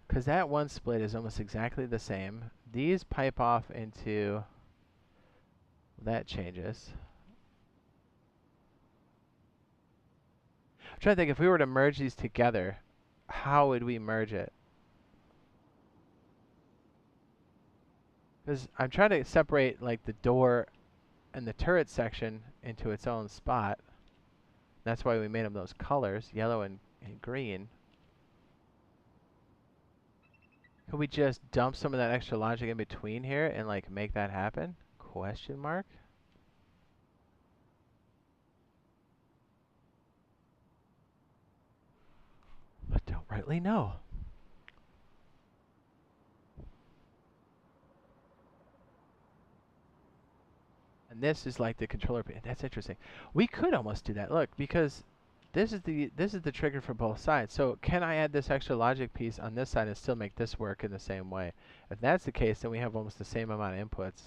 Because that one split is almost exactly the same. These pipe off into... That changes. I'm trying to think, if we were to merge these together, how would we merge it? Because I'm trying to separate like the door and the turret section into its own spot. That's why we made them those colors, yellow and green. Could we just dump some of that extra logic in between here and like make that happen? Question mark? I don't rightly know. And this is like the controller. That's interesting. We could almost do that. Look, because this is the trigger for both sides. So can I add this extra logic piece on this side and still make this work in the same way? If that's the case, then we have almost the same amount of inputs.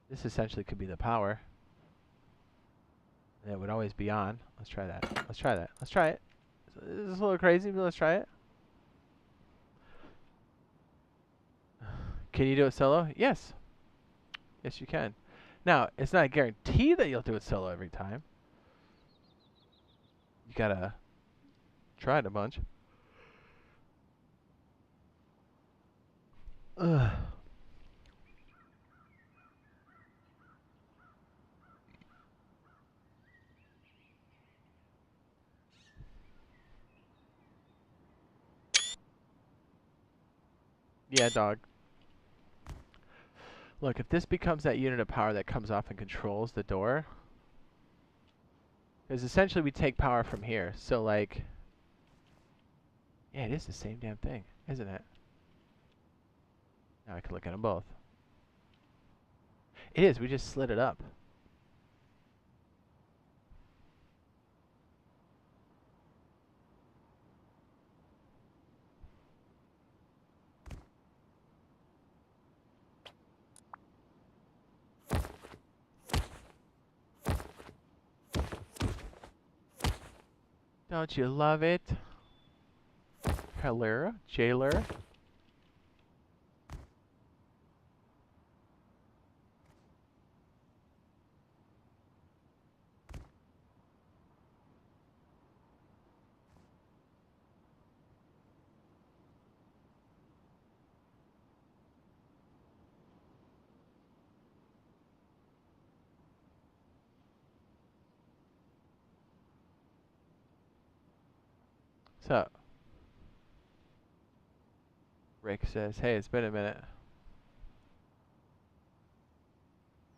This essentially could be the power. And it would always be on. Let's try that. Let's try that. Let's try it. This is a little crazy, but let's try it. Can you do it solo? Yes. Yes, you can. Now, it's not a guarantee that you'll do it solo every time. You gotta try it a bunch. Ugh. Yeah, dog. Look, if this becomes that unit of power that comes off and controls the door, because essentially we take power from here. So like, yeah, it is the same damn thing, isn't it? Now I can look at them both. It is, we just slid it up. Don't you love it? Hello, jailer. So, Rick says, hey, it's been a minute.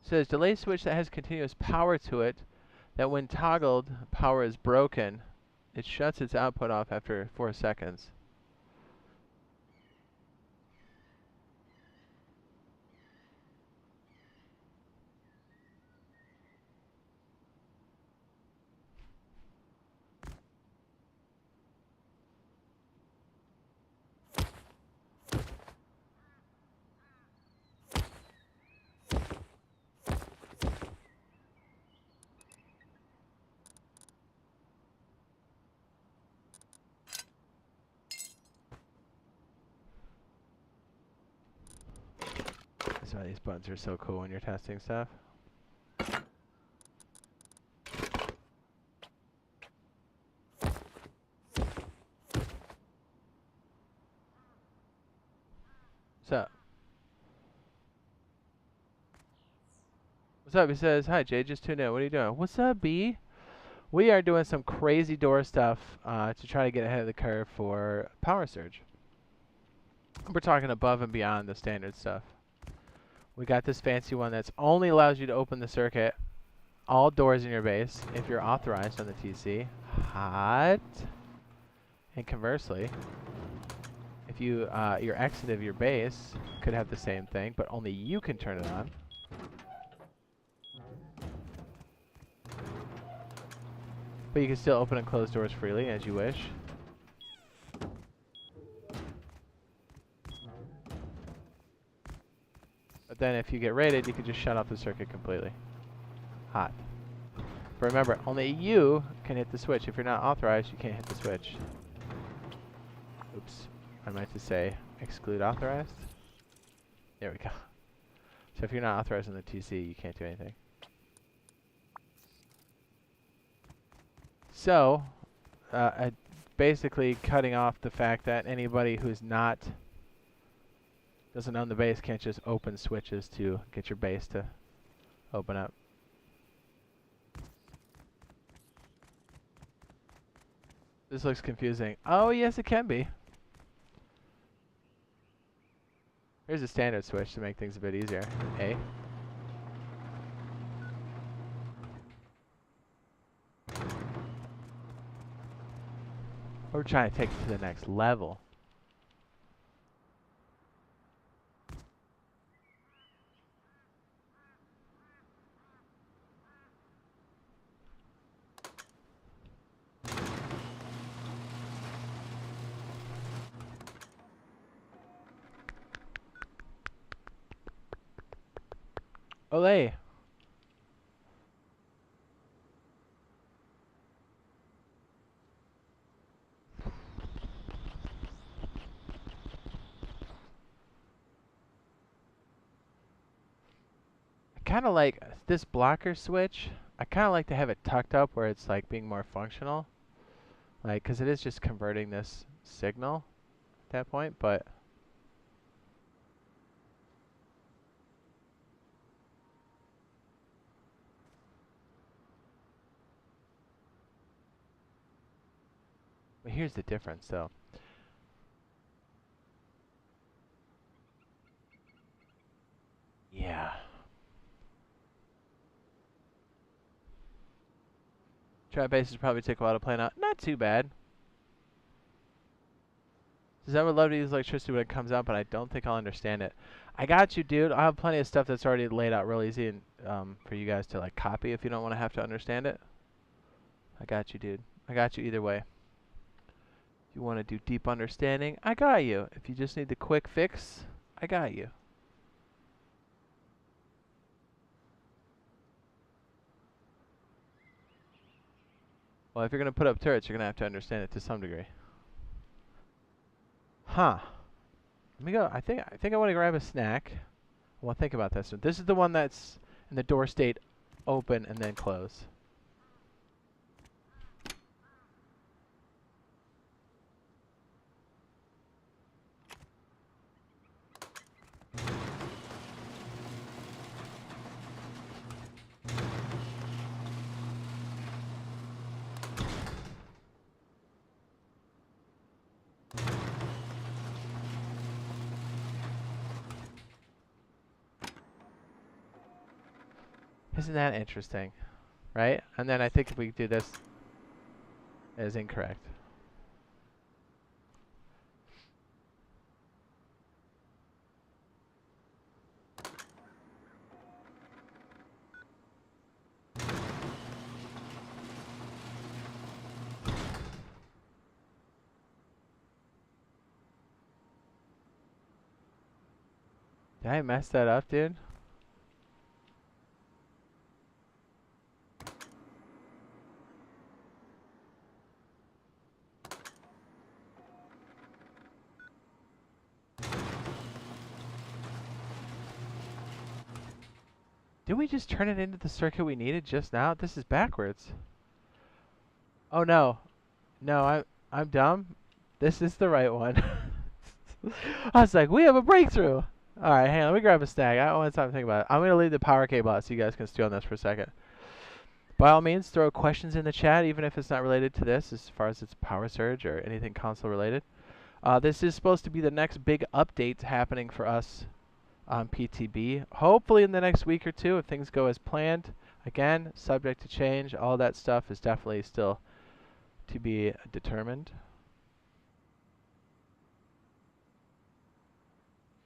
Says, delay switch that has continuous power to it, that when toggled, power is broken. It shuts its output off after 4 seconds. That's why these buttons are so cool when you're testing stuff. What's up? He says, hi, Jade, just tuned in. What are you doing? What's up, B? We are doing some crazy door stuff to try to get ahead of the curve for Power Surge. We're talking above and beyond the standard stuff. We got this fancy one that's only allows you to open the circuit, all doors in your base, if you're authorized on the TC. Hot. And conversely, if you your exit of your base could have the same thing, but only you can turn it on. But you can still open and close doors freely as you wish. But then if you get raided, you can just shut off the circuit completely. Hot. But remember, only you can hit the switch. If you're not authorized, you can't hit the switch. Oops. I meant to say exclude authorized. There we go. So if you're not authorized on the TC, you can't do anything. So, basically cutting off the fact that anybody who's not doesn't own the base can't just open switches to get your base to open up. This looks confusing. Oh, yes, it can be. Here's a standard switch to make things a bit easier. A. We're trying to take it to the next level. Olay! Kind of like this blocker switch. I kind of like to have it tucked up where it's like being more functional, like because it is just converting this signal at that point. But here's the difference, though. Yeah. Trap bases probably take a while to plan out. Not too bad. Says I would love to use electricity when it comes out, but I don't think I'll understand it. I got you, dude. I have plenty of stuff that's already laid out real easy and for you guys to like copy if you don't want to have to understand it. I got you, dude. I got you either way. If you want to do deep understanding, I got you. If you just need the quick fix, I got you. Well, if you're going to put up turrets, you're going to have to understand it to some degree. Huh. Let me go. I think I want to grab a snack. Well, think about this. So this is the one that's in the door state open and then close. Isn't that interesting? Right? And then I think if we do this, it is incorrect. Did I mess that up, dude? Did we just turn it into the circuit we needed just now? This is backwards. Oh no. No, I'm dumb. This is the right one. I was like, we have a breakthrough. Alright, hang on, let me grab a snack. I don't want time to think about it. I'm going to leave the power cable out so you guys can stew on this for a second. By all means, throw questions in the chat, even if it's not related to this, as far as it's power surge or anything console related. This is supposed to be the next big update happening for us on PTB. Hopefully in the next week or two, if things go as planned. Again, subject to change. All that stuff is definitely still to be determined.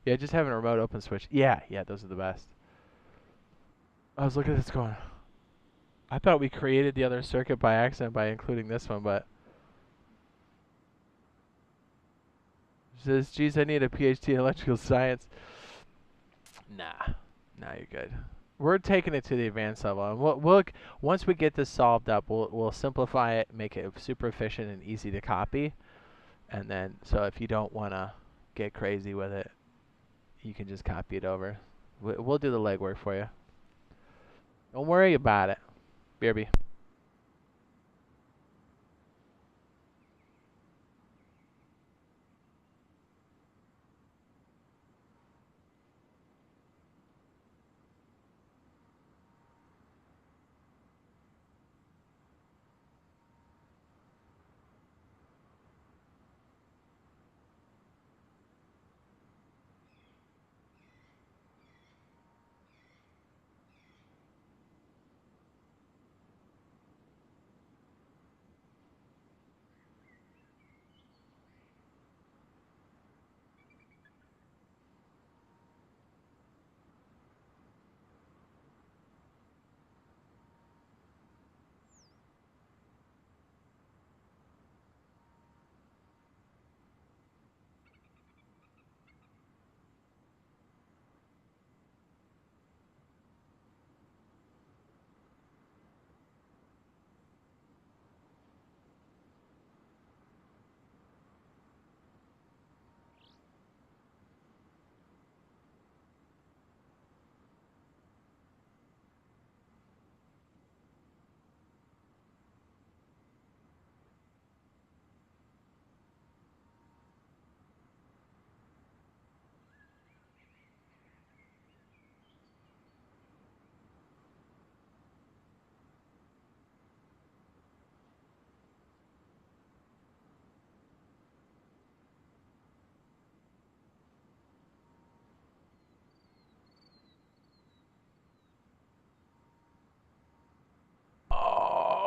Yeah, just having a remote open switch. Yeah, those are the best. I was looking at this going, I thought we created the other circuit by accident by including this one, but it says, geez, I need a PhD in electrical science. Nah, you're good. We're taking it to the advanced level, and we'll once we get this solved up, we'll simplify it, make it super efficient and easy to copy, and then so if you don't want to get crazy with it, you can just copy it over. We'll do the legwork for you. Don't worry about it. BRB.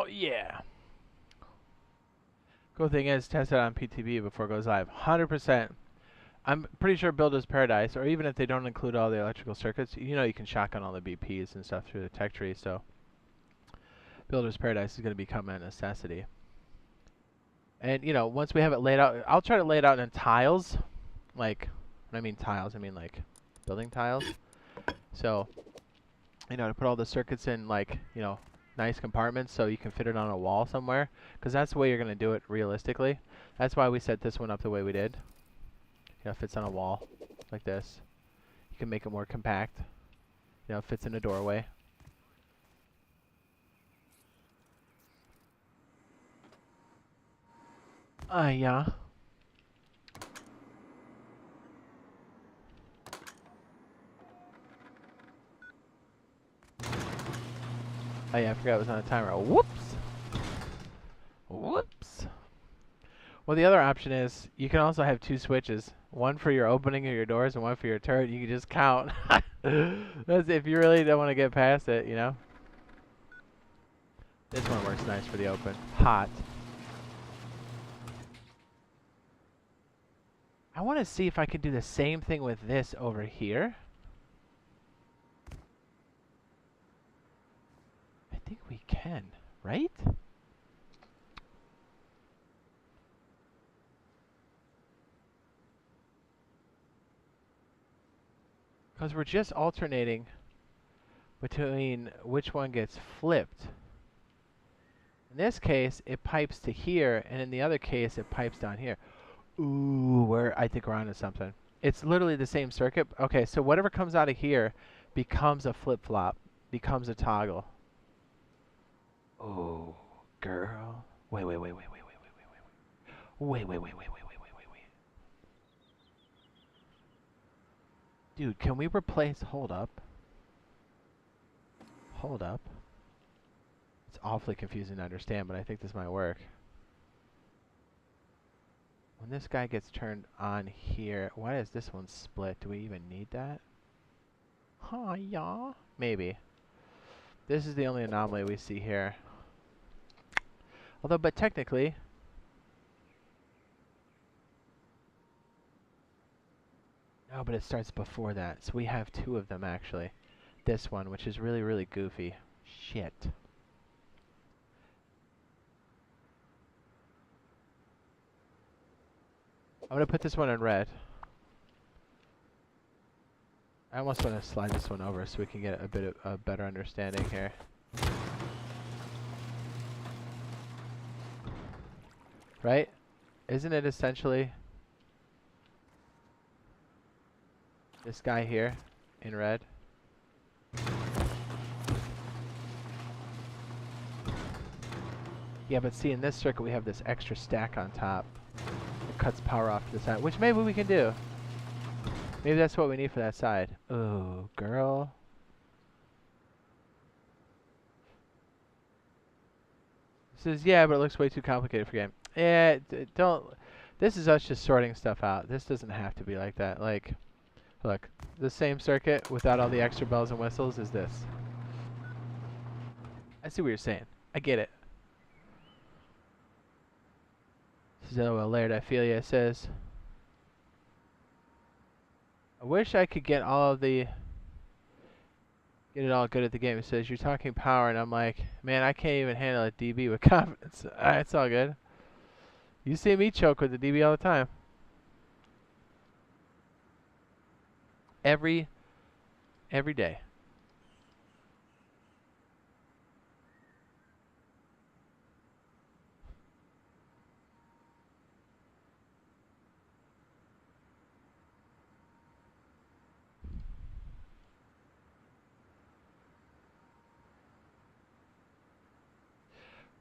Oh yeah. Cool thing is, test it on PTB before it goes live. 100%. I'm pretty sure Builder's Paradise, or even if they don't include all the electrical circuits, you know you can shotgun all the BPs and stuff through the tech tree, so Builder's Paradise is going to become a necessity. And, you know, once we have it laid out, I'll try to lay it out in tiles. Like, when I mean tiles, I mean, like, building tiles. So, you know, to put all the circuits in, like, you know, nice compartments so you can fit it on a wall somewhere. Because that's the way you're going to do it realistically. That's why we set this one up the way we did. You know, it fits on a wall like this. You can make it more compact. You know, it fits in a doorway. Yeah. Oh yeah, I forgot it was on a timer. Whoops! Whoops! Well, the other option is you can also have two switches. One for your opening of your doors and one for your turret. You can just count. That's if you really don't want to get past it, you know? This one works nice for the open. Hot. I want to see if I can do the same thing with this over here. I think we can, right? Because we're just alternating between which one gets flipped. In this case, it pipes to here, and in the other case, it pipes down here. Ooh, I think we're onto something. It's literally the same circuit. Okay, so whatever comes out of here becomes a flip-flop, becomes a toggle. Oh, girl. Wait. Dude, can we replace... Hold up. It's awfully confusing to understand, but I think this might work. When this guy gets turned on here, why is this one split? Do we even need that? Huh, yeah. Maybe. This is the only anomaly we see here. Although, but technically... No, but it starts before that. So we have two of them, actually. This one, which is really, really goofy. Shit. I'm going to put this one in red. I almost want to slide this one over so we can get a bit of a better understanding here. Right? Isn't it essentially this guy here in red? Yeah, but see, in this circuit we have this extra stack on top. It cuts power off to the side, which maybe we can do. Maybe that's what we need for that side. Oh, girl. Says, yeah, but it looks way too complicated for game. Yeah, don't... This is us just sorting stuff out. This doesn't have to be like that. Like, look, the same circuit without all the extra bells and whistles is this. I see what you're saying. I get it. So, Laird, I feel ya. It says... I wish I could get all of the... Get it all good at the game. It says, you're talking power, and I'm like, man, I can't even handle a DB with confidence. It's all good. You see me choke with the DB all the time. Every day.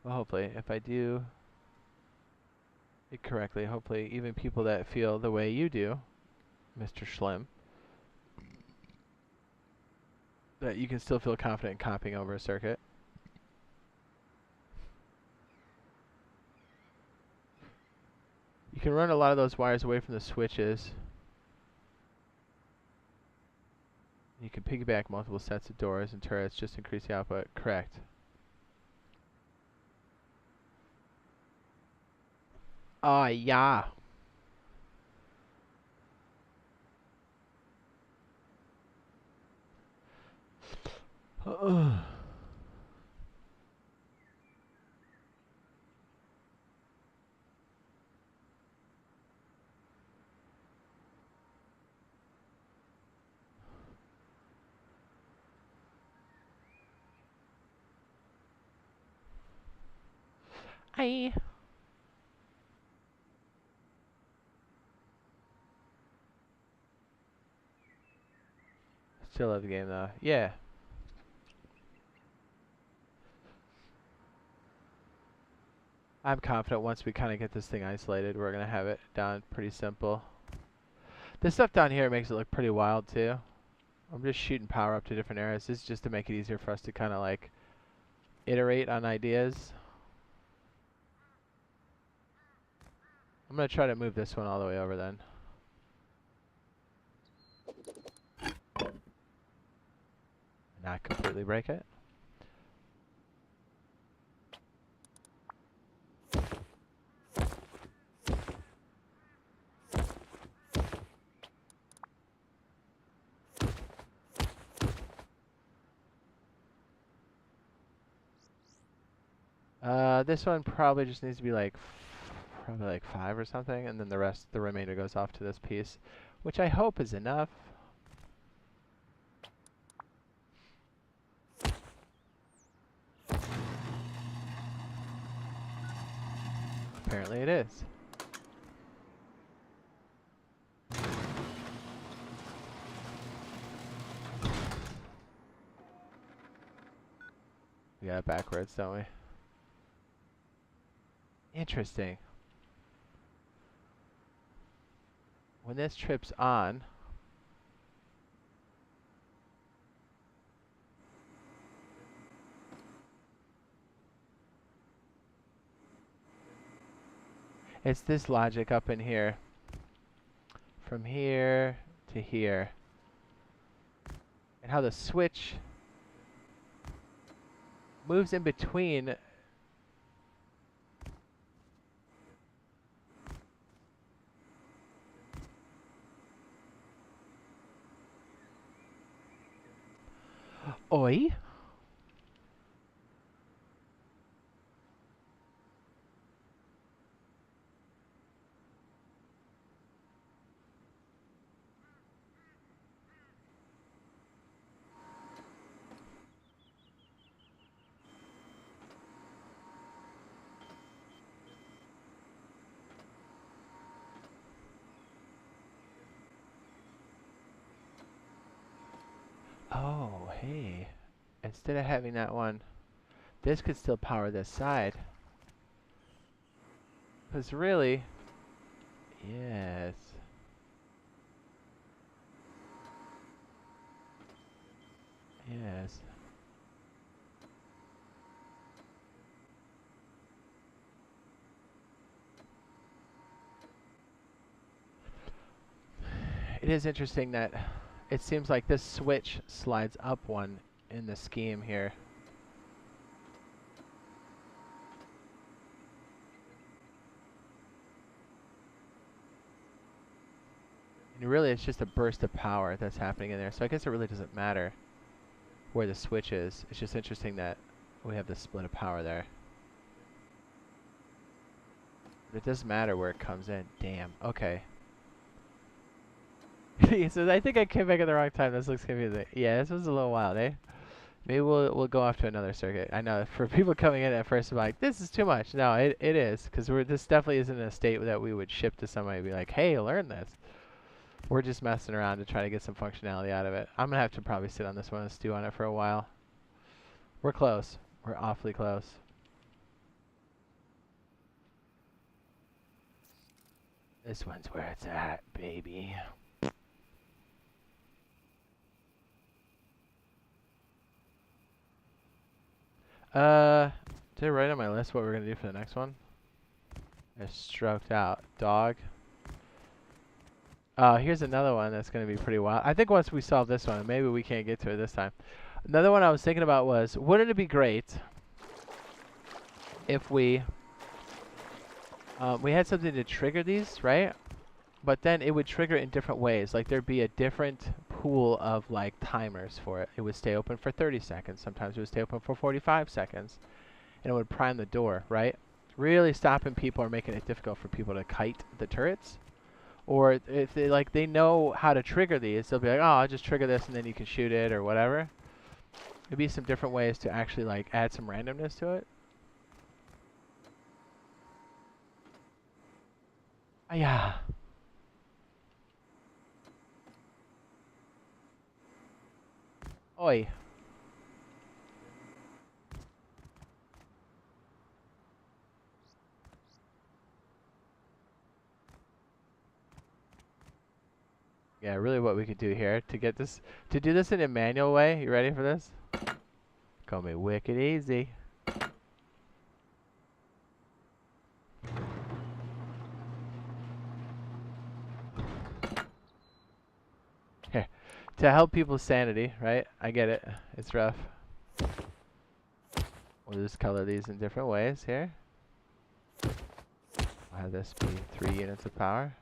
Well, hopefully, if I do it correctly, hopefully even people that feel the way you do, Mr. Schlim, that you can still feel confident in comping over a circuit. You can run a lot of those wires away from the switches. You can piggyback multiple sets of doors and turrets, just increase the output. Correct. Yeah. Hi. Still love the game though. Yeah. I'm confident once we kind of get this thing isolated, we're going to have it down pretty simple. This stuff down here makes it look pretty wild too. I'm just shooting power up to different areas. This is just to make it easier for us to kind of like iterate on ideas. I'm going to try to move this one all the way over then. Not completely break it. This one probably just needs to be like, probably like 5 or something, and then the remainder goes off to this piece, which I hope is enough. Apparently it is. We got it backwards, don't we? Interesting. When this trip's on, it's this logic up in here. From here to here. And how the switch moves in between. Oi. Oh, hey. Instead of having that one, this could still power this side. Because really, yes. Yes. It is interesting that it seems like this switch slides up one in the scheme here. And really, it's just a burst of power that's happening in there. So I guess it really doesn't matter where the switch is. It's just interesting that we have this split of power there. But it does matter where it comes in. Damn. Okay. So I think I came back at the wrong time. This looks confusing. Yeah, this was a little wild, eh? Maybe we'll go off to another circuit. I know for people coming in at first, I'm like, this is too much. No, it is, because this definitely isn't a state that we would ship to somebody and be like, hey, learn this. We're just messing around to try to get some functionality out of it. I'm gonna have to probably sit on this one and stew on it for a while. We're close. We're awfully close. This one's where it's at, baby. Did I write on my list what we're gonna do for the next one? I stroked out. Dog. Here's another one that's gonna be pretty wild. I think once we solve this one, maybe we can't get to it this time. Another one I was thinking about was, wouldn't it be great if we had something to trigger these, right? But then it would trigger it in different ways. Like there'd be a different pool of like timers for it. It would stay open for 30 seconds. Sometimes it would stay open for 45 seconds. And it would prime the door, right? Really stopping people or making it difficult for people to kite the turrets. Or if they know how to trigger these, they'll be like, oh, I'll just trigger this and then you can shoot it or whatever. There'd be some different ways to actually like add some randomness to it. Ah, yeah. Oi. Yeah, really what we could do here to get this, to do this in a manual way. You ready for this? Call me wicked easy. Here, to help people's sanity, right? I get it. It's rough. We'll just color these in different ways here. We'll have this be 3 units of power.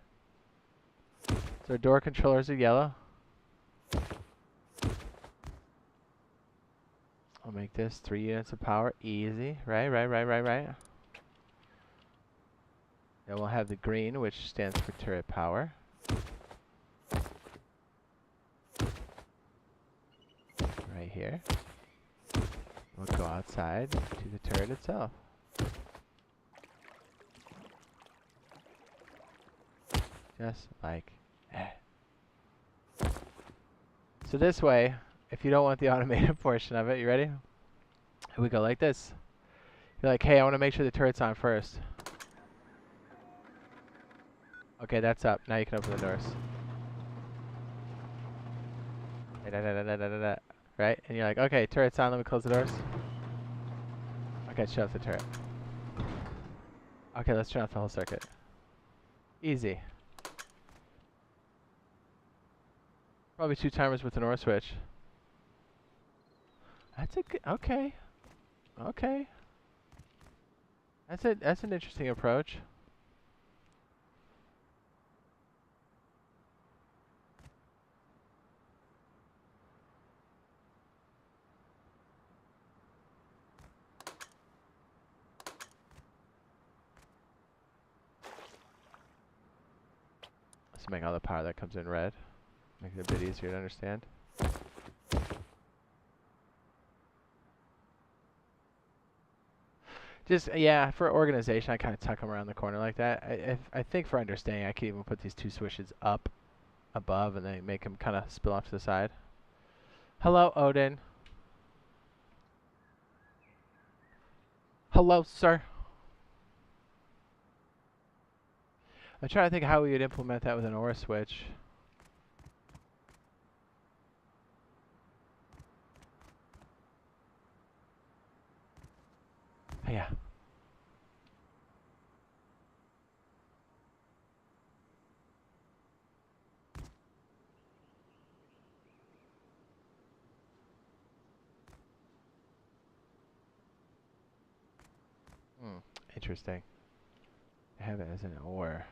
So our door controllers are yellow. I'll make this 3 units of power. Easy. Right. Then we'll have the green, which stands for turret power. Right here. We'll go outside to the turret itself. Just like that. So this way, if you don't want the automated portion of it, you ready? Here we go like this. You're like, hey, I want to make sure the turret's on first. Okay, that's up. Now you can open the doors. Right? And you're like, okay, turret's on. Let me close the doors. Okay, shut off the turret. Okay, let's turn off the whole circuit. Easy. Probably 2 timers with an OR switch. That's a good... Okay. Okay. That's an interesting approach. Let's make all the power that comes in red. Make it a bit easier to understand. Just, yeah, for organization, I kind of tuck them around the corner like that. I think for understanding, I could even put these 2 switches up above and then make them kind of spill off to the side. Hello, Odin. Hello, sir. I'm trying to think how we would implement that with an OR switch. Yeah. Interesting. I have it as an OR.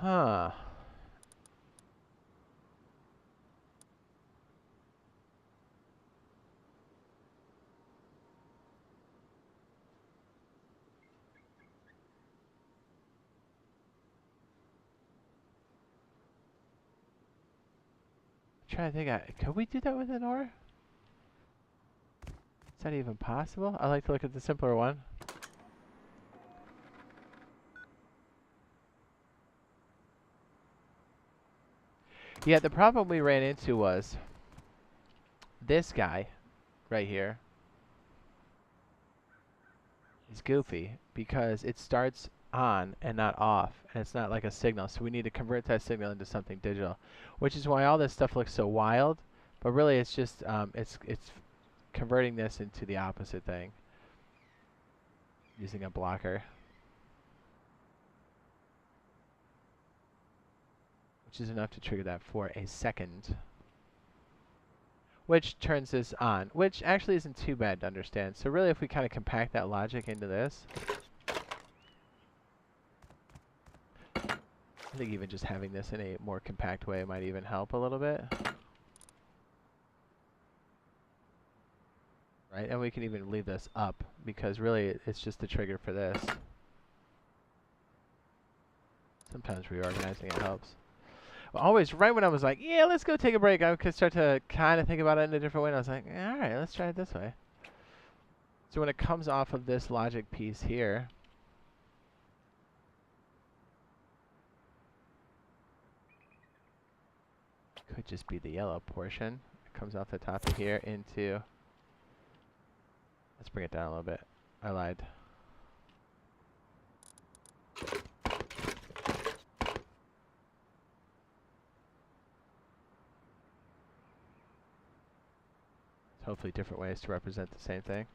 Huh. I'm trying to think, could we do that with an OR? Is that even possible? I like to look at the simpler one. Yeah, the problem we ran into was this guy right here is goofy because it starts on and not off, and it's not like a signal, so we need to convert that signal into something digital, which is why all this stuff looks so wild, but really it's just it's converting this into the opposite thing using a blocker, which is enough to trigger that for a second, which turns this on, which actually isn't too bad to understand. So really, if we kind of compact that logic into this, I think even just having this in a more compact way might even help a little bit. Right, and we can even leave this up because really it's just the trigger for this. Sometimes reorganizing it helps. Well, always right when I was like, yeah, let's go take a break, I could start to kind of think about it in a different way, and I was like, all right, let's try it this way. So when it comes off of this logic piece here, could just be the yellow portion. It comes off the top of here into... Let's bring it down a little bit. I lied. Hopefully different ways to represent the same thing.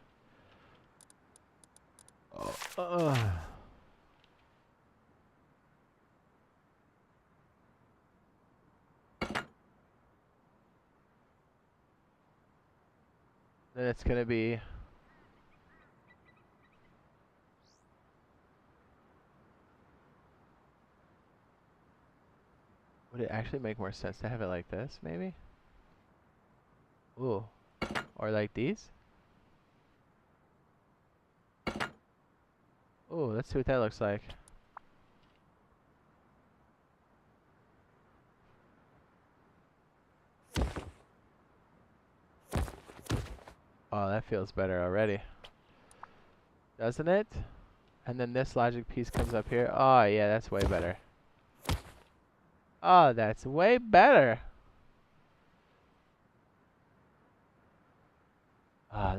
Then it's going to be... Would it actually make more sense to have it like this, maybe? Ooh. Or like these. Ooh, let's see what that looks like. Oh, that feels better already. Doesn't it? And then this logic piece comes up here. Oh, yeah, that's way better. Oh, that's way better. Ah,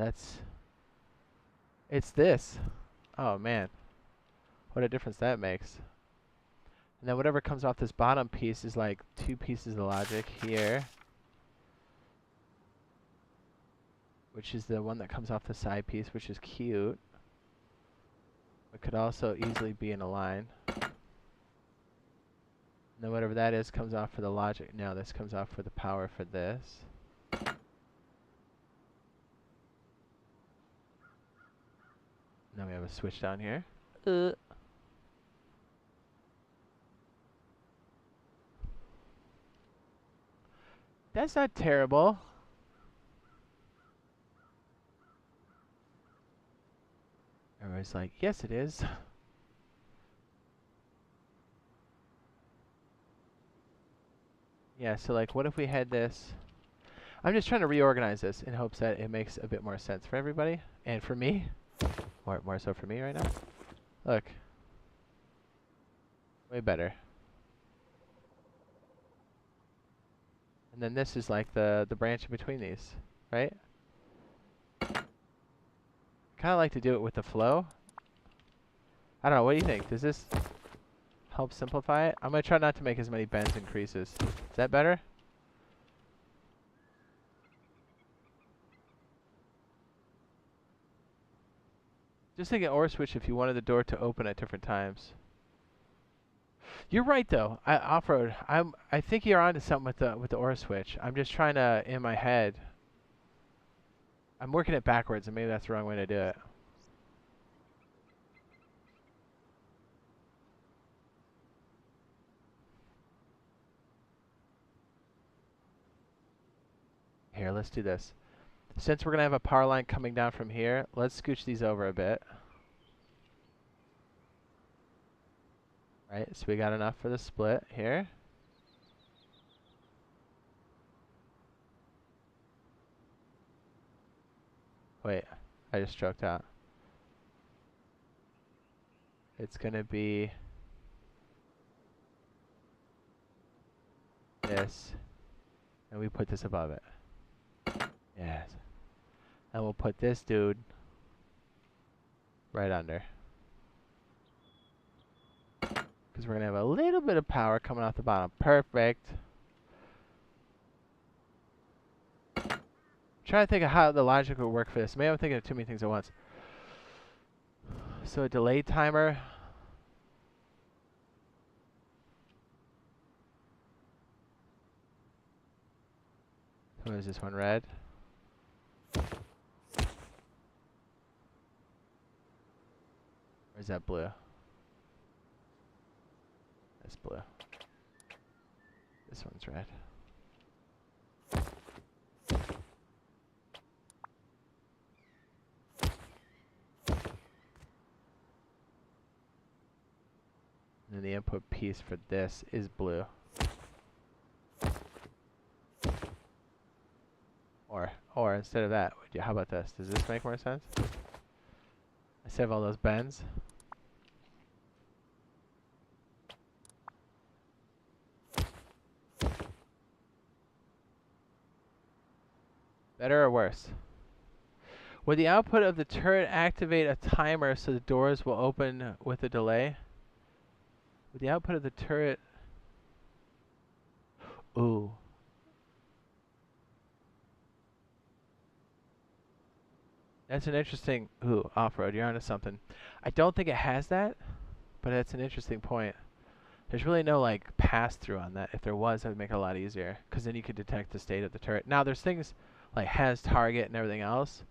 it's this. Oh, man. What a difference that makes. And then whatever comes off this bottom piece is like 2 pieces of logic here. Which is the one that comes off the side piece, which is cute. It could also easily be in a line. And then whatever that is comes off for the logic. No, this comes off for the power for this. Now we have a switch down here. That's not terrible. Everybody's like, yes, it is. Yeah, so like, what if we had this? I'm just trying to reorganize this in hopes that it makes a bit more sense for everybody. And for me. More so for me right now. Look. Way better. And then this is like the branch in between these, right? Kind of like to do it with the flow. I don't know, what do you think? Does this help simplify it? I'm going to try not to make as many bends and creases. Is that better? Just think an OR switch if you wanted the door to open at different times. You're right though. Off-road. I think you're onto something with the OR switch. I'm just trying to in my head. I'm working it backwards and maybe that's the wrong way to do it. Here, let's do this. Since we're going to have a power line coming down from here, let's scooch these over a bit. Right, so we got enough for the split here. Wait, I just stroked out. It's going to be this, and we put this above it. Yes. And we'll put this dude right under. Because we're going to have a little bit of power coming off the bottom. Perfect. I'm trying to think of how the logic would work for this. Maybe I'm thinking of too many things at once. So a delay timer. What is this one? Red? Or is that blue? That's blue. This one's red. And then the input piece for this is blue. Or instead of that, how about this? Does this make more sense? Instead of all those bends. Better or worse? Would the output of the turret activate a timer so the doors will open with a delay? Would the output of the turret... Ooh. That's an interesting... Ooh, off-road, you're onto something. I don't think it has that, but that's an interesting point. There's really no, like, pass-through on that. If there was, that would make it a lot easier, because then you could detect the state of the turret. Now, there's things like has target and everything else,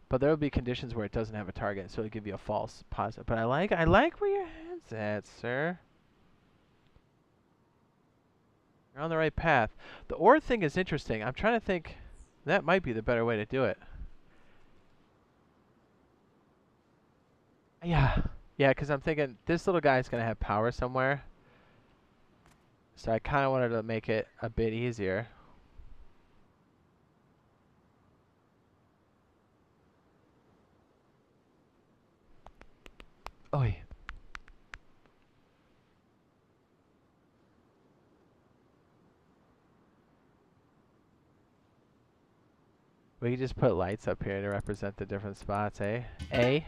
but there will be conditions where it doesn't have a target, so it'll give you a false positive. But I like where your head's at, sir. You're on the right path. The OR thing is interesting. I'm trying to think... That might be the better way to do it. Yeah. Yeah, because I'm thinking this little guy's going to have power somewhere. So I kind of wanted to make it a bit easier. Oh, yeah. We could just put lights up here to represent the different spots, eh? A.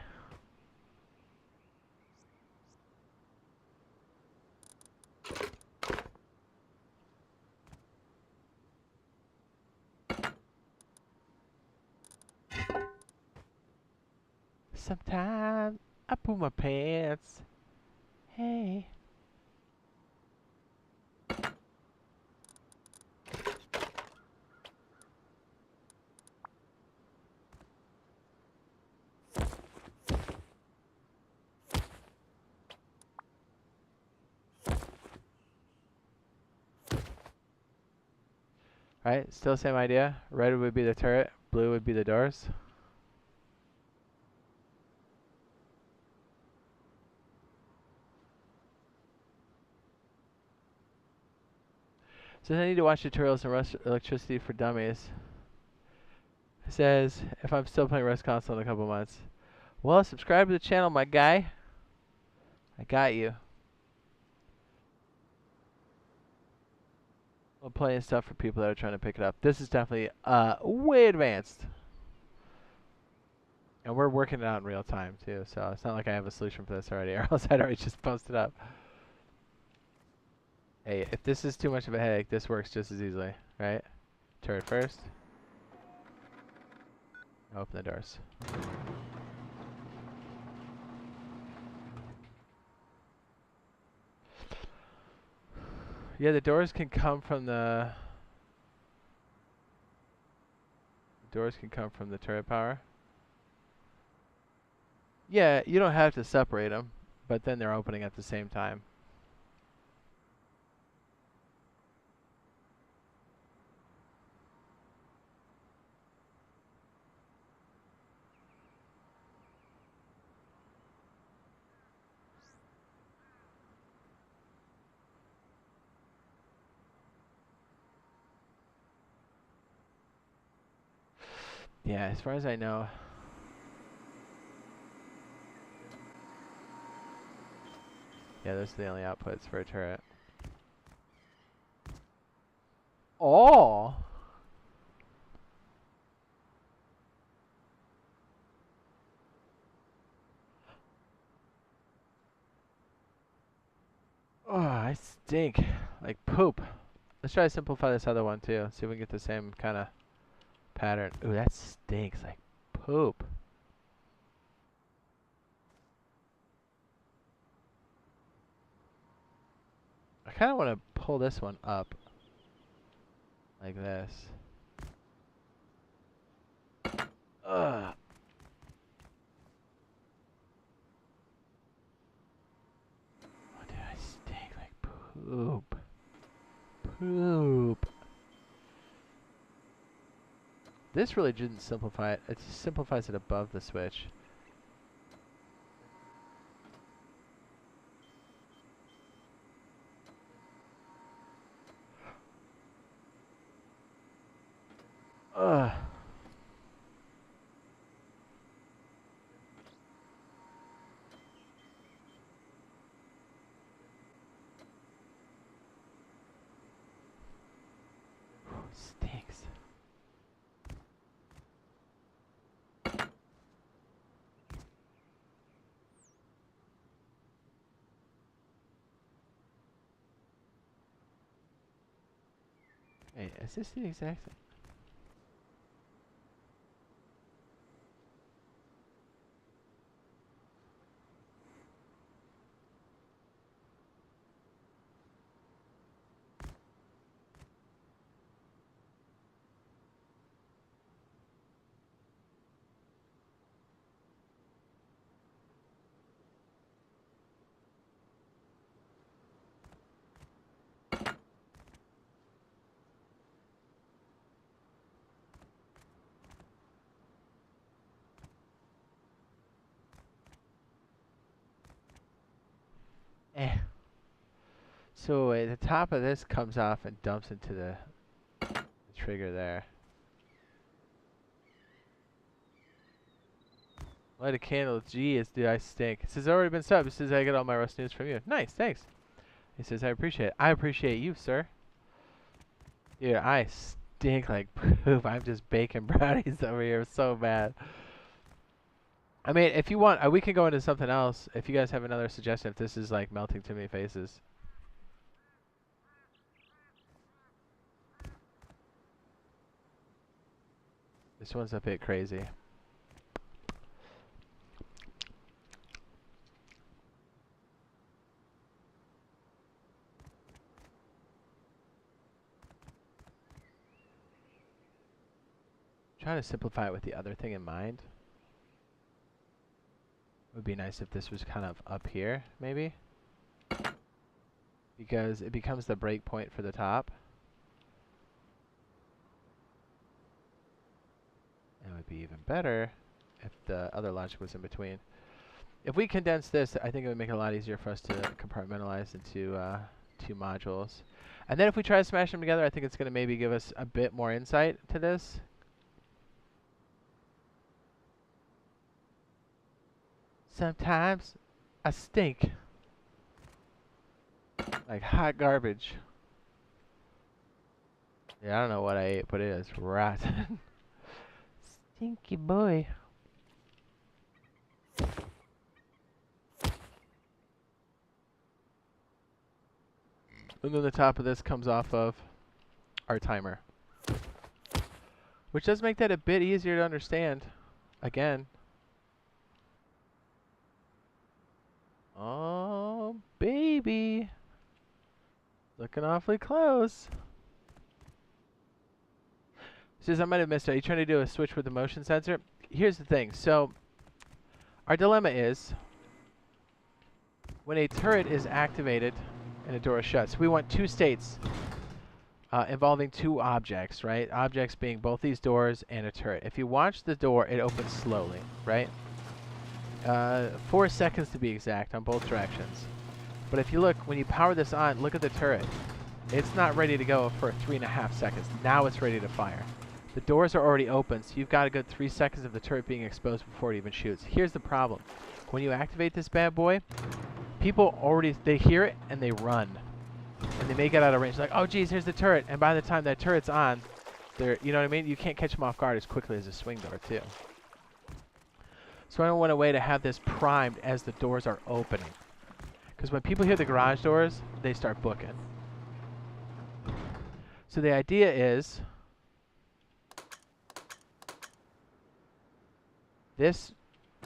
Sometimes I put my pants. Hey. Right, still same idea. Red would be the turret, blue would be the doors. Says I need to watch tutorials on Rust Electricity for Dummies. It says if I'm still playing Rust console in a couple months. Well, subscribe to the channel, my guy. I got you. I'm playing stuff for people that are trying to pick it up. This is definitely way advanced. And we're working it out in real time too, so it's not like I have a solution for this already, or else I'd already just posted up. Hey, if this is too much of a headache, this works just as easily, right? Turret first. Open the doors. Yeah, the doors can come from the... Doors can come from the turret power. Yeah, you don't have to separate them, but then they're opening at the same time. Yeah, as far as I know. Yeah, those are the only outputs for a turret. Oh! Oh, I stink. Like poop. Let's try to simplify this other one too. See if we can get the same kind of pattern. Ooh, that stinks like poop. I kind of want to pull this one up. Like this. Ugh. Oh, dude, I stink like poop. Poop. This really didn't simplify it. It just simplifies it above the switch. Ugh. Stinks. Wait, is this the exact thing? Eh. So the top of this comes off and dumps into the trigger there. Light a candle. Geez, do I stink. It says already been subbed. It says I get all my Rust news from you. Nice, thanks. He says I appreciate it. I appreciate you, sir. Dude, I stink like poop. I'm just baking brownies over here so bad. I mean, if you want, we can go into something else. If you guys have another suggestion, if this is like melting too many faces. This one's a bit crazy. Trying to simplify it with the other thing in mind. It would be nice if this was kind of up here, maybe. Because it becomes the break point for the top. It would be even better if the other logic was in between. If we condense this, I think it would make it a lot easier for us to compartmentalize into 2 modules. And then if we try to smash them together, I think it's going to maybe give us a bit more insight to this. Sometimes I stink like hot garbage. Yeah, I don't know what I ate, but it is rotten. Stinky boy. And then the top of this comes off of our timer, which does make that a bit easier to understand. Again. Oh, baby. Looking awfully close. Says I might have missed it. Are you trying to do a switch with the motion sensor? Here's the thing. So, our dilemma is when a turret is activated and a door is shut. So we want 2 states involving 2 objects, right? Objects being both these doors and a turret. If you watch the door, it opens slowly, right? 4 seconds to be exact on both directions. But if you look, when you power this on, look at the turret. It's not ready to go for 3.5 seconds. Now it's ready to fire. The doors are already open, so you've got a good 3 seconds of the turret being exposed before it even shoots. Here's the problem. When you activate this bad boy, people already, they hear it and they run. And they may get out of range. Like, oh geez, here's the turret. And by the time that turret's on, they're, you know what I mean? You can't catch them off guard as quickly as a swing door too. So I want a way to have this primed as the doors are opening. Because when people hear the garage doors, they start booking. So the idea is this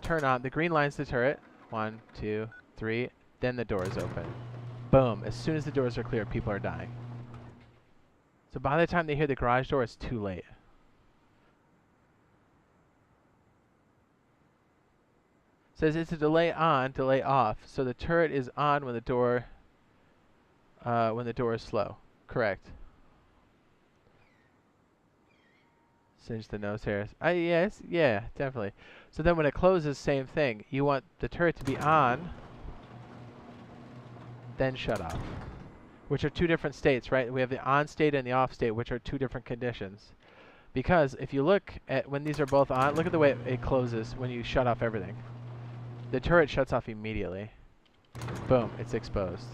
turn on, the green line's the turret. 1, 2, 3, then the doors open. Boom. As soon as the doors are clear, people are dying. So by the time they hear the garage door, it's too late. Says it's a delay on, delay off. So the turret is on when the door is slow. Correct. Singe the nose hairs. Yes, yeah, definitely. So then when it closes, same thing. You want the turret to be on, then shut off. Which are 2 different states, right? We have the on state and the off state, which are 2 different conditions. Because if you look at when these are both on, look at the way it closes when you shut off everything. The turret shuts off immediately. Boom, it's exposed.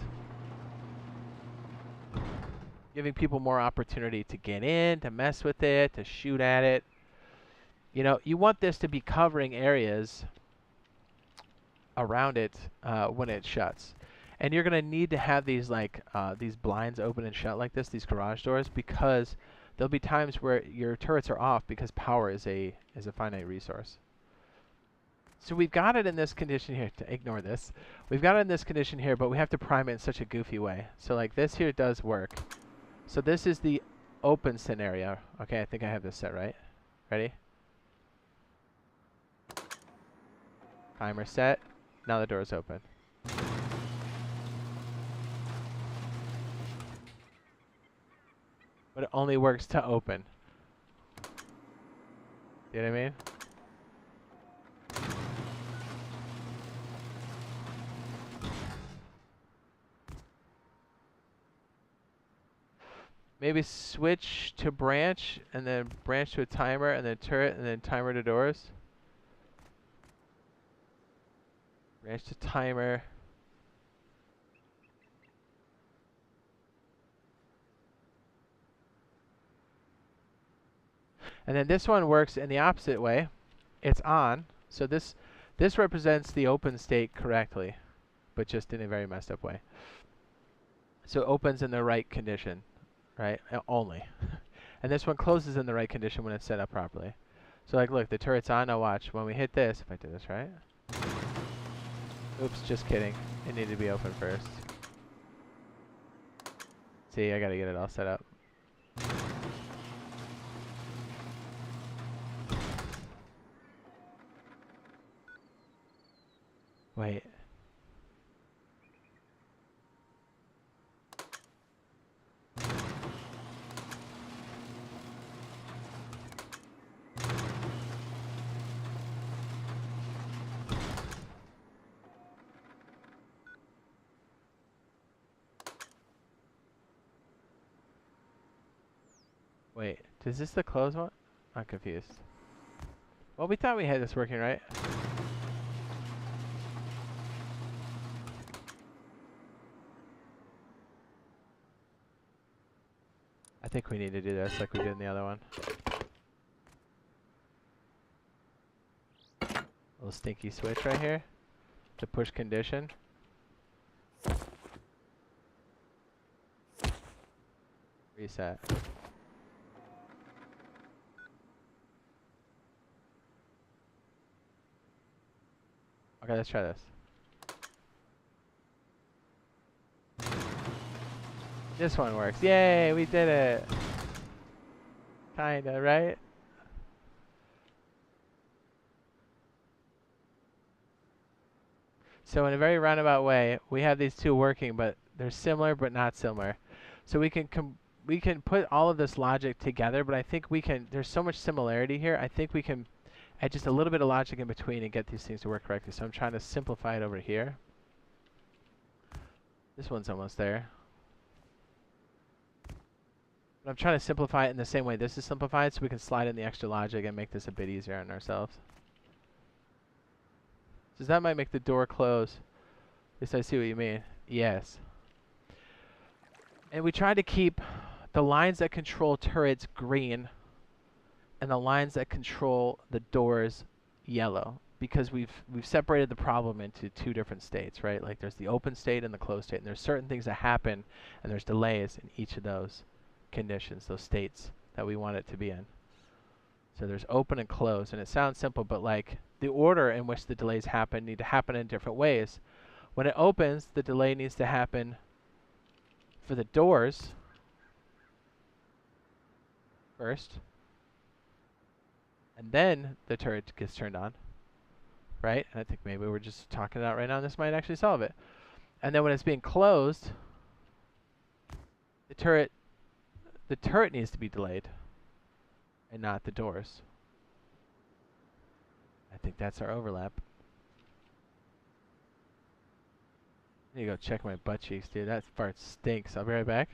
Giving people more opportunity to get in, to mess with it, to shoot at it. You know, you want this to be covering areas around it when it shuts. And you're going to need to have these like these blinds open and shut like this, these garage doors, because there'll be times where your turrets are off because power is a finite resource. So we've got it in this condition here. To ignore this, we've got it in this condition here, but we have to prime it in such a goofy way. So like this here does work. So this is the open scenario. Okay, I think I have this set right. Ready? Timer set. Now the door is open. But it only works to open. You know what I mean? Maybe switch to branch, and then branch to a timer, and then turret, and then timer to doors. Branch to timer. And then this one works in the opposite way. It's on. So this represents the open state correctly, but just in a very messed up way. So it opens in the right condition, right? Only. And this one closes in the right condition when it's set up properly. So like, look, the turret's on. Now watch. When we hit this, if I do this right. Oops, just kidding. It needed to be open first. See, I gotta get it all set up. Wait. Wait, is this the close one? I'm confused. Well, we thought we had this working, right? I think we need to do this like we did in the other one. Little stinky switch right here to push condition. Reset. Okay, let's try this. This one works. Yay, we did it. Kinda, right? So in a very roundabout way, we have these two working, but they're similar but not similar. So we can put all of this logic together, but I think there's so much similarity here, I think we can add just a little bit of logic in between and get these things to work correctly. So I'm trying to simplify it over here. This one's almost there. But I'm trying to simplify it in the same way this is simplified, so we can slide in the extra logic and make this a bit easier on ourselves. So that might make the door close. At least I see what you mean. Yes. And we try to keep the lines that control turrets green and the lines that control the doors yellow, because we've separated the problem into two different states, right? Like there's the open state and the closed state, and there's certain things that happen and there's delays in each of those conditions, those states that we want it to be in. So there's open and closed, and it sounds simple, but like the order in which the delays happen need to happen in different ways. When it opens, the delay needs to happen for the doors first, and then the turret gets turned on, right? And I think maybe we're just talking it out right now, and this might actually solve it. And then when it's being closed, the turret needs to be delayed, and not the doors. I think that's our overlap. I need to go check my butt cheeks, dude. That fart stinks. I'll be right back.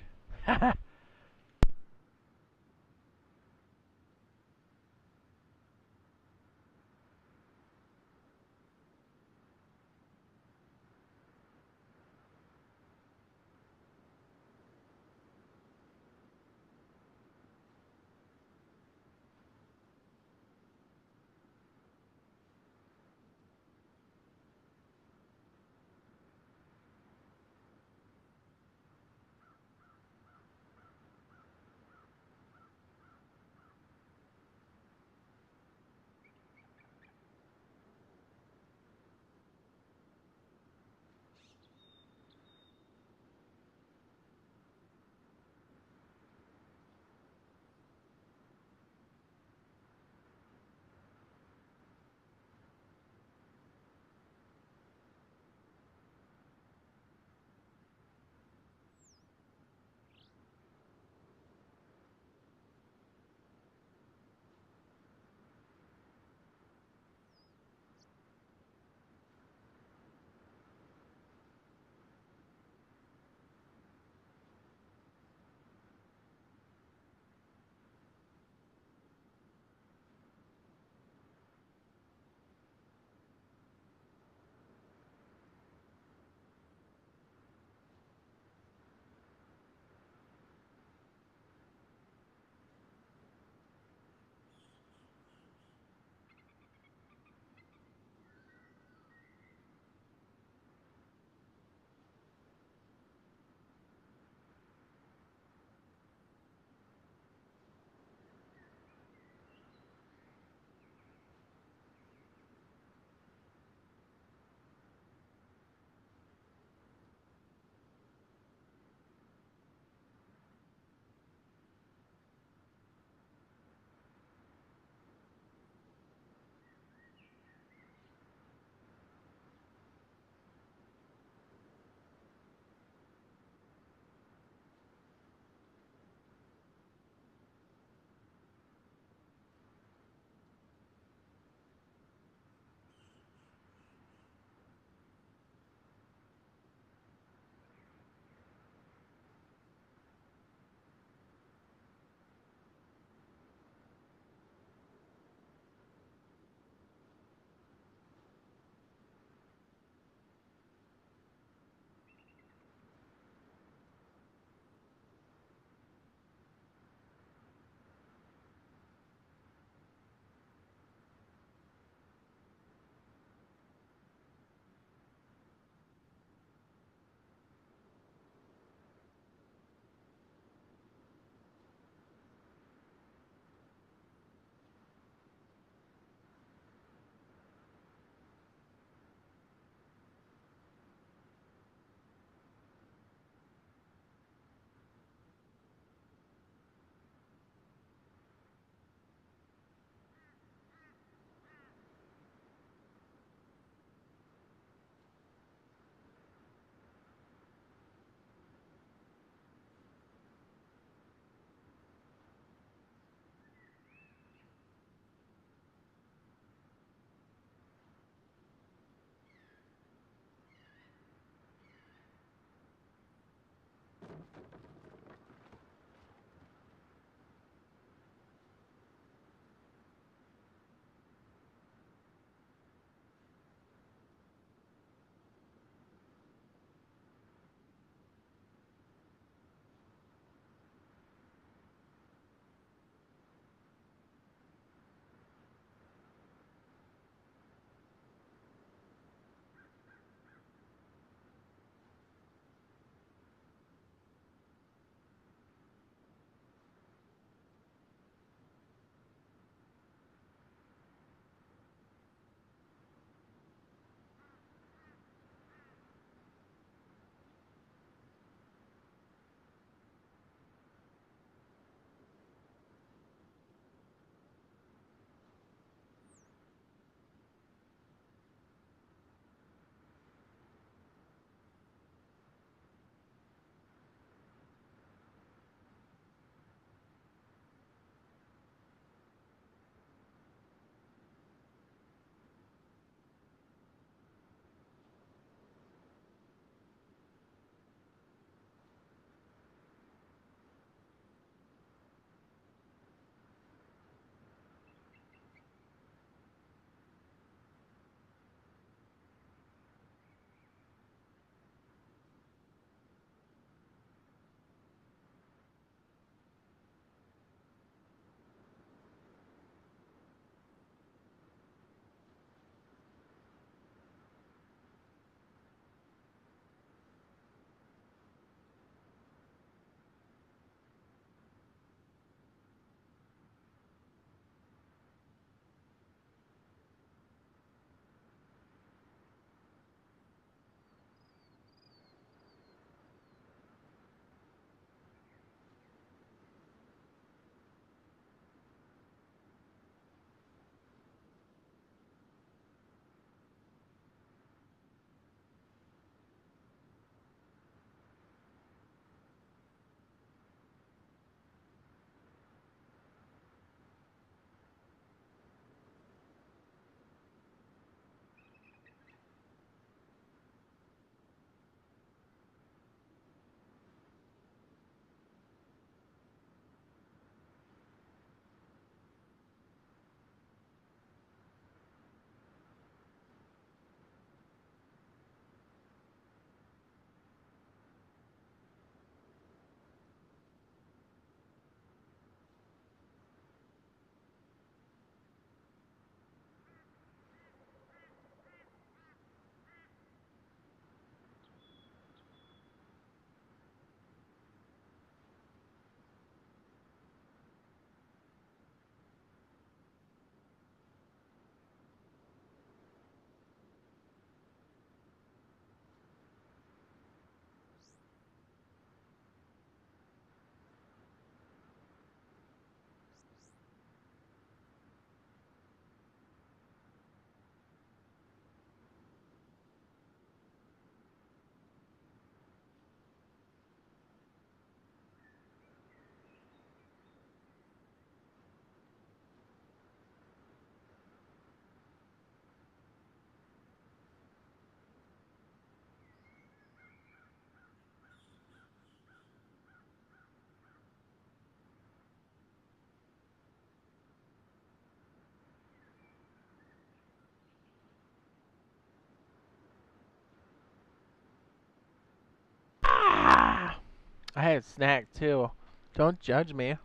I had a snack too. Don't judge me.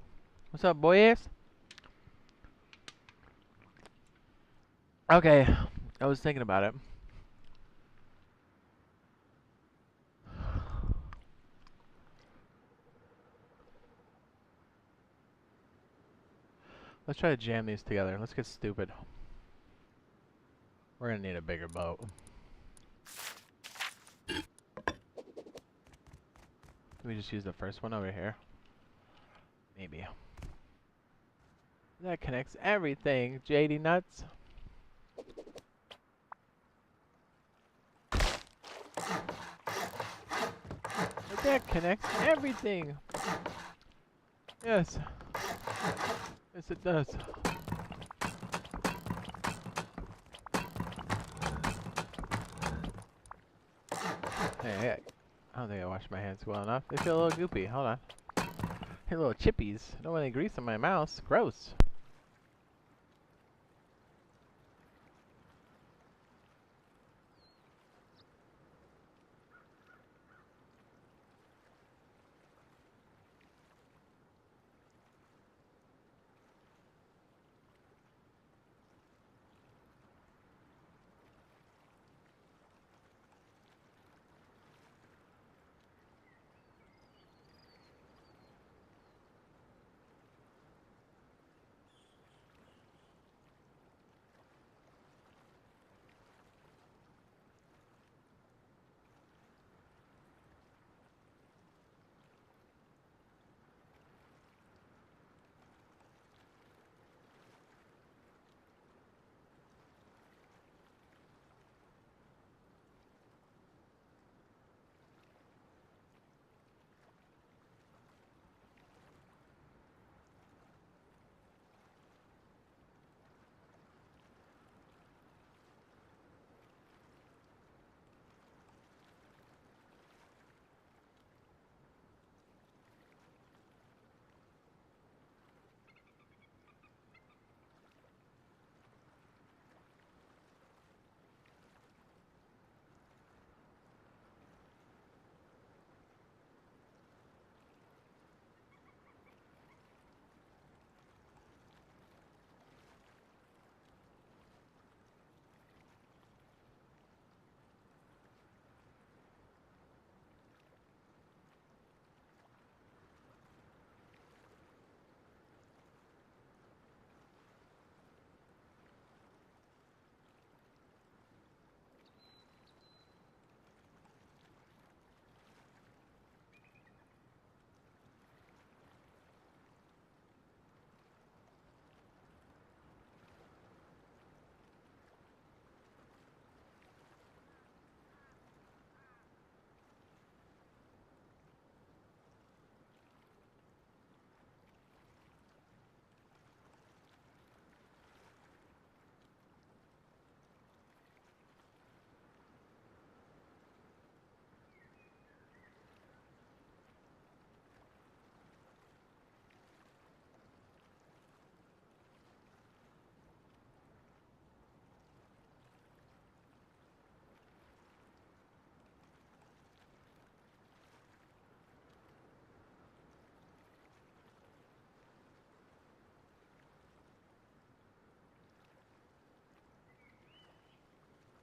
What's up, boys? Okay, I was thinking about it. Let's try to jam these together. Let's get stupid. We're gonna need a bigger boat. Can we just use the first one over here? Maybe. That connects everything, Jade nuts. But that connects everything. Yes. Yes, it does. Hey, I don't think I washed my hands well enough. They feel a little goopy. Hold on. Hey, little chippies. I don't want any grease on my mouse. Gross.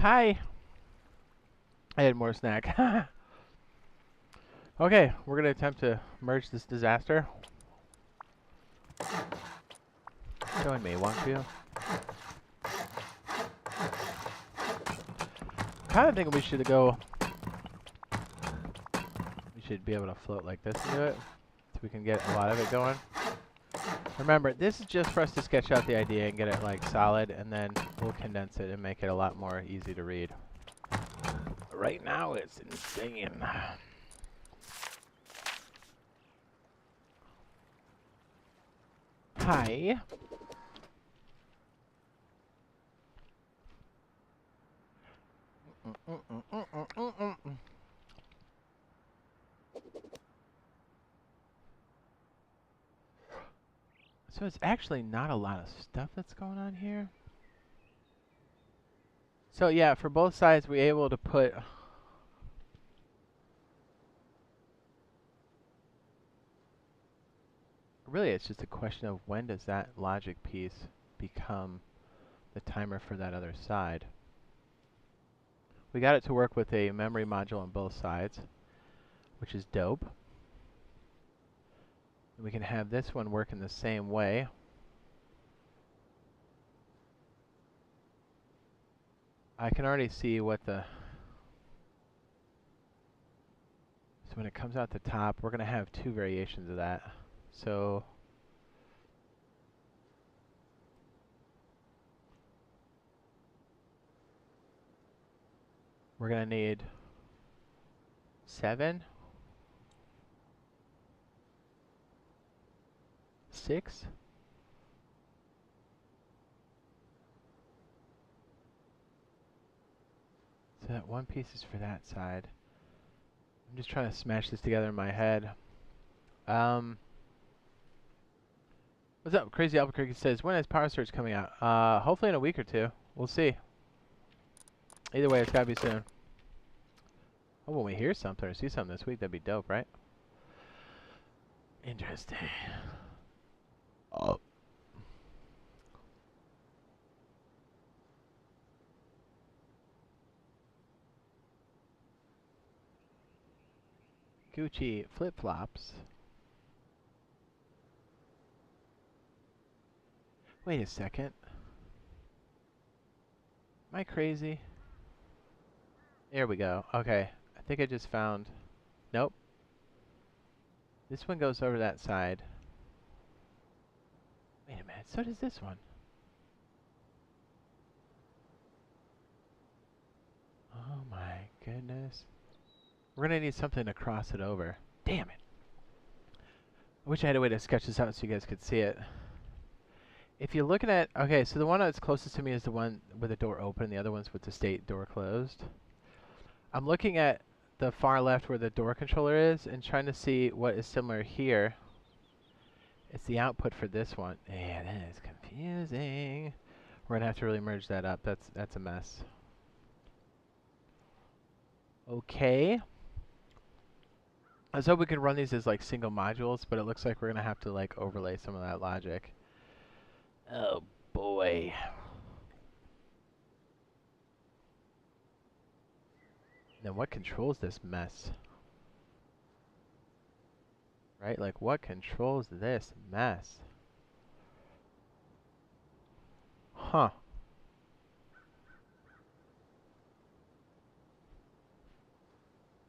Hi. I had more snack. Okay, we're gonna attempt to merge this disaster. Join me, won't you? Kind of think we should go. We should be able to float like this into it, so we can get a lot of it going. Remember, this is just for us to sketch out the idea and get it like solid, and then we'll condense it and make it a lot more easy to read. Right now, it's insane. Hi. So it's actually not a lot of stuff that's going on here. So yeah, for both sides, we're able to put Really, it's just a question of when does that logic piece become the timer for that other side. We got it to work with a memory module on both sides, which is dope. And we can have this one work in the same way. I can already see what the... So when it comes out the top, we're going to have two variations of that. So... we're going to need 7, 6, so that one piece is for that side. I'm just trying to smash this together in my head. What's up? Crazy Albuquerque says, when is Power Surge coming out? Hopefully in a week or two. We'll see. Either way, it's gotta be soon. Oh, when we hear something or see something this week, that'd be dope, right? Interesting. Oh. Gucci flip-flops. Wait a second. Am I crazy? There we go. Okay. I think I just found... Nope. This one goes over that side. Wait a minute. So does this one. Oh my goodness. We're going to need something to cross it over. Damn it. I wish I had a way to sketch this out so you guys could see it. If you're looking at... Okay, so the one that's closest to me is the one with the door open. The other one's with the state door closed. I'm looking at the far left where the door controller is and trying to see what is similar here. It's the output for this one. Yeah, that is confusing. We're going to have to really merge that up. That's a mess. Okay. I was hoping we could run these as like single modules, but it looks like we're going to have to like overlay some of that logic. Oh boy. Now what controls this mess? Right? Like what controls this mess? Huh.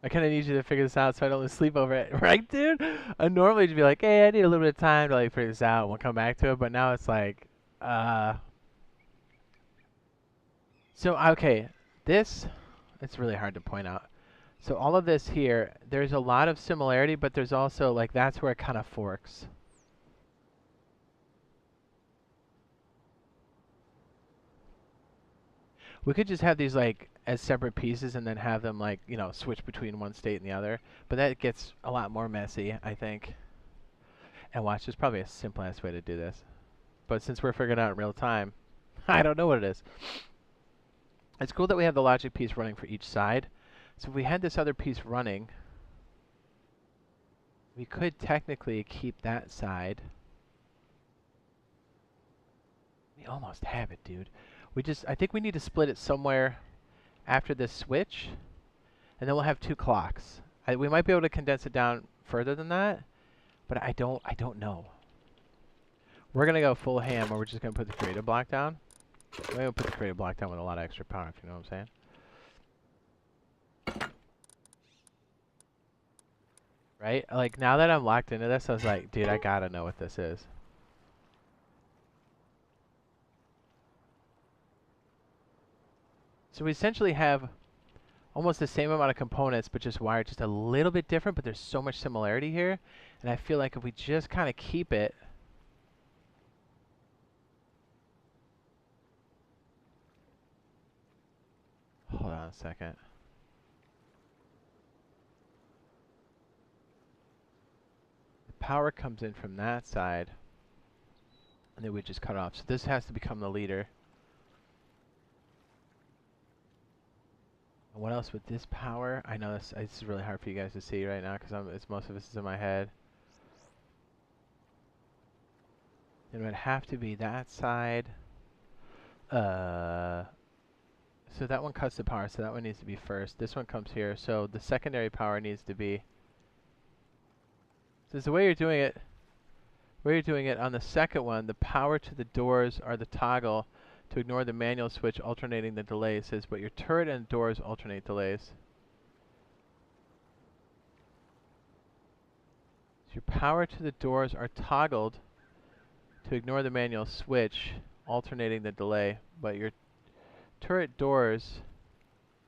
I kind of need you to figure this out so I don't lose sleep over it. Right, dude? I normally just be like, hey, I need a little bit of time to like figure this out and we'll come back to it. But now it's like, So, okay. This, it's really hard to point out. So all of this here, there's a lot of similarity, but there's also like, that's where it kind of forks. We could just have these like as separate pieces and then have them like, you know, switch between one state and the other. But that gets a lot more messy, I think. And watch, there's probably a simplest way to do this. But since we're figuring it out in real time, I don't know what it is. It's cool that we have the logic piece running for each side. So if we had this other piece running, we could technically keep that side. We almost have it, dude. I think we need to split it somewhere after this switch, and then we'll have 2 clocks. We might be able to condense it down further than that, but I don't know. We're gonna go full ham, or we're just gonna put the creative block down. We're gonna put the creative block down with a lot of extra power, if you know what I'm saying. Right? Like now that I'm locked into this, I was like, dude, I gotta know what this is. So we essentially have almost the same amount of components, but just wired just a little bit different, but there's so much similarity here. And I feel like if we just kind of keep it... Hold on a second. The power comes in from that side, and then we just cut off. So this has to become the leader. And what else with this power? I know this is really hard for you guys to see right now because most of this is in my head. It would have to be that side. So that one cuts the power, so that one needs to be first. This one comes here, so the secondary power needs to be... So the way you're doing it, on the second one, the power to the doors are the toggle to ignore the manual switch alternating the delays. It says, but your turret and doors alternate delays. So your power to the doors are toggled to ignore the manual switch alternating the delay, but your turret doors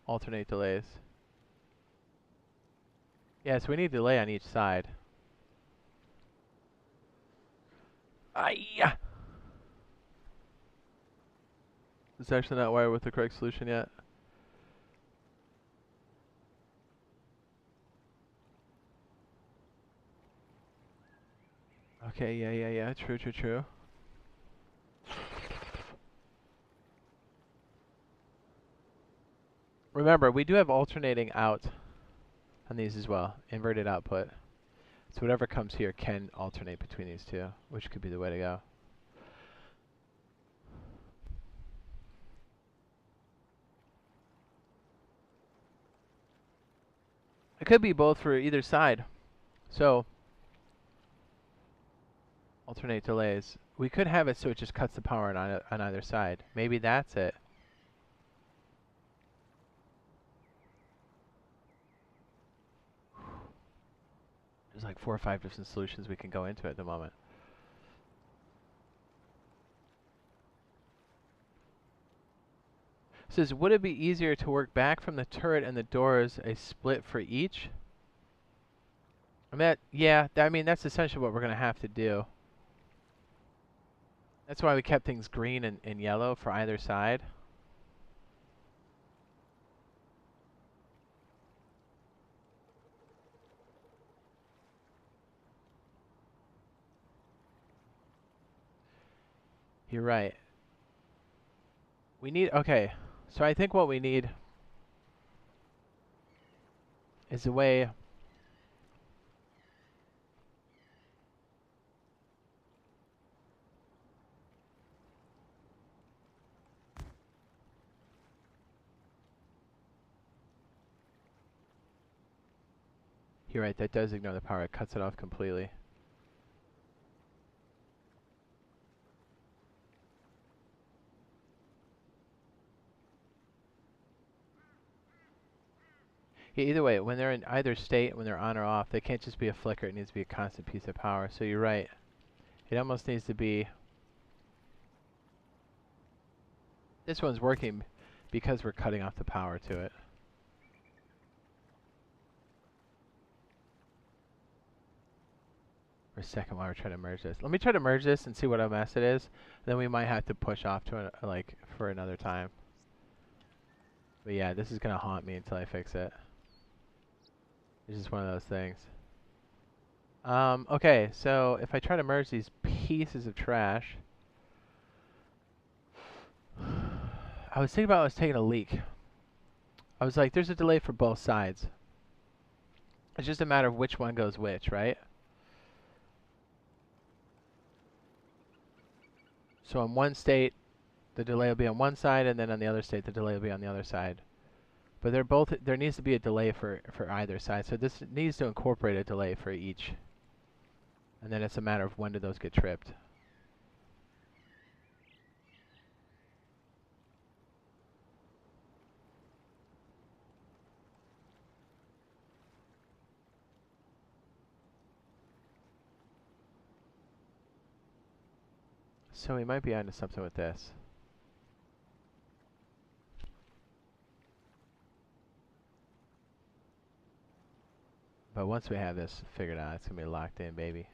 alternate delays. Yeah, so we need delay on each side. Ayah! It's actually not wired with the correct solution yet. Okay, yeah. True. Remember, we do have alternating out on these as well. Inverted output. So whatever comes here can alternate between these two, which could be the way to go. It could be both for either side. So, alternate delays. We could have it so it just cuts the power on either side. Maybe that's it. There's like 4 or 5 different solutions we can go into at the moment. It says, would it be easier to work back from the turret and the doors a split for each? I mean, that's essentially what we're going to have to do. That's why we kept things green and yellow for either side. You're right. We need, okay, so I think what we need is a way You're right, that does ignore the power. It cuts it off completely. Yeah, either way, when they're in either state, when they're on or off, they can't just be a flicker. It needs to be a constant piece of power. So you're right. It almost needs to be... This one's working because we're cutting off the power to it. For a second while we're trying to merge this. Let me try to merge this and see what a mess it is. Then we might have to push off to for another time. But yeah, this is gonna haunt me until I fix it. It's just one of those things. Okay, so if I try to merge these pieces of trash, I was thinking about I was taking a leak. I was like, there's a delay for both sides. It's just a matter of which one goes which, right? So in one state, the delay will be on one side, and then on the other state, the delay will be on the other side. But they're both, there needs to be a delay for either side. So this needs to incorporate a delay for each. And then it's a matter of when do those get tripped. So we might be onto something with this. But once we have this figured out, it's going to be locked in, baby.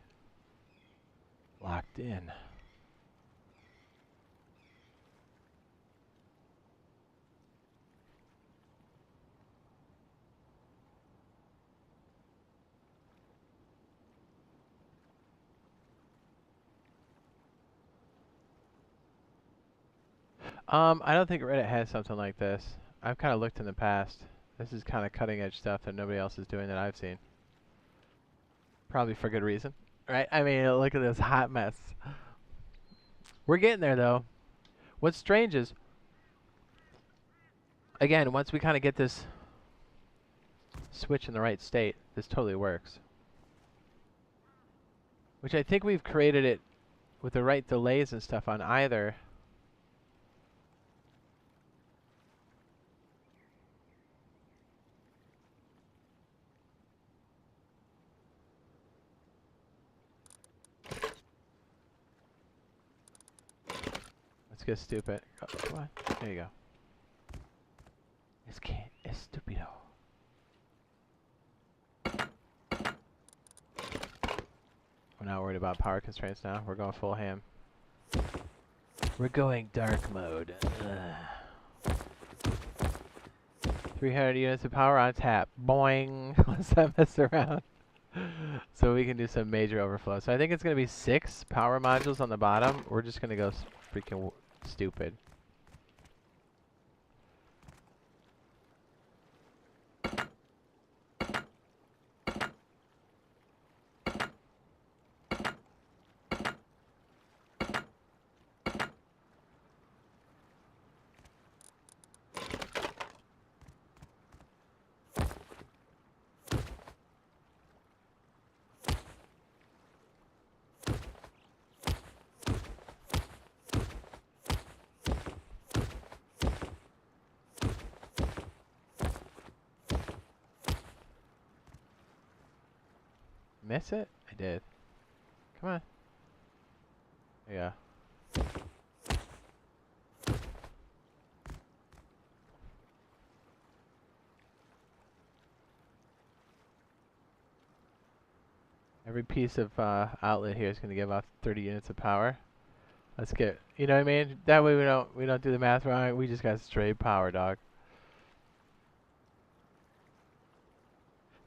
Locked in. I don't think Reddit has something like this. I've kind of looked in the past. This is kind of cutting edge stuff that nobody else is doing that I've seen. Probably for good reason, right? I mean, look at this hot mess. We're getting there, though. What's strange is, again, once we kind of get this switch in the right state, this totally works. Which I think we've created it with the right delays and stuff on either. Let's get stupid. Oh, come on. There you go. Es stupido. We're not worried about power constraints now. We're going full ham. We're going dark mode. 300 units of power on tap. Boing. Let's not mess around. So we can do some major overflow. So I think it's going to be 6 power modules on the bottom. We're just going to go freaking stupid. Miss it? I did. Come on. Yeah. Every piece of outlet here is going to give off 30 units of power. Let's get, you know what I mean? That way we don't do the math wrong. We just got straight power, dog.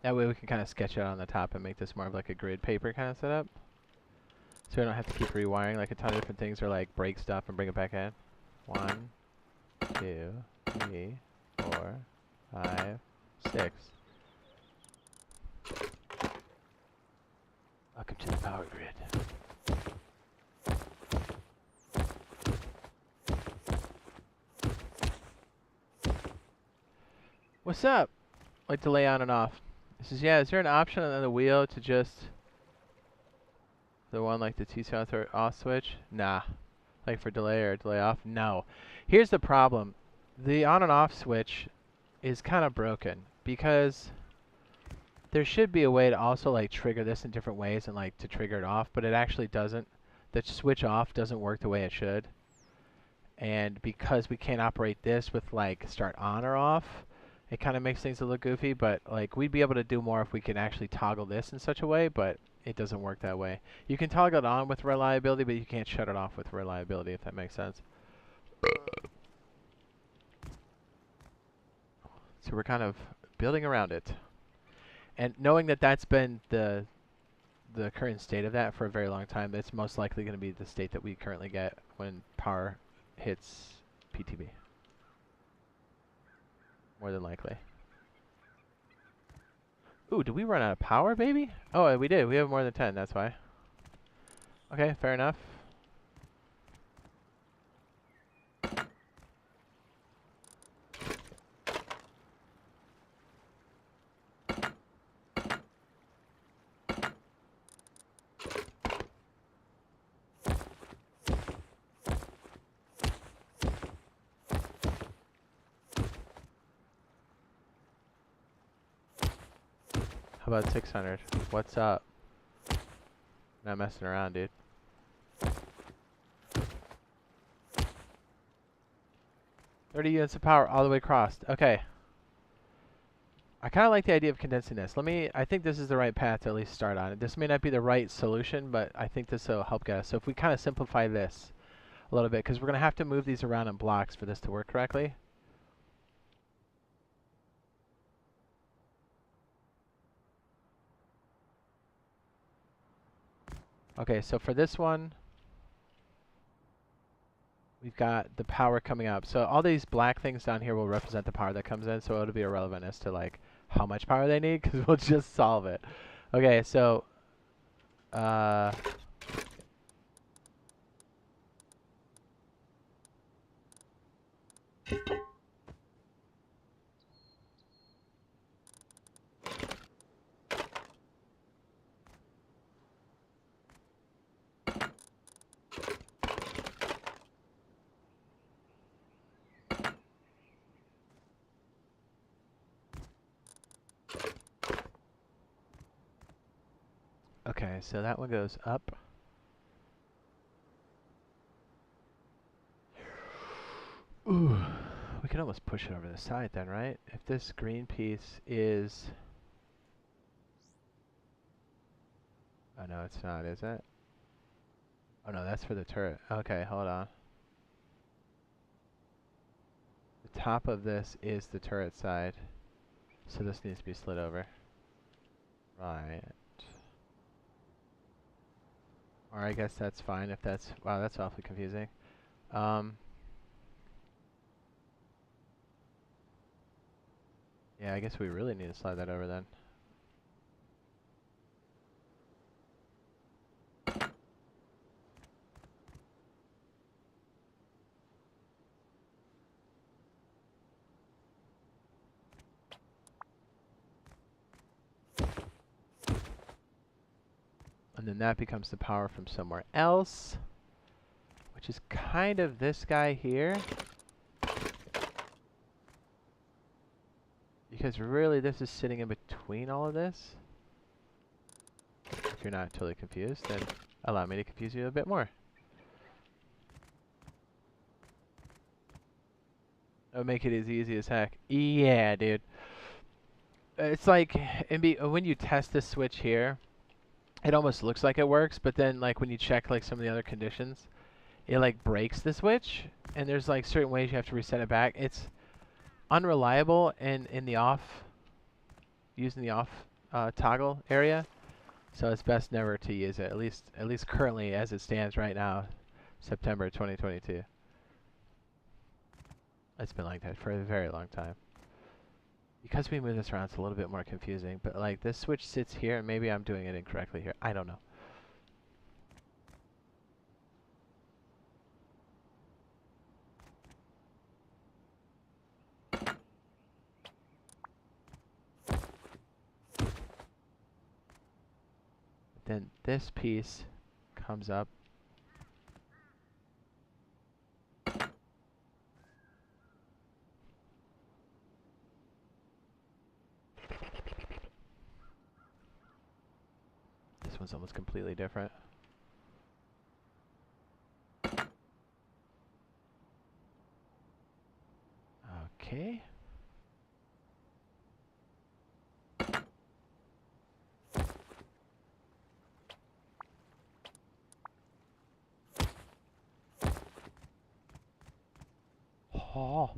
That way we can kind of sketch it on the top and make this more of like a grid paper kind of setup. So we don't have to keep rewiring like a ton of different things or like break stuff and bring it back in. 1, 2, 3, 4, 5, 6. Welcome to the power grid. What's up? Like to lay on and off. This is, yeah, is there an option on the wheel to just the one like the TC or off switch? Nah. Like for delay or delay off? No. Here's the problem. The on and off switch is kind of broken because there should be a way to also like trigger this in different ways and like to trigger it off, but it actually doesn't. The switch off doesn't work the way it should. And because we can't operate this with like start on or off, it kind of makes things a little goofy, but like we'd be able to do more if we can actually toggle this in such a way, but it doesn't work that way. You can toggle it on with reliability, but you can't shut it off with reliability, if that makes sense. So we're kind of building around it. And knowing that that's been the current state of that for a very long time, it's most likely going to be the state that we currently get when power hits PTB. More than likely. Ooh, did we run out of power, baby? Oh, we did. We have more than 10, that's why. Okay, fair enough. How about 600? What's up? Not messing around, dude. $30 units of power all the way across. Okay. I kind of like the idea of condensing this. I think this is the right path to at least start on it. This may not be the right solution, but I think this will help get us. So if we kind of simplify this a little bit, because we're going to have to move these around in blocks for this to work correctly. Okay, so for this one, we've got the power coming up. So all these black things down here will represent the power that comes in, so it'll be irrelevant as to like how much power they need, because we'll just solve it. Okay, so Okay, so that one goes up. Ooh, we can almost push it over the side then, right? If this green piece is... Oh no, it's not, is it? Oh no, that's for the turret. Okay, hold on. The top of this is the turret side. So this needs to be slid over. Right. Or I guess that's fine if that's... Wow, that's awfully confusing. Yeah, I guess we really need to slide that over then. And then that becomes the power from somewhere else, which is kind of this guy here. Because really this is sitting in between all of this. If you're not totally confused, then allow me to confuse you a bit more. That'll make it as easy as heck. Yeah, dude. It's like when you test this switch here, it almost looks like it works, but then like when you check like some of the other conditions, it like breaks the switch, and there's like certain ways you have to reset it back. It's unreliable in the off, using the off toggle area, so it's best never to use it. At least currently as it stands right now, September 2022. It's been like that for a very long time. Because we move this around, it's a little bit more confusing. But like this switch sits here, and maybe I'm doing it incorrectly here. I don't know. Then this piece comes up. This one's almost completely different. Okay. Oh.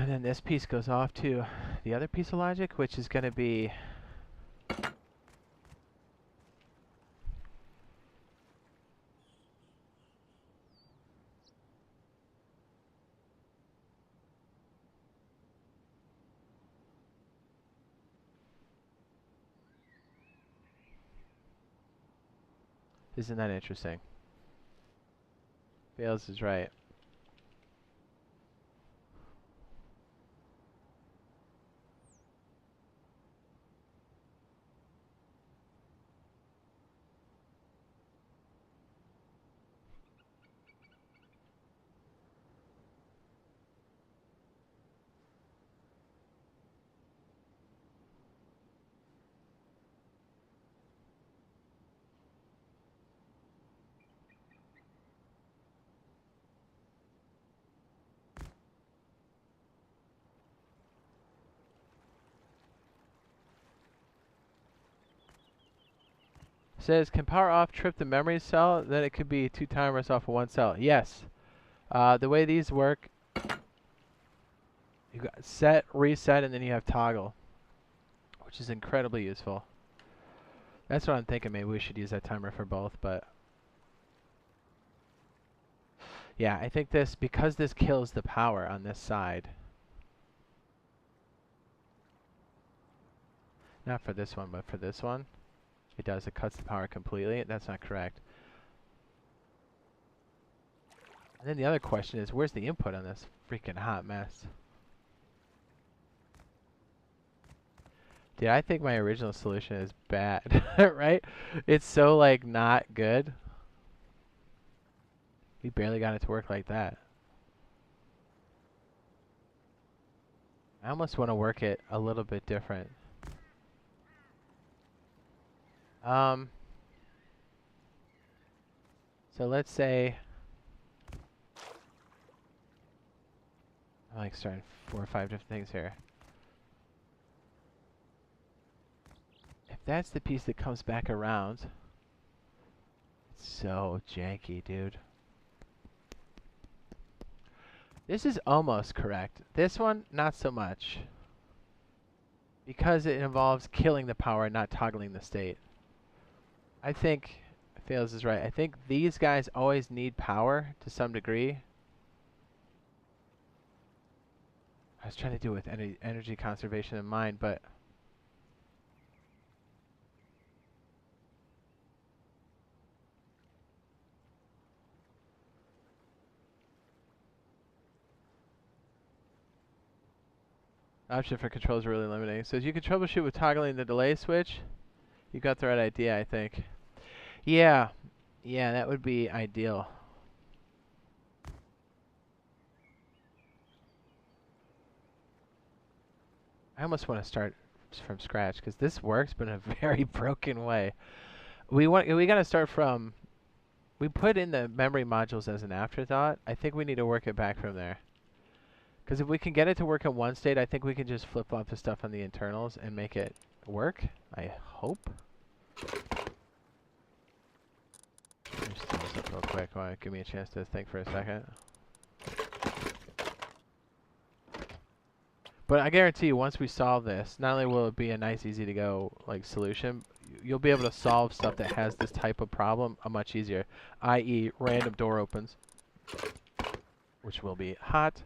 And then this piece goes off to the other piece of logic, which is going to be... Isn't that interesting? Bales is right. Says, can power off trip the memory cell? Then it could be 2 timers off of 1 cell. Yes. The way these work, you got set, reset, and then you have toggle, which is incredibly useful. That's what I'm thinking. Maybe we should use that timer for both, but Yeah, I think this, because this kills the power on this side. Not for this one, but for this one. It does. It cuts the power completely. That's not correct. And then the other question is, where's the input on this freaking hot mess? Dude, I think my original solution is bad, right? It's so, like, not good. We barely got it to work like that. I almost want to work it a little bit different. So let's say I like starting 4 or 5 different things here. If that's the piece that comes back around, it's so janky, dude. This is almost correct. This one, not so much. Because it involves killing the power, not toggling the state. I think Fails is right. I think these guys always need power to some degree. I was trying to do it with energy conservation in mind, but option for controls are really limiting. So you can troubleshoot with toggling the delay switch. You got the right idea, I think. Yeah, that would be ideal. I almost want to start from scratch because this works, but in a very broken way. We got to start from. We put in the memory modules as an afterthought. I think we need to work it back from there. Because if we can get it to work in one state, I think we can just flip-flop the stuff on the internals and make it work. I hope. Just turn this up real quick. Give me a chance to think for a second. But I guarantee you, once we solve this, not only will it be a nice, easy-to-go like solution, you'll be able to solve stuff that has this type of problem much easier. I.e., random door opens, which will be hot.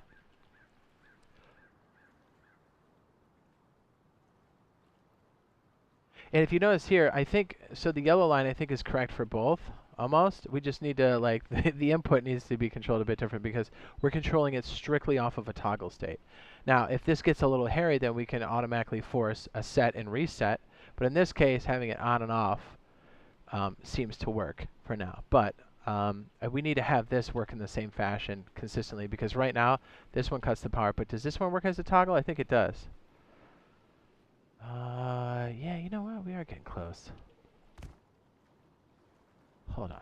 And if you notice here, I think, so the yellow line I think is correct for both, almost. We just need to, like, the input needs to be controlled a bit different because we're controlling it strictly off of a toggle state. Now, if this gets a little hairy, then we can automatically force a set and reset. But in this case, having it on and off seems to work for now. But we need to have this work in the same fashion consistently because right now, this one cuts the power. But does this one work as a toggle? I think it does. Yeah, you know what? We are getting close. Hold on.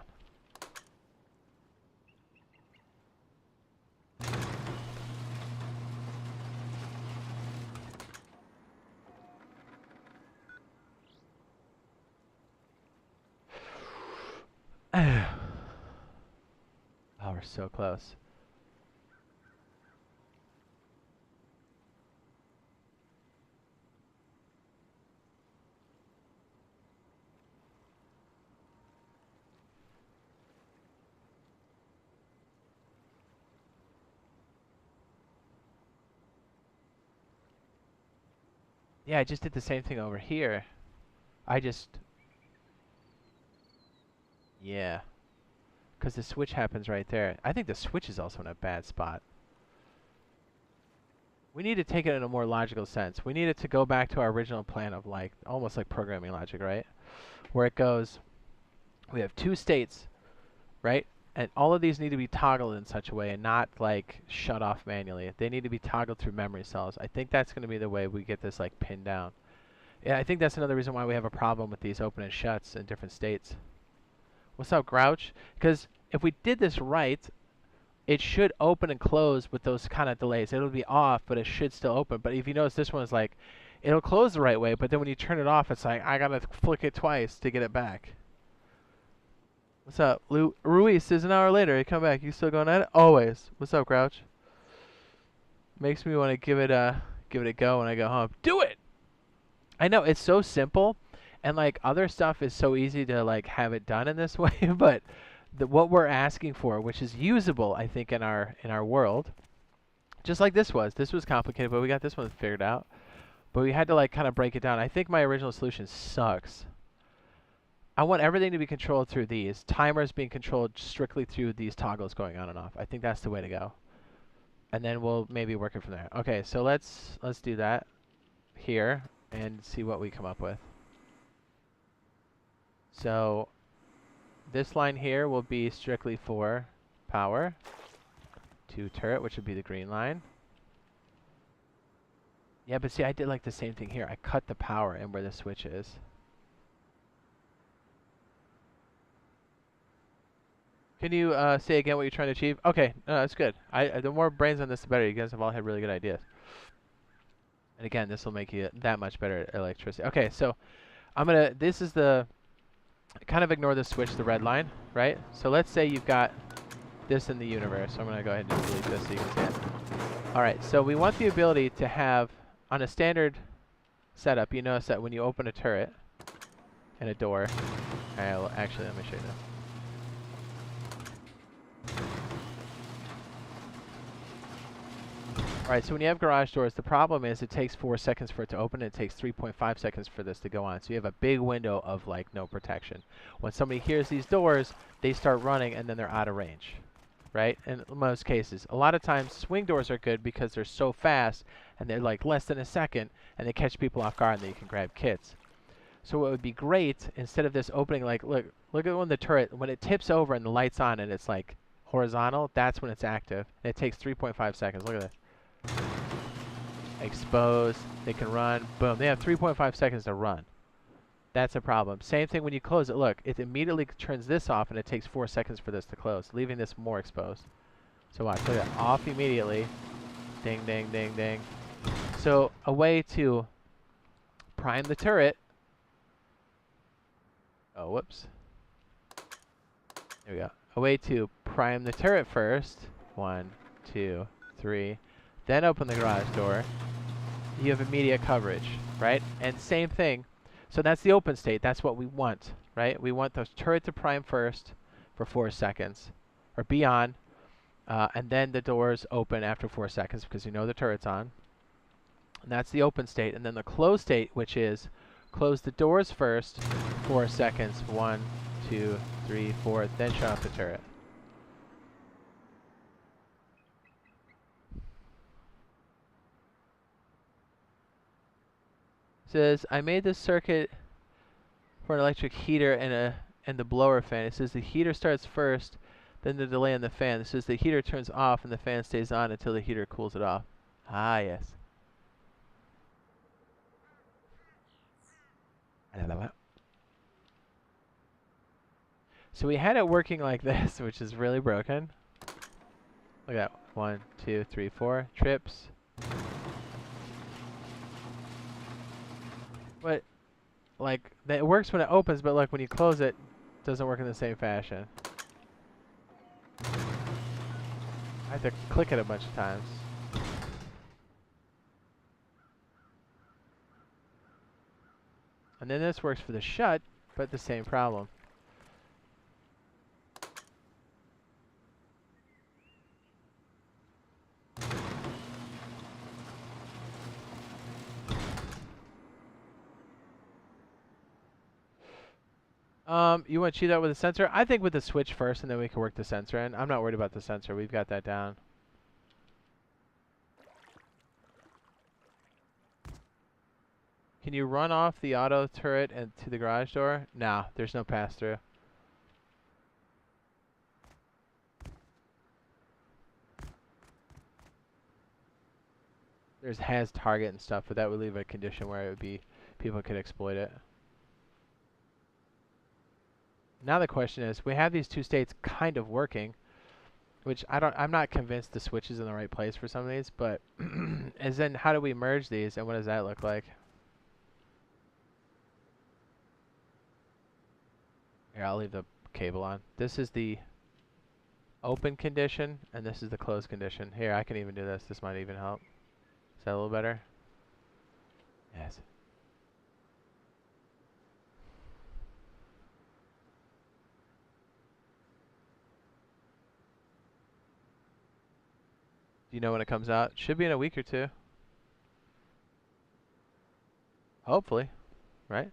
Oh, we're so close. Yeah, I just did the same thing over here. Yeah. Because the switch happens right there. I think the switch is also in a bad spot. We need to take it in a more logical sense. We need it to go back to our original plan of like, almost like programming logic, right? Where it goes, we have 2 states, right? And all of these need to be toggled in such a way and not like shut off manually. They need to be toggled through memory cells. I think that's going to be the way we get this like pinned down. Yeah, I think that's another reason why we have a problem with these open and shuts in different states. What's up, Grouch? Because if we did this right, it should open and close with those kind of delays. It'll be off, but it should still open. But if you notice, this one's like, it'll close the right way, but then when you turn it off, it's like, I got to flick it twice to get it back. What's up? Ruiz is an hour later. You come back. You still going at it? Always. What's up, Grouch? Makes me want to give it a go when I go home. Do it! I know, it's so simple. And like other stuff is so easy to like have it done in this way, but what we're asking for, which is usable, I think, in our world. Just like this was. This was complicated, but we got this one figured out. But we had to like kind of break it down. I think my original solution sucks. I want everything to be controlled through these. Timers being controlled strictly through these toggles going on and off. I think that's the way to go. And then we'll maybe work it from there. Okay, so let's do that here and see what we come up with. So this line here will be strictly for power to turret, which would be the green line. Yeah, but see, I did like the same thing here. I cut the power in where the switch is. Can you say again what you're trying to achieve? Okay, no, that's good. The more brains on this, the better. You guys have all had really good ideas. And again, this will make you that much better at electricity. Okay, so this is the, kind of ignore the switch, the red line, right? So let's say you've got this in the universe. So I'm going to go ahead and delete this so you can see it. All right, so we want the ability to have, on a standard setup, you notice that when you open a turret and a door, actually, let me show you this. Alright, so when you have garage doors, the problem is it takes 4 seconds for it to open, and it takes 3.5 seconds for this to go on. So you have a big window of like no protection. When somebody hears these doors, they start running and then they're out of range, right? In most cases. A lot of times swing doors are good because they're so fast and they're like less than a second and they catch people off guard and then you can grab kits. So what would be great, instead of this opening, like look at when the turret, when it tips over and the light's on and it's like horizontal, that's when it's active. And it takes 3.5 seconds. Look at this. Expose, they can run, boom. They have 3.5 seconds to run. That's a problem. Same thing when you close it. Look, it immediately turns this off and it takes 4 seconds for this to close, leaving this more exposed. So watch, look at that. Off immediately. Ding, ding, ding, ding. So a way to prime the turret. Oh, whoops. There we go. A way to prime the turret first. 1, 2, 3. Then open the garage door. You have immediate coverage, right? And same thing. So that's the open state. That's what we want, right? We want the turret to prime first for 4 seconds, or be on, and then the doors open after 4 seconds because you know the turret's on. And that's the open state. And then the closed state, which is close the doors first, 4 seconds, 1, 2, 3, 4, then shut off the turret. Says I made this circuit for an electric heater and the blower fan. It says the heater starts first, then the delay on the fan. It says the heater turns off and the fan stays on until the heater cools it off. Ah, yes. So we had it working like this, which is really broken. Look at that. 1, 2, 3, 4 trips. But like it works when it opens, but like when you close it, it doesn't work in the same fashion. I have to click it a bunch of times. And then this works for the shut, but the same problem. You want to cheat that with a sensor? I think with the switch first, and then we can work the sensor in. I'm not worried about the sensor. We've got that down. Can you run off the auto turret and to the garage door? No, there's no pass-through. There's has target and stuff, but that would leave a condition where it would be people could exploit it. Now the question is, we have these two states kind of working, which I'm not convinced the switch is in the right place for some of these, but as in how do we merge these and what does that look like? Here, I'll leave the cable on. This is the open condition and this is the closed condition. Here, I can even do this. This might even help. Is that a little better? Yes. Do you know when it comes out? Should be in a week or two. Hopefully, right?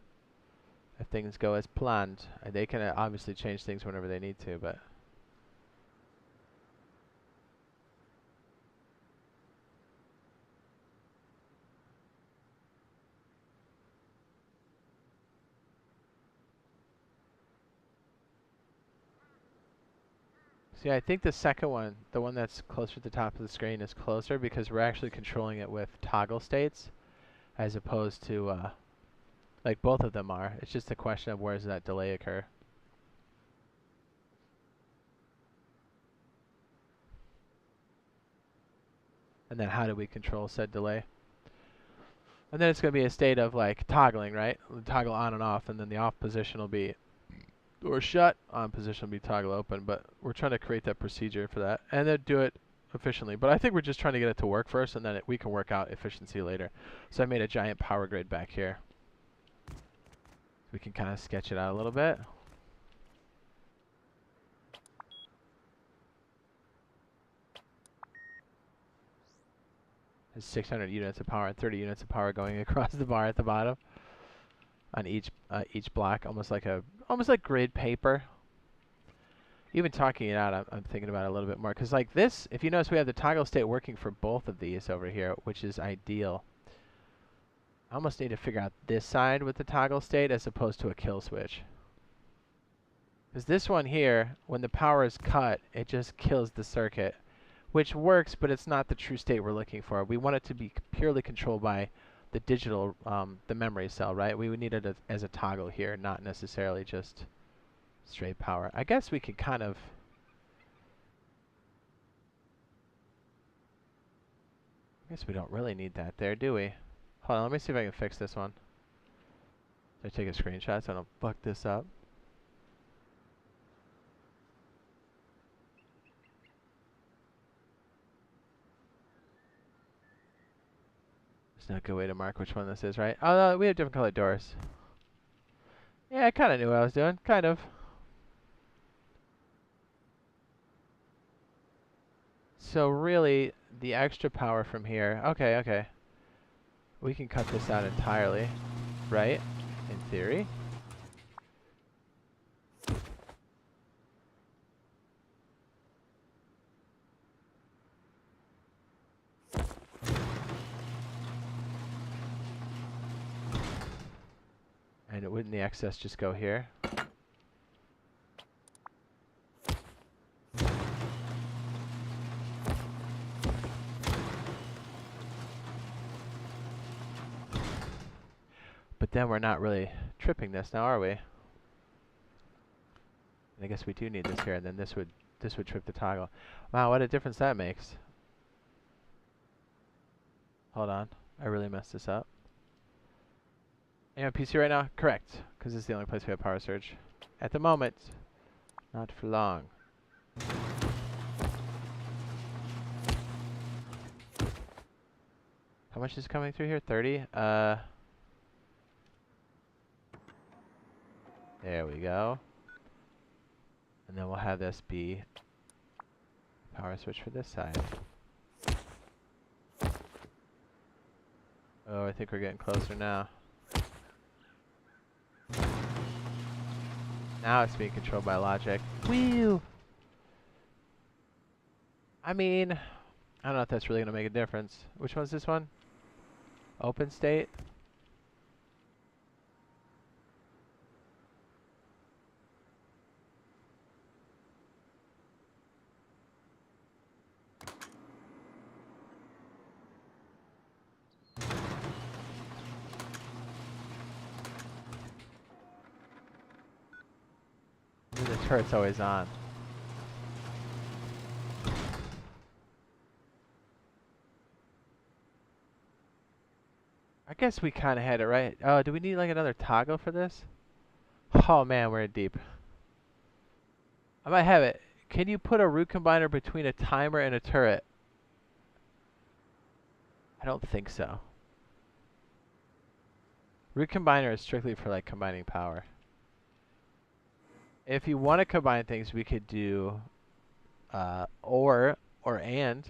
If things go as planned. They can obviously change things whenever they need to, but... See, I think the second one, the one that's closer to the top of the screen, is closer because we're actually controlling it with toggle states as opposed to, like both of them are. It's just a question of where does that delay occur. And then how do we control said delay? And then it's going to be a state of like toggling, right? We'll toggle on and off, and then the off position will be door shut, on position will be toggle open, but we're trying to create that procedure for that and then do it efficiently. But I think we're just trying to get it to work first, and then we can work out efficiency later. So I made a giant power grid back here. We can kind of sketch it out a little bit. There's 600 units of power and 30 units of power going across the bar at the bottom on each block, almost like grid paper. Even talking it out, I'm thinking about it a little bit more, because like this, if you notice, we have the toggle state working for both of these over here, which is ideal. I almost need to figure out this side with the toggle state as opposed to a kill switch. Because this one here, when the power is cut, it just kills the circuit, which works, but it's not the true state we're looking for. We want it to be purely controlled by the digital, the memory cell, right? We would need it as a toggle here, not necessarily just straight power. I guess we could kind of... I guess we don't really need that there, do we? Hold on, let me see if I can fix this one. Did I take a screenshot so I don't fuck this up? There's no good way to mark which one this is, right? Oh, no, we have different colored doors. Yeah, I kind of knew what I was doing. Kind of. So really, the extra power from here... Okay. We can cut this out entirely, right? In theory. And wouldn't the excess just go here? But then we're not really tripping this now, are we? And I guess we do need this here, and then this would trip the toggle. Wow, what a difference that makes. Hold on, I really messed this up. Are you on PC right now? Correct, because this is the only place we have power surge. At the moment, not for long. How much is coming through here? 30? There we go. And then we'll have this be power switch for this side. Oh, I think we're getting closer now. Now it's being controlled by logic. Whew! I mean, I don't know if that's really going to make a difference. Which one's this one? Open state? The turret's always on. I guess we kind of had it right. Oh, do we need like another toggle for this? Oh man, we're in deep. I might have it. Can you put a root combiner between a timer and a turret? I don't think so. Root combiner is strictly for like combining power. If you want to combine things, we could do or and.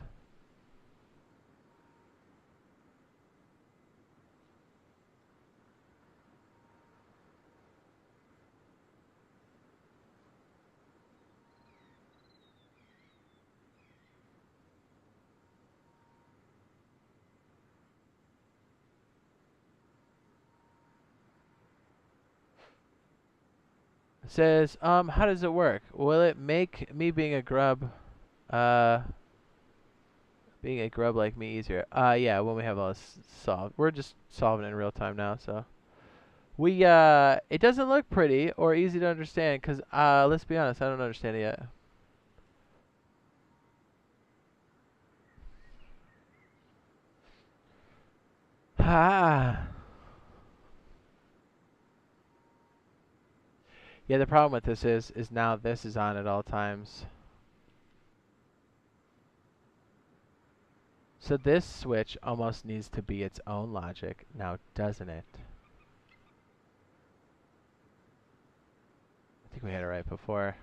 Says, how does it work? Will it make me being a grub like me easier? Yeah, when we have all this solved. We're just solving it in real time now, so. It doesn't look pretty or easy to understand, because, let's be honest, I don't understand it yet. Ah. Yeah, the problem with this is now this is on at all times. So this switch almost needs to be its own logic now, doesn't it? I think we had it right before.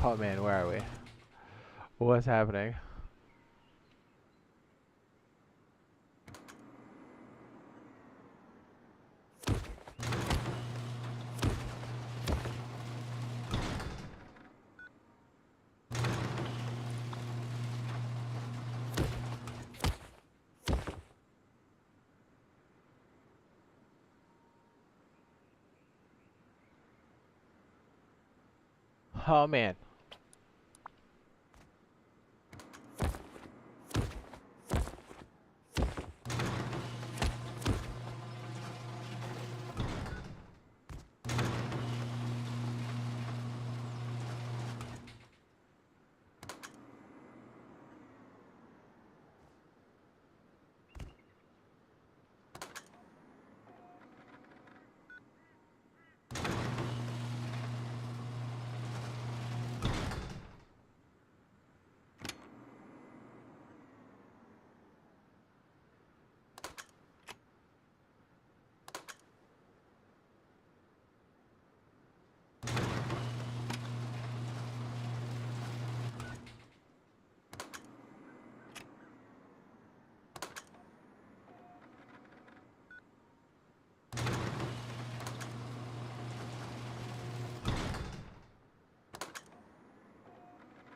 Oh man, where are we? What's happening? Oh man.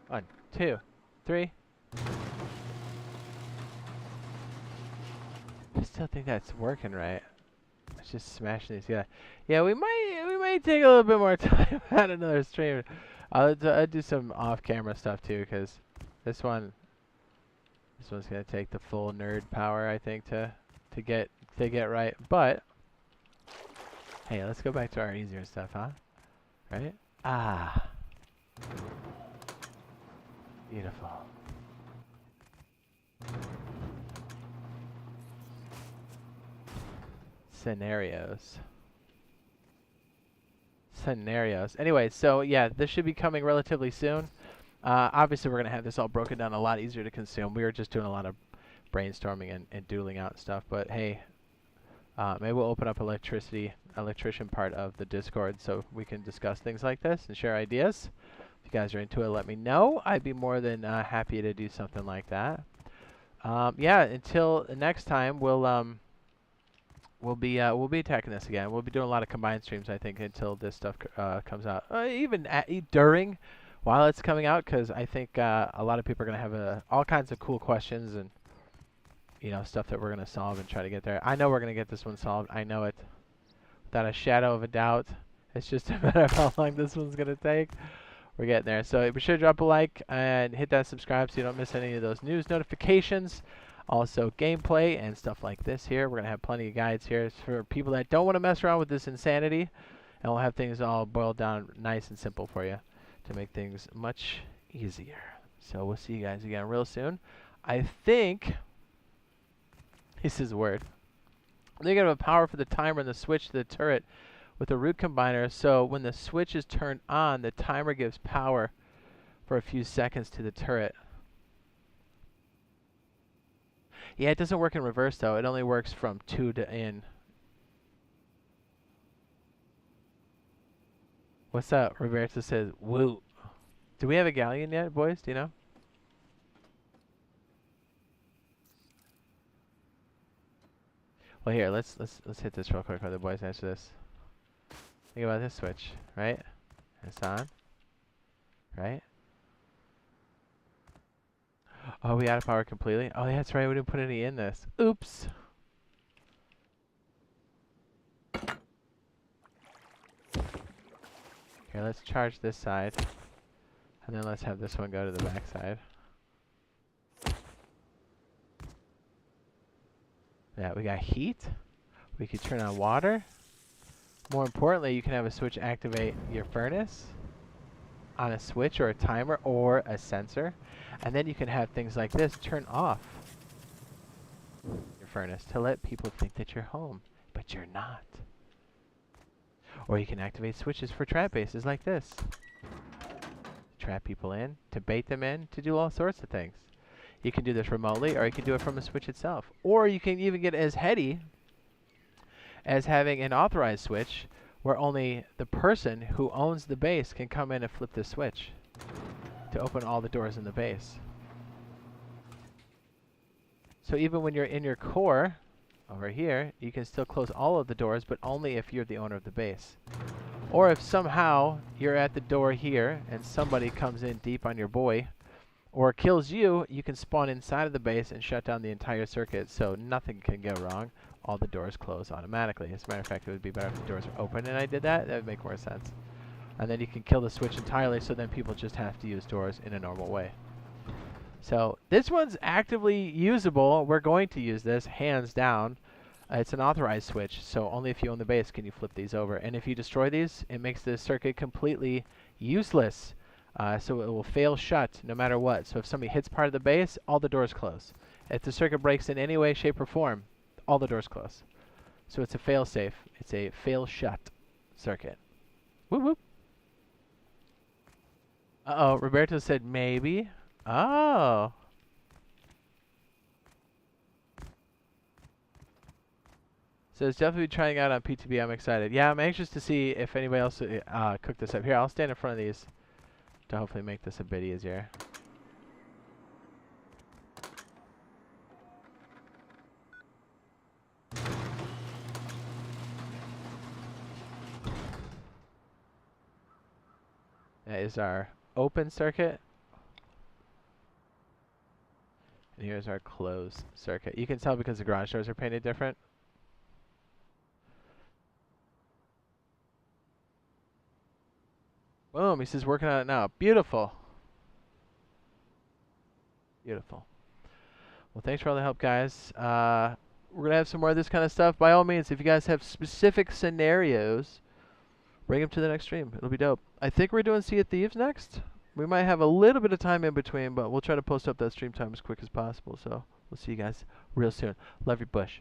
One, two, three. I still think that's working right. It's just smashing these together. Yeah, we might take a little bit more time at another stream. I'll do some off-camera stuff too, because this one's gonna take the full nerd power, I think, to get right. But hey, let's go back to our easier stuff, huh? Right? Ah, beautiful. Scenarios. Anyway, so yeah, this should be coming relatively soon. Obviously, we're going to have this all broken down a lot easier to consume. We were just doing a lot of brainstorming and doodling out stuff. But hey, maybe we'll open up electrician part of the Discord so we can discuss things like this and share ideas. If you guys are into it, let me know. I'd be more than happy to do something like that. Yeah, until next time, we'll be attacking this again. We'll be doing a lot of combined streams, I think, until this stuff comes out. Even while it's coming out, because I think a lot of people are gonna have all kinds of cool questions and stuff that we're gonna solve and try to get there. I know we're gonna get this one solved. I know it without a shadow of a doubt. It's just a matter of how long this one's gonna take. We're getting there. So be sure to drop a like and hit that subscribe so you don't miss any of those news notifications. Also gameplay and stuff like this here. We're going to have plenty of guides here for people that don't want to mess around with this insanity. And we'll have things all boiled down nice and simple for you to make things much easier. So we'll see you guys again real soon. I think, this is a word, they're going to have power for the timer and the switch to the turret with a root combiner. So when the switch is turned on, the timer gives power for a few seconds to the turret. Yeah, it doesn't work in reverse, though. It only works from 2 to in. What's up? Roberto says, woo. Do we have a galleon yet, boys? Do you know? Well, here, let's hit this real quick while the boys answer this. Think about this switch, right? It's on. Right? Oh, we out of power completely? Oh, that's right. We didn't put any in this. Oops. Here, let's charge this side. And then let's have this one go to the back side. Yeah, we got heat. We can turn on water. More importantly, you can have a switch activate your furnace on a switch or a timer or a sensor. And then you can have things like this turn off your furnace to let people think that you're home, but you're not. Or you can activate switches for trap bases like this. Trap people in, to bait them in, to do all sorts of things. You can do this remotely, or you can do it from a switch itself. Or you can even get as heady as having an authorized switch where only the person who owns the base can come in and flip the switch to open all the doors in the base. So even when you're in your core over here, you can still close all of the doors, but only if you're the owner of the base. Or if somehow you're at the door here and somebody comes in deep on your boy or kills you, you can spawn inside of the base and shut down the entire circuit so nothing can go wrong. All the doors close automatically. As a matter of fact, it would be better if the doors were open and I did that. That would make more sense. And then you can kill the switch entirely, so then people just have to use doors in a normal way. So this one's actively usable. We're going to use this, hands down. It's an authorized switch, so only if you own the base can you flip these over. And if you destroy these, it makes the circuit completely useless. So it will fail shut no matter what. So if somebody hits part of the base, all the doors close. If the circuit breaks in any way, shape, or form, all the doors close. So it's a fail-safe. It's a fail-shut circuit. Whoop whoop. Uh-oh, Roberto said maybe. Oh. So it's definitely trying out on P2B. I'm excited. Yeah, I'm anxious to see if anybody else cooked this up. Here, I'll stand in front of these to hopefully make this a bit easier. That is our open circuit. And here's our closed circuit. You can tell because the garage doors are painted different. Boom, he says working on it now. Beautiful. Beautiful. Well, thanks for all the help, guys. We're going to have some more of this kind of stuff. By all means, if you guys have specific scenarios, bring them to the next stream. It'll be dope. I think we're doing Sea of Thieves next. We might have a little bit of time in between, but we'll try to post up that stream time as quick as possible. So we'll see you guys real soon. Love your bush.